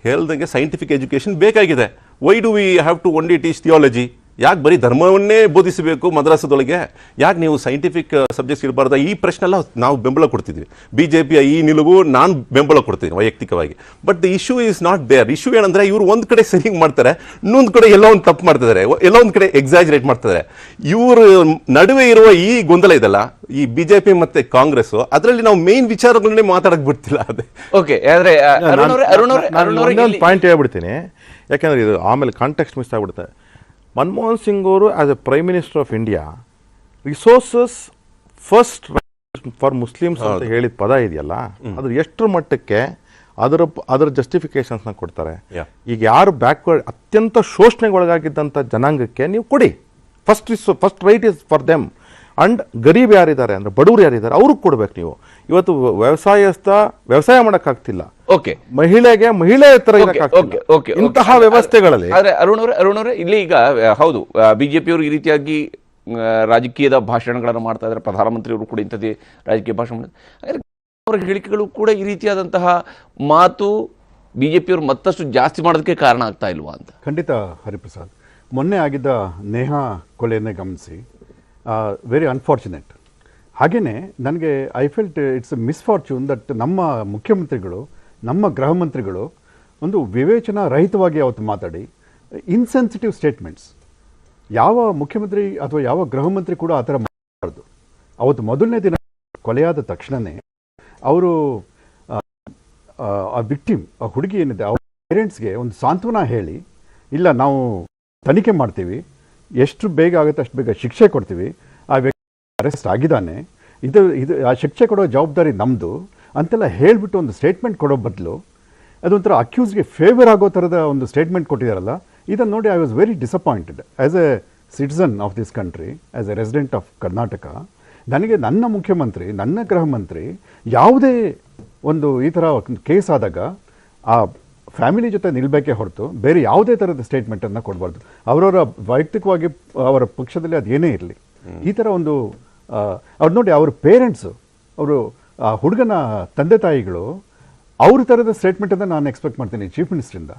ಹೇಳ್ದಂಗೆ ಸೈಂಟಿಫಿಕ್ ಎಜುಕೇಷನ್ ಬೇಕಾಗಿದೆ. Why do we have to only teach theology? ಯಾಕೆ ಬರೀ ಧರ್ಮವನ್ನೇ ಬೋಧಿಸಬೇಕು ಮದ್ರಾಸದೊಳಗೆ? ಯಾಕೆ ನೀವು ಸೈಂಟಿಫಿಕ್ ಸಬ್ಜೆಕ್ಟ್ಸ್ ಇರಬಾರ್ದ? ಈ ಪ್ರಶ್ನೆ ಎಲ್ಲ ನಾವು ಬೆಂಬಲ ಕೊಡ್ತಿದ್ವಿ. BJPಯ ಈ ನಿಲುವು ನಾನು ಬೆಂಬಲ ಕೊಡ್ತೀನಿ ವೈಯಕ್ತಿಕವಾಗಿ. But the issue is not there. Issue ಏನಂದರೆ ಇವರು ಒಂದು ಕಡೆ ಸರಿ ಮಾಡ್ತಾರೆ, ಇನ್ನೊಂದು ಕಡೆ ಎಲ್ಲೋ ಒಂದು ತಪ್ಪು ಮಾಡ್ತಿದ್ದಾರೆ, ಎಲ್ಲೋ ಒಂದು ಕಡೆ ಎಕ್ಸಾಜರೇಟ್ ಮಾಡ್ತಿದ್ದಾರೆ. ಇವರು ನಡುವೆ ಇರುವ ಈ ಗೊಂದಲ ಇದೆಲ್ಲ, ಈ BJP ಮತ್ತು ಕಾಂಗ್ರೆಸ್, ಅದರಲ್ಲಿ ನಾವು ಮೇನ್ ವಿಚಾರಗಳನ್ನೇ ಮಾತಾಡಕ್ ಬಿಡ್ತಿಲ್ಲ. ಅದೇ ಓಕೆ. ಆದರೆ ಪಾಯಿಂಟ್ ಹೇಳ್ಬಿಡ್ತೀನಿ, ಯಾಕೆಂದ್ರೆ ಇದು ಆಮೇಲೆ ಕಾಂಟೆಕ್ಸ್ಟ್ ಮಿಸ್ ಆಗ್ಬಿಡುತ್ತೆ. ಮನಮೋಹನ್ ಸಿಂಗ್ ಅವರು as A prime minister of India resources first for Muslims ಅಂತ ಹೇಳಿದ ಪದ ಇದೆಯಲ್ಲ, ಅದ್ರ ಎಷ್ಟರ ಮಟ್ಟಕ್ಕೆ ಅದರ ಜಸ್ಟಿಫಿಕೇಶನ್ಸ್ನ ಕೊಡ್ತಾರೆ. ಈಗ ಯಾರು ಬ್ಯಾಕ್ವರ್ಡ್ ಅತ್ಯಂತ ಶೋಷಣೆಗೆ ಒಳಗಾಗಿದ್ದಂಥ ಜನಾಂಗಕ್ಕೆ ನೀವು ಕೊಡಿ. First right is for them. And Garib ಯಾರಿದ್ದಾರೆ ಅಂದ್ರೆ ಬಡವರು ಯಾರಿದ್ದಾರೆ ಅವ್ರಿಗೆ ಕೊಡ್ಬೇಕು ನೀವು. ಇವತ್ತು ವ್ಯವಸಾಯಸ್ಥ ವ್ಯವಸಾಯ ಮಾಡೋಕ್ಕಾಗ್ತಿಲ್ಲ, ಓಕೆ, ಮಹಿಳೆಗೆ ಮಹಿಳೆ ತರ ಇರಕ್ಕಾಗ್ತಿಲ್ಲ. ಓಕೆ, ಇಂತಹ ವ್ಯವಸ್ಥೆಗಳಲ್ಲಿ ಆದ್ರೆ ಅರುಣ್ ಅವರೇ ಇಲ್ಲಿ ಈಗ ಹೌದು, ಬಿಜೆಪಿಯವರು ಈ ರೀತಿಯಾಗಿ ರಾಜಕೀಯದ ಭಾಷಣಗಳನ್ನು ಮಾಡ್ತಾ ಇದ್ದಾರೆ, ಪ್ರಧಾನಮಂತ್ರಿಯವರು ಕೂಡ ಇಂಥದ್ದೇ ರಾಜಕೀಯ ಭಾಷಣ ಮಾಡಿದ್ದಾರೆ. ಅವರ ಹೇಳಿಕೆಗಳು ಕೂಡ ಈ ರೀತಿಯಾದಂತಹ ಮಾತು ಬಿಜೆಪಿಯವರು ಮತ್ತಷ್ಟು ಜಾಸ್ತಿ ಮಾಡೋದಕ್ಕೆ ಕಾರಣ ಆಗ್ತಾ ಇಲ್ವಾ ಅಂತ? ಖಂಡಿತ ಹರಿಪ್ರಸಾದ್, ಮೊನ್ನೆ ಆಗಿದ್ದ ನೇಹಾ ಕೊಲೆಯನ್ನೇ ಗಮನಿಸಿ, ವೆರಿ ಅನ್ಫಾರ್ಚುನೇಟ್. ಹಾಗೆಯೇ ನನಗೆ I felt it's a misfortune that ನಮ್ಮ ಮುಖ್ಯಮಂತ್ರಿಗಳು, ನಮ್ಮ ಗೃಹ ಮಂತ್ರಿಗಳು ಒಂದು ವಿವೇಚನಾ ರಹಿತವಾಗಿ ಅವತ್ತು ಮಾತಾಡಿ ಇನ್ಸೆನ್ಸಿಟಿವ್ ಸ್ಟೇಟ್ಮೆಂಟ್ಸ್, ಯಾವ ಮುಖ್ಯಮಂತ್ರಿ ಅಥವಾ ಯಾವ ಗೃಹ ಮಂತ್ರಿ ಕೂಡ ಆ ಥರ ಮಾಡಬಾರ್ದು. ಅವತ್ತು ಮೊದಲನೇ ದಿನ ಕೊಲೆಯಾದ ತಕ್ಷಣವೇ ಅವರು ಆ ವಿಕ್ಟಿಮ್, ಆ ಹುಡುಗಿ ಏನಿದೆ ಅವ್ರ ಪೇರೆಂಟ್ಸ್ಗೆ ಒಂದು ಸಾಂತ್ವನ ಹೇಳಿ, ಇಲ್ಲ ನಾವು ತನಿಖೆ ಮಾಡ್ತೀವಿ, ಎಷ್ಟು ಬೇಗ ಆಗುತ್ತೆ ಅಷ್ಟು ಬೇಗ ಶಿಕ್ಷೆ ಕೊಡ್ತೀವಿ, ಆ ವ್ಯಕ್ತಿ ಅರೆಸ್ಟ್ ಆಗಿದ್ದಾನೆ, ಇದು ಆ ಶಿಕ್ಷೆ ಕೊಡೋ ಜವಾಬ್ದಾರಿ ನಮ್ಮದು ಅಂತೆಲ್ಲ ಹೇಳಿಬಿಟ್ಟು ಒಂದು ಸ್ಟೇಟ್ಮೆಂಟ್ ಕೊಡೋ ಬದಲು ಅದೊಂಥರ ಅಕ್ಯೂಸ್ಗೆ ಫೇವರ್ ಆಗೋ ಥರದ ಒಂದು ಸ್ಟೇಟ್ಮೆಂಟ್ ಕೊಟ್ಟಿದ್ದಾರಲ್ಲ, ಇದನ್ನು ನೋಡಿ I was very disappointed as A citizen of this country, as A resident of Karnataka. ನನಗೆ ನನ್ನ ಮುಖ್ಯಮಂತ್ರಿ, ನನ್ನ ಗೃಹ ಮಂತ್ರಿ ಯಾವುದೇ ಒಂದು ಈ ಥರ ಕೇಸ್ ಆದಾಗ ಆ ಫ್ಯಾಮಿಲಿ ಜೊತೆ ನಿಲ್ಲಬೇಕೇ ಹೊರತು ಬೇರೆ ಯಾವುದೇ ಥರದ ಸ್ಟೇಟ್ಮೆಂಟನ್ನು ಕೊಡಬಾರ್ದು. ಅವರವರ ವೈಯಕ್ತಿಕವಾಗಿ ಅವರ ಪಕ್ಷದಲ್ಲಿ ಅದು ಏನೇ ಇರಲಿ, ಈ ಥರ ಒಂದು ಅವ್ರು ನೋಡಿ ಅವ್ರ ಪೇರೆಂಟ್ಸು, ಅವರು ಆ ಹುಡುಗನ ತಂದೆ ತಾಯಿಗಳು ಅವ್ರ ಥರದ ಸ್ಟೇಟ್ಮೆಂಟನ್ನು ನಾನು ಎಕ್ಸ್ಪೆಕ್ಟ್ ಮಾಡ್ತೀನಿ ಚೀಫ್ ಮಿನಿಸ್ಟ್ರಿಂದ.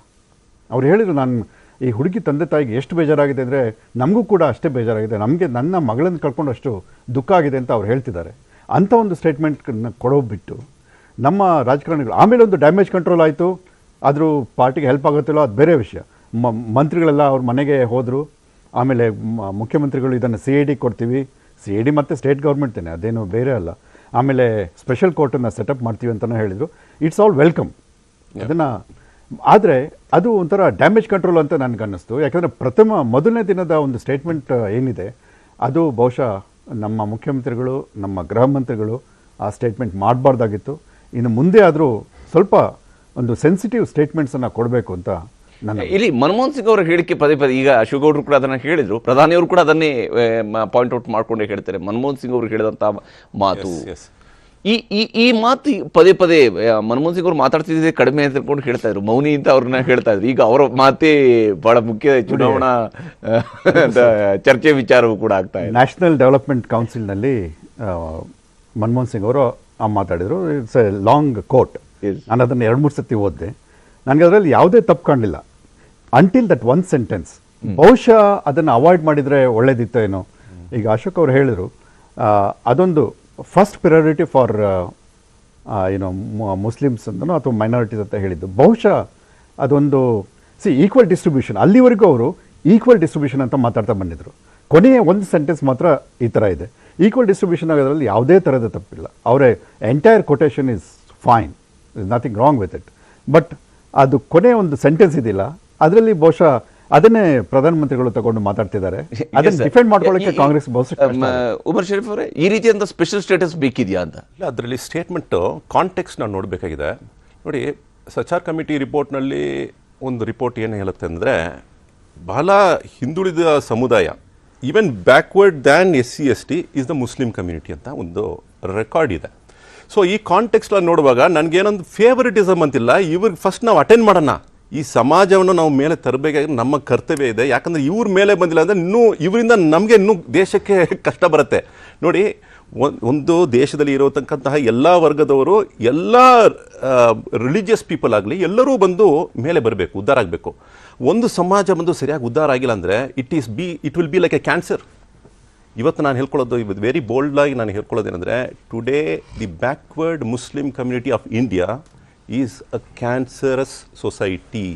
ಅವ್ರು ಹೇಳಿದರು, ನಾನು ಈ ಹುಡುಗಿ ತಂದೆ ತಾಯಿಗೆ ಎಷ್ಟು ಬೇಜಾರಾಗಿದೆ ಅಂದರೆ ನಮಗೂ ಕೂಡ ಅಷ್ಟೇ ಬೇಜಾರಾಗಿದೆ, ನಮಗೆ ನನ್ನ ಮಗಳನ್ನು ಕಳ್ಕೊಂಡು ಅಷ್ಟು ದುಃಖ ಆಗಿದೆ ಅಂತ ಅವ್ರು ಹೇಳ್ತಿದ್ದಾರೆ. ಅಂಥ ಒಂದು ಸ್ಟೇಟ್ಮೆಂಟ್ನ ಕೊಡೋಬಿಟ್ಟು ನಮ್ಮ ರಾಜಕಾರಣಿಗಳು ಆಮೇಲೆ ಒಂದು ಡ್ಯಾಮೇಜ್ ಕಂಟ್ರೋಲ್ ಆಯಿತು, ಆದರೂ ಪಾರ್ಟಿಗೆ ಹೆಲ್ಪ್ ಆಗುತ್ತಿಲ್ಲ, ಅದು ಬೇರೆ ವಿಷಯ. ಮಂತ್ರಿಗಳೆಲ್ಲ ಅವ್ರ ಮನೆಗೆ ಹೋದರು. ಆಮೇಲೆ ಮುಖ್ಯಮಂತ್ರಿಗಳು ಇದನ್ನು CID ಕೊಡ್ತೀವಿ, CID ಮತ್ತು ಸ್ಟೇಟ್ ಗೌರ್ಮೆಂಟೇನೆ, ಅದೇನು ಬೇರೆ ಅಲ್ಲ. ಆಮೇಲೆ ಸ್ಪೆಷಲ್ ಕೋರ್ಟನ್ನು ಸೆಟಪ್ ಮಾಡ್ತೀವಿ ಅಂತಲೂ ಹೇಳಿದರು. ಇಟ್ಸ್ ಆಲ್ ವೆಲ್ಕಮ್ ಅದನ್ನು. ಆದರೆ ಅದು ಒಂಥರ ಡ್ಯಾಮೇಜ್ ಕಂಟ್ರೋಲ್ ಅಂತ ನನಗನ್ನಿಸ್ತು. ಯಾಕಂದರೆ ಮೊದಲನೇ ದಿನದ ಒಂದು ಸ್ಟೇಟ್ಮೆಂಟ್ ಏನಿದೆ ಅದು ಬಹುಶಃ ನಮ್ಮ ಮುಖ್ಯಮಂತ್ರಿಗಳು, ನಮ್ಮ ಗೃಹ ಮಂತ್ರಿಗಳು ಆ ಸ್ಟೇಟ್ಮೆಂಟ್ ಮಾಡಬಾರ್ದಾಗಿತ್ತು. ಇನ್ನು ಮುಂದೆ ಆದರೂ ಸ್ವಲ್ಪ ಒಂದು ಸೆನ್ಸಿಟಿವ್ ಸ್ಟೇಟ್ಮೆಂಟ್ಸನ್ನು ಕೊಡಬೇಕು ಅಂತ ನನ್ನ. ಇಲ್ಲಿ ಮನಮೋಹನ್ ಸಿಂಗ್ ಅವರ ಹೇಳಿಕೆ ಪದೇ ಪದೇ, ಈಗ ಅಶೋಕ್ ಗೌಡರು ಕೂಡ ಅದನ್ನು ಹೇಳಿದರು, ಪ್ರಧಾನಿಯವರು ಕೂಡ ಅದನ್ನೇ ಪಾಯಿಂಟ್ ಔಟ್ ಮಾಡಿಕೊಂಡೇ ಹೇಳ್ತಾರೆ. ಮನಮೋಹನ್ ಸಿಂಗ್ ಅವರು ಹೇಳಿದಂಥ ಮಾತು, ಈ ಮಾತು ಪದೇ ಪದೇ ಮನಮೋಹನ್ ಸಿಂಗ್ ಅವರು ಮಾತಾಡ್ತಿದ್ದೆ ಕಡಿಮೆ ಅಂತ ತಿಳ್ಕೊಂಡು ಹೇಳ್ತಾ ಇದ್ರು, ಮೌನಿ ಅಂತ ಅವ್ರನ್ನ ಹೇಳ್ತಾ ಇದ್ರು. ಈಗ ಅವರ ಮಾತೇ ಬಹಳ ಮುಖ್ಯ ಚುನಾವಣಾ ಚರ್ಚೆ ವಿಚಾರವೂ ಕೂಡ ಆಗ್ತಾ ಇದೆ. ನ್ಯಾಷನಲ್ ಡೆವಲಪ್ಮೆಂಟ್ ಕೌನ್ಸಿಲ್ನಲ್ಲಿ ಮನಮೋಹನ್ ಸಿಂಗ್ ಅವರು ಮಾತಾಡಿದರು. It's a long quote. ನಾನು ಅದನ್ನು 2-3 ಸತಿ ಓದಿದೆ. ನನಗೆ ಅದರಲ್ಲಿ ಯಾವುದೇ ತಪ್ಪು ಕಾಣಲಿಲ್ಲ ಅಂಟಿಲ್ ದಟ್ ಒನ್ ಸೆಂಟೆನ್ಸ್. ಬಹುಶಃ ಅದನ್ನು ಅವಾಯ್ಡ್ ಮಾಡಿದರೆ ಒಳ್ಳೇದಿತ್ತು ಏನೋ. ಈಗ ಅಶೋಕ್ ಅವರು ಹೇಳಿದರು, ಅದೊಂದು ಫಸ್ಟ್ ಪ್ರಿಯಾರಿಟಿ ಫಾರ್ ಮುಸ್ಲಿಮ್ಸ್ ಅಂತನೋ ಅಥವಾ ಮೈನಾರಿಟೀಸ್ ಅಂತ ಹೇಳಿದ್ದು. ಬಹುಶಃ ಅದೊಂದು ಈಕ್ವಲ್ ಡಿಸ್ಟ್ರಿಬ್ಯೂಷನ್, ಅಲ್ಲಿವರೆಗೂ ಅವರು ಈಕ್ವಲ್ ಡಿಸ್ಟ್ರಿಬ್ಯೂಷನ್ ಅಂತ ಮಾತಾಡ್ತಾ ಬಂದಿದ್ರು. ಕೊನೆಯ ಒಂದು ಸೆಂಟೆನ್ಸ್ ಮಾತ್ರ ಈ ಥರ ಇದೆ. ಈಕ್ವಲ್ ಡಿಸ್ಟ್ರಿಬ್ಯೂಷನ್ ಆಗೋದ್ರಲ್ಲಿ ಯಾವುದೇ ಥರದ ತಪ್ಪಿಲ್ಲ. ಅವರ entire quotation is fine, is nothing wrong with it. But ಅದು ಕೊನೆಯ ಒಂದು ಸೆಂಟೆನ್ಸ್ ಇದೆಯಲ್ಲ, ಅದರಲ್ಲಿ ಬಹುಶಃ ಅದನ್ನೇ ಪ್ರಧಾನಮಂತ್ರಿಗಳು ತಗೊಂಡು ಮಾತಾಡ್ತಿದ್ದಾರೆ. ಅದನ್ನು ಡಿಫೆಂಡ್ ಮಾಡ್ಕೊಳ್ಳೋಕ್ಕೆ ಕಾಂಗ್ರೆಸ್ ಉಮರ್ ಶರೀಫ್ ಅವರೇ, ಈ ರೀತಿಯಂತ ಸ್ಪೆಷಲ್ ಸ್ಟೇಟಸ್ ಬೇಕಿದೆಯಾ ಅಂತ? ಇಲ್ಲ, ಅದರಲ್ಲಿ ಸ್ಟೇಟ್ಮೆಂಟು ಕಾಂಟೆಕ್ಸ್ಟ್ ನಾವು ನೋಡಬೇಕಾಗಿದೆ. ನೋಡಿ, ಸಚಾರ್ ಕಮಿಟಿ ರಿಪೋರ್ಟ್ನಲ್ಲಿ ಒಂದು ರಿಪೋರ್ಟ್ ಏನು ಹೇಳುತ್ತೆ ಅಂದರೆ, ಬಹಳ ಹಿಂದುಳಿದ ಸಮುದಾಯ, even backward than SC/ST is the Muslim community ಅಂತ ಒಂದು ರೆಕಾರ್ಡ್ ಇದೆ. ಸೊ ಈ ಕಾಂಟೆಕ್ಸ್ಟಲ್ಲಿ ನೋಡುವಾಗ ನನಗೇನೊಂದು ಫೇವರಿಟಿಸಮ್ ಅಂತಿಲ್ಲ, ಇವ್ರಿಗೆ ಫಸ್ಟ್ ನಾವು ಅಟೆಂಡ್ ಮಾಡೋಣ, ಈ ಸಮಾಜವನ್ನು ನಾವು ಮೇಲೆ ತರಬೇಕಾಗಿ ನಮ್ಮ ಕರ್ತವ್ಯ ಇದೆ. ಯಾಕಂದರೆ ಇವ್ರ ಮೇಲೆ ಬಂದಿಲ್ಲ ಅಂದರೆ ಇನ್ನೂ ಇವರಿಂದ ನಮಗೆ ಇನ್ನೂ ದೇಶಕ್ಕೆ ಕಷ್ಟ ಬರುತ್ತೆ. ನೋಡಿ, ಒಂದು ದೇಶದಲ್ಲಿ ಇರತಕ್ಕಂತಹ ಎಲ್ಲ ವರ್ಗದವರು, ಎಲ್ಲ ರಿಲಿಜಿಯಸ್ ಪೀಪಲ್ ಆಗಲಿ, ಎಲ್ಲರೂ ಬಂದು ಮೇಲೆ ಬರಬೇಕು, ಉದ್ಧಾರ ಆಗಬೇಕು. ಒಂದು ಸಮಾಜ ಬಂದು ಸರಿಯಾಗಿ ಉದ್ಧಾರ ಆಗಿಲ್ಲ ಅಂದರೆ it will be like a cancer. ಇವತ್ತು ನಾನು ಹೇಳ್ಕೊಳ್ಳೋದು, ಇವತ್ತು ವೆರಿ ಬೋಲ್ಡಾಗಿ ನಾನು ಹೇಳ್ಕೊಳ್ಳೋದೇನೆಂದರೆ, today the backward Muslim community of India is a cancerous society.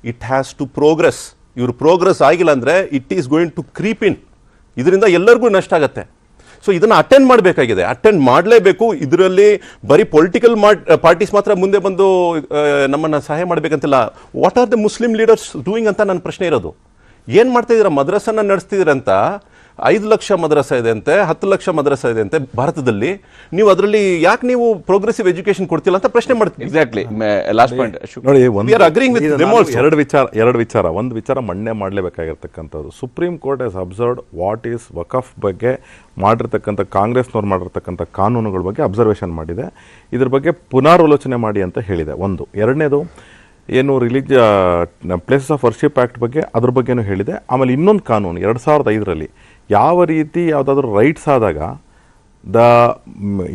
It has to progress. ಇವರು ಪ್ರೋಗ್ರೆಸ್ ಆಗಿಲ್ಲ ಅಂದರೆ it is going to creep in. ಇದರಿಂದ ಎಲ್ಲರಿಗೂ ನಷ್ಟ ಆಗುತ್ತೆ. ಸೊ ಇದನ್ನು ಅಟೆಂಡ್ ಮಾಡಬೇಕಾಗಿದೆ, ಅಟೆಂಡ್ ಮಾಡಲೇಬೇಕು. ಇದರಲ್ಲಿ ಬರೀ ಪೊಲಿಟಿಕಲ್ ಪಾರ್ಟೀಸ್ ಮಾತ್ರ ಮುಂದೆ ಬಂದು ನಮ್ಮನ್ನು ಸಹಾಯ ಮಾಡಬೇಕಂತಿಲ್ಲ. What are the Muslim leaders doing ಅಂತ ನನ್ನ ಪ್ರಶ್ನೆ ಇರೋದು. ಏನು ಮಾಡ್ತಾಯಿದ್ದೀರಾ? ಮದ್ರಸನ್ನು ನಡೆಸ್ತಿದ್ದೀರಂತ 5 ಲಕ್ಷ ಮದ್ರಸ ಇದೆ ಅಂತೆ, 10 ಲಕ್ಷ ಮದ್ರಸ ಇದೆ ಅಂತೆ ಭಾರತದಲ್ಲಿ. ನೀವು ಅದರಲ್ಲಿ ಯಾಕೆ ನೀವು ಪ್ರೋಗ್ರೆಸಿವ್ ಎಜುಕೇಶನ್ ಕೊಡ್ತಿಲ್ಲ ಅಂತ ಪ್ರಶ್ನೆ ಮಾಡ್ತೀವಿ. ಎಕ್ಸಾಕ್ಟ್ಲಿ ಲಾಸ್ಟ್ ಪಾಯಿಂಟ್ ನೋಡಿ, We are agreeing with them also. ಎರಡು ವಿಚಾರ ಒಂದು ವಿಚಾರ ಮಣ್ಣೆ ಮಾಡಲೇಬೇಕಾಗಿರ್ತಕ್ಕಂಥದ್ದು. Supreme Court has observed what is waqf ಬಗ್ಗೆ ಮಾಡಿರ್ತಕ್ಕಂಥ ಕಾಂಗ್ರೆಸ್ನವ್ರು ಮಾಡಿರ್ತಕ್ಕಂಥ ಕಾನೂನುಗಳ ಬಗ್ಗೆ ಅಬ್ಸರ್ವೇಷನ್ ಮಾಡಿದೆ. ಇದ್ರ ಬಗ್ಗೆ ಪುನರಾಲೋಚನೆ ಮಾಡಿ ಅಂತ ಹೇಳಿದೆ. ಒಂದು. ಎರಡನೇದು ಏನು ಪ್ಲೇಸಸ್ ಆಫ್ ವರ್ಷಿಪ್ ಆ್ಯಕ್ಟ್ ಬಗ್ಗೆ ಅದ್ರ ಬಗ್ಗೆನೂ ಹೇಳಿದೆ. ಆಮೇಲೆ ಇನ್ನೊಂದು ಕಾನೂನು 2005ರಲ್ಲಿ ಯಾವ ರೀತಿ ಯಾವುದಾದ್ರೂ ರೈಟ್ಸ್ ಆದಾಗ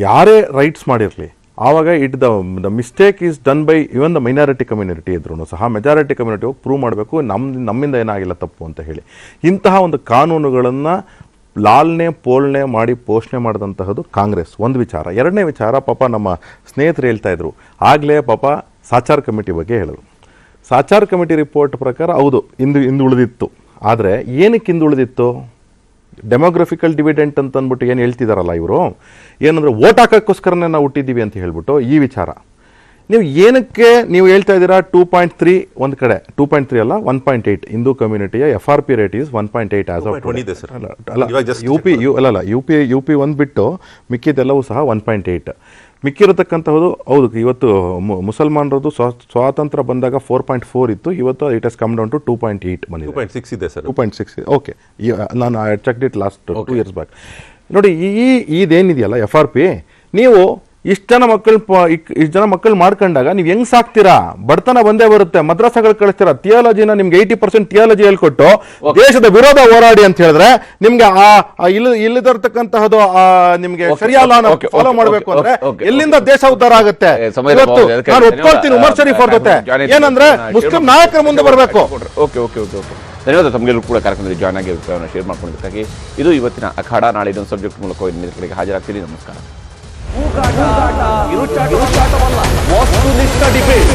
ಯಾರೇ ರೈಟ್ಸ್ ಮಾಡಿರಲಿ ಆವಾಗ the mistake is done by even the minority community ಇದ್ರೂ ಸಹ ಮೆಜಾರಿಟಿ ಕಮ್ಯುನಿಟಿ ಹೋಗಿ ಪ್ರೂವ್ ಮಾಡಬೇಕು ನಮ್ಮಿಂದ ಏನಾಗಿಲ್ಲ ತಪ್ಪು ಅಂತ ಹೇಳಿ. ಇಂತಹ ಒಂದು ಕಾನೂನುಗಳನ್ನು ಲಾಲ್ನೆ ಪೋಲ್ನೆ ಮಾಡಿ ಪೋಷಣೆ ಮಾಡಿದಂತಹದ್ದು ಕಾಂಗ್ರೆಸ್. ಒಂದು ವಿಚಾರ. ಎರಡನೇ ವಿಚಾರ, ಪಾಪ ನಮ್ಮ ಸ್ನೇಹಿತರು ಹೇಳ್ತಾ ಇದ್ರು ಆಗಲೇ ಪಾಪ ಸಾಚಾರ್ ಕಮಿಟಿ ಬಗ್ಗೆ ಹೇಳಿದ್ರು. ಸಾಚಾರ್ ಕಮಿಟಿ ರಿಪೋರ್ಟ್ ಪ್ರಕಾರ ಹೌದು ಇಂದು ಉಳಿದಿತ್ತು. ಆದರೆ ಏನಕ್ಕೆ ಇಂದು ಉಳಿದಿತ್ತು? ಡೆಮೋಗ್ರಫಿಕಲ್ ಡಿವಿಡೆಂಟ್ ಅಂತ ಅಂದ್ಬಿಟ್ಟು ಏನು ಹೇಳ್ತಿದಾರಲ್ಲ ಇವರು, ಏನಂದರೆ ಓಟ್ ಹಾಕೋಕ್ಕೋಸ್ಕರನೇ ನಾವು ಹುಟ್ಟಿದ್ದೀವಿ ಅಂತ ಹೇಳ್ಬಿಟ್ಟು ಈ ವಿಚಾರ. ನೀವು ಏನಕ್ಕೆ ನೀವು ಹೇಳ್ತಾ ಇದ್ದೀರಾ 2.3 ಒಂದು ಕಡೆ 2.3 ಅಲ್ಲ 1.8 ಹಿಂದೂ ಕಮ್ಯುನಿಟಿಯ FRP rate is 1.8 as of U P ಒಂದು ಬಿಟ್ಟು ಮಿಕ್ಕಿದೆಲ್ಲವೂ ಸಹ 1.8 ಮಿಕ್ಕಿರತಕ್ಕಂಥದ್ದು. ಹೌದು, ಇವತ್ತು ಮುಸಲ್ಮಾನರದ್ದು ಸ್ವಾತಂತ್ರ್ಯ ಬಂದಾಗ 4.4 ಇತ್ತು, ಇವತ್ತು it has come down to 2.8 ಬಂದಿದೆ. 2.6 ಇದೆ ಸರ್. 2.6 ಓಕೆ. ನಾನು I checked it last 2 years back. ನೋಡಿ, ಇದೇನಿದೆಯಲ್ಲ FRP, ನೀವು ಇಷ್ಟು ಜನ ಮಕ್ಕಳು ಮಾಡ್ಕೊಂಡಾಗ ನೀವು ಹೆಂಗ್ ಸಾಕ್ತೀರಾ? ಬಡತನ ಬಂದೇ ಬರುತ್ತೆ. ಮದ್ರಸಾಗಳು ಕಳಿಸ್ತೀರಾ, ಥಿಯಾಲಜಿನ ನಿಮ್ಗೆ 80% ಥಿಯಾಲಜಿ ಹೇಳ್ಕೊಟ್ಟು ದೇಶದ ವಿರೋಧ ಹೋರಾಡಿ ಅಂತ ಹೇಳಿದ್ರೆ ನಿಮ್ಗೆ ಇಲ್ಲದಿರ್ತಕ್ಕಂತಹದ್ದು ನಿಮ್ಗೆ ಸರಿಯಲ್ಲ ಫಾಲೋ ಮಾಡಬೇಕು ಅಂದ್ರೆ ಎಲ್ಲಿಂದ ದೇಶ ಉದ್ಧಾರ ಆಗುತ್ತೆ? ಇವತ್ತು ನಾನು ಒಪ್ಕೊಳ್ತೀನಿ ಉಮರ್ ಶರೀಫ್ ಅವ್ರ ಜೊತೆ, ಏನಂದ್ರೆ ಮುಸ್ಲಿಂ ನಾಯಕರ ಮುಂದೆ ಬರಬೇಕು. ಓಕೆ ಓಕೆ ಓಕೆ ಓಕೆ ಧನ್ಯವಾದ. ತಮಗೆಲ್ಲರೂ ಕೂಡ ಕಾರ್ಯಕ್ರಮದಲ್ಲಿ ಜಾಯ್ನ್ ಆಗಿ ಅಭಿಪ್ರಾಯವನ್ನು ಶೇರ್ ಮಾಡ್ಕೊಂಡಿದ್ದಕ್ಕಾಗಿ. ಇದು ಇವತ್ತಿನ ಅಖಾಡ. ನಾಳೆ ಇನ್ನೊಂದು ಸಬ್ಜೆಕ್ಟ್ ಮೂಲಕ ಕಡೆಗೆ ಹಾಜರಾಗ್ತೀನಿ. ನಮಸ್ಕಾರ. ವಸ್ತುನಿಷ್ಠ ಡಿಬೇಟ್.